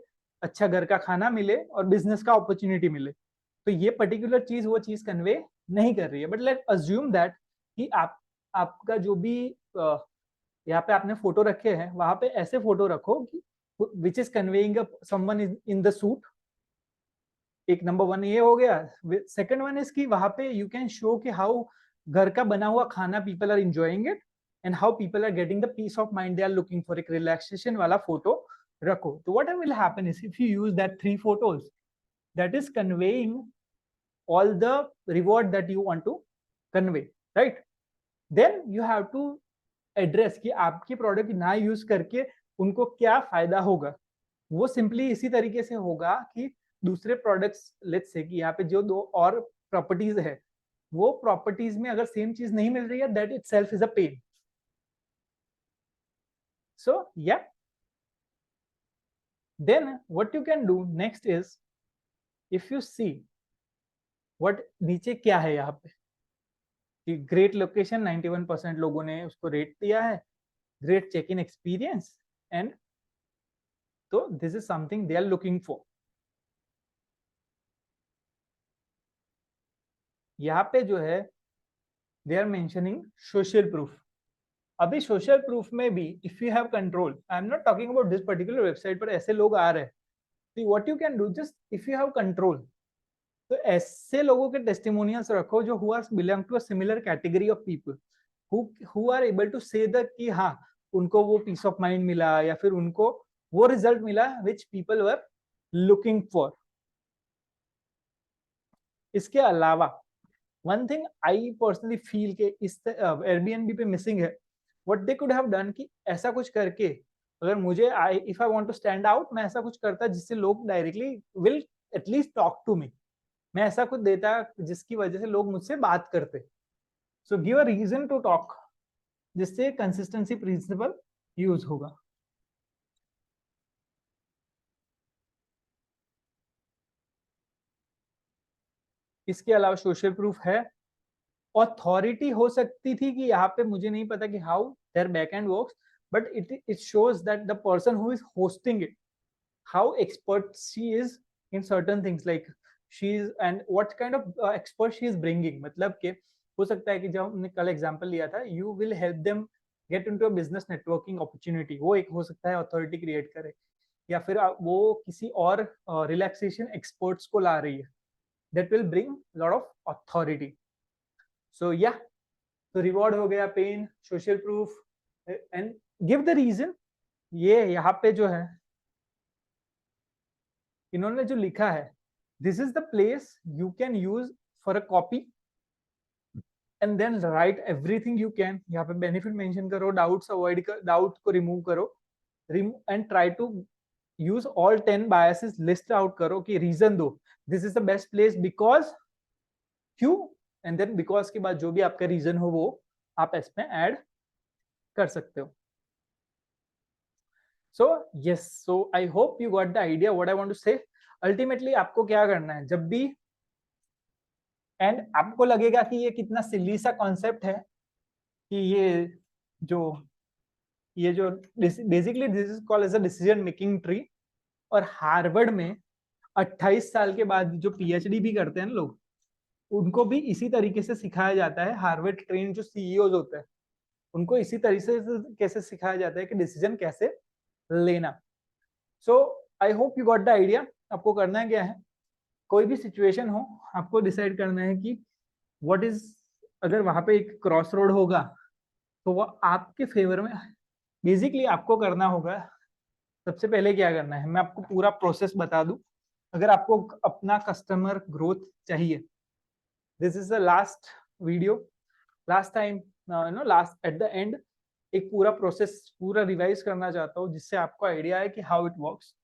अच्छा घर का खाना मिले और बिजनेस का अपॉर्चुनिटी मिले, तो ये पर्टिकुलर चीज वो चीज कन्वे नहीं कर रही है। बट लेट अज्यूम दैट कि आपका जो भी यहाँ पे आपने फोटो रखे हैं, वहां पे ऐसे फोटो रखो कि which is conveying someone in the suit. एक नंबर वन ये हो गया। सेकंड वन इज कि वहां पे यू कैन शो कि हाउ घर का बना हुआ खाना people are enjoying it and how people are getting the peace of mind they are looking for. एक रिलैक्सेशन वाला फोटो रखो। तो what will happen is if you use that 3 photos, that is conveying all the reward that you want to convey, right? Then you have to address कि आपकी product ना use करके उनको क्या फायदा होगा। वो सिंपली इसी तरीके से होगा कि दूसरे प्रोडक्ट्स, लेट्स से कि यहाँ पे जो दो और प्रॉपर्टीज है, वो प्रॉपर्टीज में अगर सेम चीज नहीं मिल रही है, that itself is a pain. So yeah then what you can do next is, if you see what नीचे क्या है यहाँ पे कि ग्रेट लोकेशन, 91% लोगों ने उसको रेट दिया है, great check in experience, and तो this is something they are looking for. यहाँ पे जो है they are mentioning social proof. अभी सोशल प्रूफ में भी if you have control, I am not talking about this particular website पर ऐसे लोग आ रहे हैं, तो what you can do, just if you have control, तो ऐसे लोगों के टेस्टिमोनियल्स रखो जो who are belong to a similar category of people who are able to say that कि हाँ उनको वो पीस ऑफ माइंड मिला या फिर उनको वो रिजल्ट मिला which people were looking for. इसके अलावा one thing I personally feel के इस एयरबीएनबी पे मिसिंग है, what they could have done कि ऐसा कुछ करके, अगर मुझे if I want to stand out, मैं ऐसा कुछ करता जिससे लोग directly will at least talk to me. मैं ऐसा कुछ देता जिसकी वजह से लोग मुझसे बात करते। So give a reason to talk, जिससे कंसिस्टेंसी प्रिंसिपल यूज होगा। इसके अलावा सोशल प्रूफ है, अथॉरिटी हो सकती थी कि यहाँ पे मुझे नहीं पता कि how their back end works, but it shows that the person who is hosting it, how expert she is in certain things like she is and what kind of expert she is bringing. मतलब कि हो सकता है कि जब हमने कल example लिया था, you will help them get into a business networking opportunity, वो एक हो सकता है अथॉरिटी क्रिएट करे, या फिर वो किसी और रिलैक्सेशन एक्सपर्ट्स को ला रही है, that will bring lot of authority. So yeah, तो रिवॉर्ड हो गया, pain, social proof and give the reason. ये यहाँ पे जो है इन्होंने जो लिखा है, this is the place you can use for a copy and then write everything you can. यहाँ पे बेनिफिट मेंशन करो, डाउट्स अवॉइड कर, डाउट को रिमूव करो and try to use all 10 biases, list out करो कि रीजन दो, this is the best place because क्यों, एंड देन बिकॉज के बाद जो भी आपका रीजन हो वो आप इसमें ऐड कर सकते हो. So yes, so I hope you got the idea what I want to say. Ultimately आपको क्या करना है, जब भी एंड आपको लगेगा कि ये कितना सिली सा कॉन्सेप्ट है कि ये जो basically this is called as a decision making tree. और हार्वर्ड में 28 साल के बाद जो पीएचडी भी करते हैं लोग, उनको भी इसी तरीके से सिखाया जाता है. हार्वर्ड ट्रेन जो सीईओज होते हैं उनको इसी तरीके से कैसे सिखाया जाता है कि डिसीजन कैसे लेना. So I hope you got the idea. आपको करना है क्या है, कोई भी सिचुएशन हो आपको डिसाइड करना है कि व्हाट इज, अगर वहां पे एक क्रॉस रोड होगा तो वो आपके फेवर में. बेसिकली आपको करना होगा, सबसे पहले क्या करना है, मैं आपको पूरा प्रोसेस बता दूं. अगर आपको अपना कस्टमर ग्रोथ चाहिए, this is the last video, last time last eight the and एक पूरा प्रोसेस पूरा रिवाइज करना चाहता हूँ जिससे आपको आइडिया है कि how it works.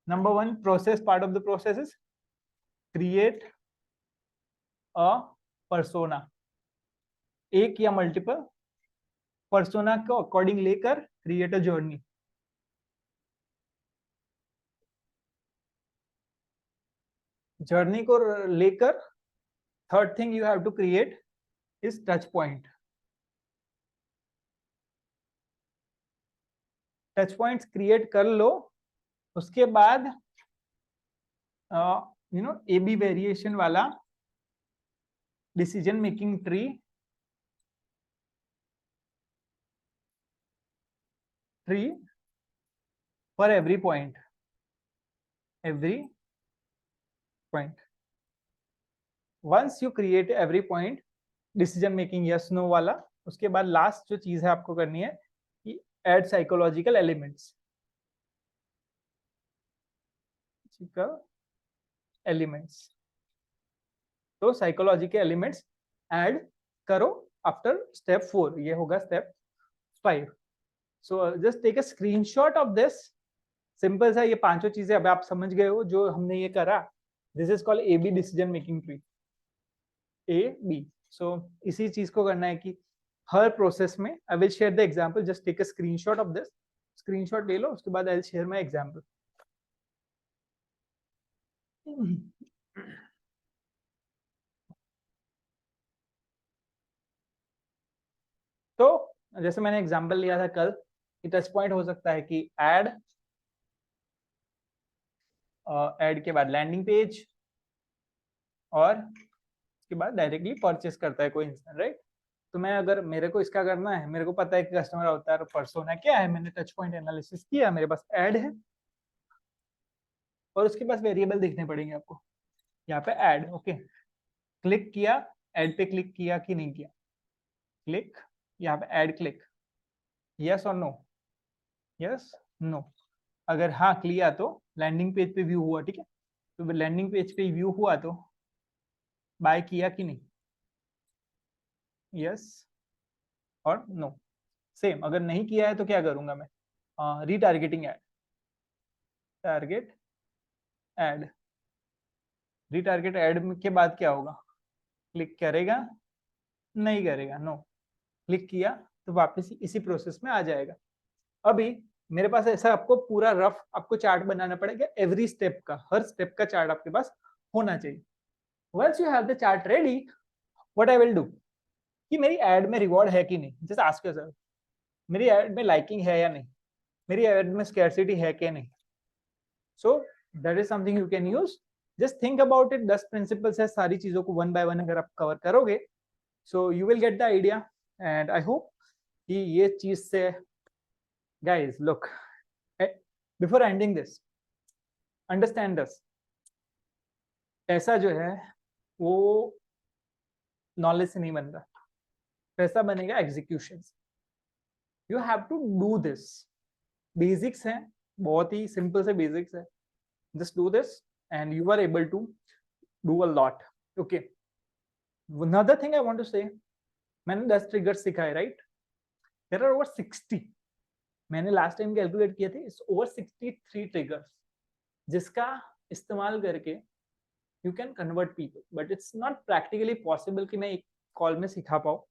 Number 1 process, part of the process is create a persona. एक या मल्टीपल पर्सोना को अकॉर्डिंग लेकर क्रिएट अ जर्नी. जर्नी को लेकर third thing you have to create is touch point. Touch points create कर लो, उसके बाद एबी वेरिएशन वाला decision making tree for every point. Once you create every point decision making yes no वाला, उसके बाद लास्ट जो चीज है आपको करनी है कि एड साइकोलॉजिकल एलिमेंट्स. तो साइकोलॉजिकल एलिमेंट्स ऐड करो आफ्टर स्टेप 4. ये होगा step 5. So just take a screenshot of this. Simple सा ये पांचों चीजें अब आप समझ गए हो जो हमने ये करा. This is called A B decision making tree, A B. सो इसी चीज को करना है कि हर प्रोसेस में I will share the example. Just take a screenshot of this. Screenshot ले लो, उसके बाद I will share my example. तो जैसे मैंने एग्जांपल लिया था कल कि टच पॉइंट हो सकता है कि ऐड के बाद लैंडिंग पेज, और उसके बाद डायरेक्टली परचेस करता है कोई इंसान, राइट. तो मैं अगर मेरे को इसका करना है, मेरे को पता है कि कस्टमर होता है, पर्सोना क्या है, मैंने टच पॉइंट एनालिसिस किया, मेरे पास ऐड है और उसके पास वेरिएबल देखने पड़ेंगे आपको. यहाँ पे ऐड, ओके, क्लिक किया, ऐड पे क्लिक किया कि नहीं किया, क्लिक, यहाँ पे ऐड क्लिक, यस और नो, यस नो. अगर हाँ किया तो लैंडिंग पेज पे व्यू हुआ, ठीक है. तो लैंडिंग पेज पे व्यू हुआ तो बाय किया कि नहीं, यस और नो. सेम अगर नहीं किया है तो क्या करूंगा मैं, retargeting add, target add. Retarget add के बाद क्या होगा, क्लिक करेगा, नहीं करेगा, नो. क्लिक किया तो वापस इसी प्रोसेस में आ जाएगा. अभी मेरे पास ऐसा आपको पूरा रफ आपको चार्ट बनाना पड़ेगा, एवरी स्टेप का, हर स्टेप का चार्ट आपके पास होना चाहिए. Once you have the chart ready, what I will do कि मेरी ऐड में रिवॉर्ड है कि नहीं. जैसे आस्क योरसेल्फ, मेरी ऐड में लाइकिंग है या नहीं, मेरी ऐड में स्कैरसिटी है कि नहीं. सो that is something you can use. Just think about it. 10 principles है, सारी चीजों को वन बाय वन अगर आप कवर करोगे, so you will get the idea. And I hope कि ये चीज से, guys look, before ending this, understand this, पैसा जो है वो नॉलेज से नहीं बनता, पैसा बनेगा एग्जीक्यूशन से. You have to do this. Basics हैं, बहुत ही सिंपल से बेसिक्स है. Just do this and you are able to do a lot. Okay, another thing I want to say, मैंने 10 ट्रिगर्स सिखाए, राइट? There are over 60. मैंने last time calculate किए थे, इट्स ओवर 63 ट्रिगर्स जिसका इस्तेमाल करके you can convert people. But it's not practically possible कि मैं एक कॉल में सिखा पाऊँ.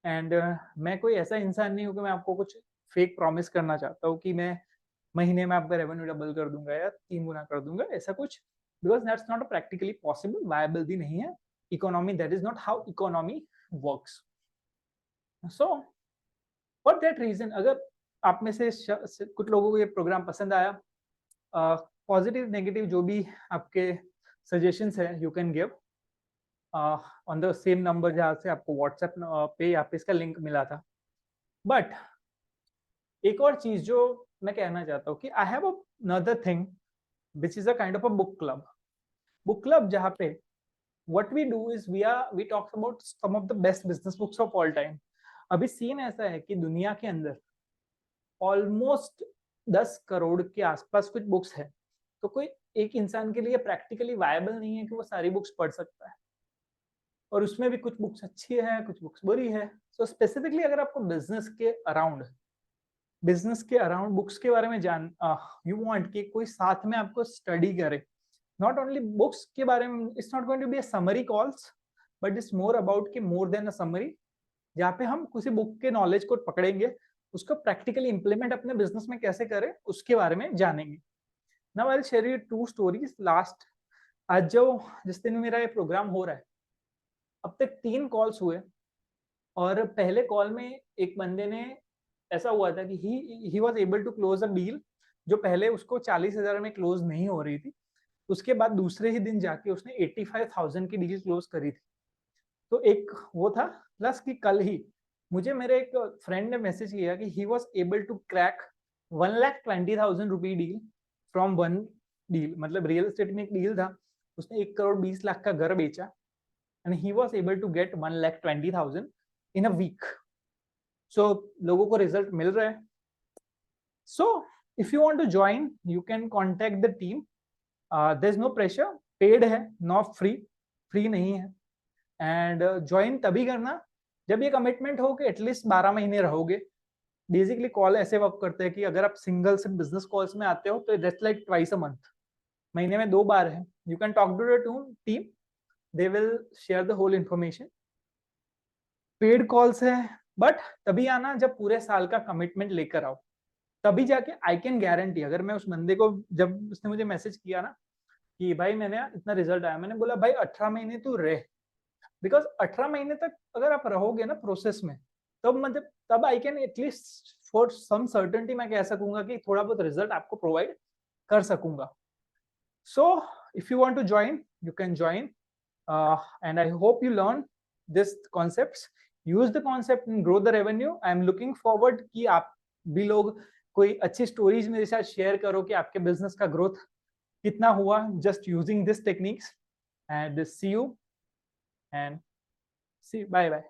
एंड मैं कोई ऐसा इंसान नहीं हूँ कि मैं आपको कुछ फेक प्रॉमिस करना चाहता हूँ कि मैं महीने में आपका रेवेन्यू डबल कर दूंगा या 3 गुना कर दूंगा, ऐसा कुछ. Because that's not practically possible, viable भी नहीं है. Economy, that is not how economy works. So for that reason, अगर आप में से कुछ लोगों को ये प्रोग्राम पसंद आया, पॉजिटिव नेगेटिव जो भी आपके सजेशंस है, you can give on the same number जहाँ से आपको व्हाट्सएप पे यहाँ पे इसका लिंक मिला था. बट एक और चीज जो मैं कहना चाहता हूँ कि I have another thing which is a kind of a book club. Book club जहाँ पे what we do is we talk about some of the best business books of all time. अभी सीन ऐसा है कि दुनिया के अंदर almost 10 crore के आसपास कुछ बुक्स है. तो कोई एक इंसान के लिए प्रैक्टिकली वायबल नहीं है कि वो सारी बुक्स पढ़ सकता है, और उसमें भी कुछ बुक्स अच्छी है, कुछ बुक्स बुरी है. सो स्पेसिफिकली अगर आपको बिजनेस के अराउंड बुक्स के बारे में जान, यू वांट कि कोई साथ में आपको स्टडी करे, not only books के बारे में, it's not going to be a summary calls, but it's more about कि more than a summary, जहाँ पे हम किसी बुक के नॉलेज को पकड़ेंगे, उसको प्रैक्टिकली इंप्लीमेंट अपने बिजनेस में कैसे करें उसके बारे में जानेंगे. Now I'll share you 2 stories. Last आज जिस दिन मेरा ये प्रोग्राम हो रहा है, अब तक 3 कॉल्स हुए, और पहले कॉल में एक बंदे ने ऐसा हुआ था कि he was able to close a deal जो पहले उसको 40,000 में क्लोज नहीं हो रही थी. उसके बाद दूसरे ही दिन जाके उसने 85,000 की डील क्लोज करी थी. तो एक वो था, प्लस कि कल ही मुझे मेरे एक फ्रेंड ने मैसेज किया कि he was able to crack 1,20,000 rupee deal from one deal. मतलब रियल एस्टेट में एक डील था, उसने 1,20,00,000 का घर बेचा, and he was able to get 1,20,000 in a week. So लोगों को रिजल्ट मिल रहा है. So if you want to join, you can contact the team. There is no pressure, paid है, नॉट फ्री नहीं है. एंड ज्वाइन तभी करना जब ये कमिटमेंट हो कि एटलीस्ट 12 महीने रहोगे. बेसिकली कॉल ऐसे वर्क करते हैं कि अगर आप सिंगल से बिजनेस कॉल्स में आते हो तो that's like twice a month, महीने में 2 बार है. You can talk to the team, they will share the whole information. Paid calls है, बट तभी आना जब पूरे साल का कमिटमेंट लेकर आओ, तभी जाके आई कैन गारंटी. अगर मैं उस बंदे को, जब उसने मुझे मैसेज किया ना कि भाई मैंने इतना रिजल्ट आया, मैंने बोला भाई 18 महीने तू रह, बिकॉज 18 महीने तक अगर आप रहोगे ना प्रोसेस में, तब मतलब तब I can at least for some certainty मैं कह सकूंगा कि थोड़ा बहुत रिजल्ट आपको प्रोवाइड कर सकूंगा. So if you want to join, you can join, and I hope you learn this concepts, use the concept and grow the revenue. I am looking forward कि आप भी लोग कोई अच्छी स्टोरीज मेरे साथ शेयर करो कि आपके बिजनेस का ग्रोथ कितना हुआ just using this techniques. And see you and see, bye.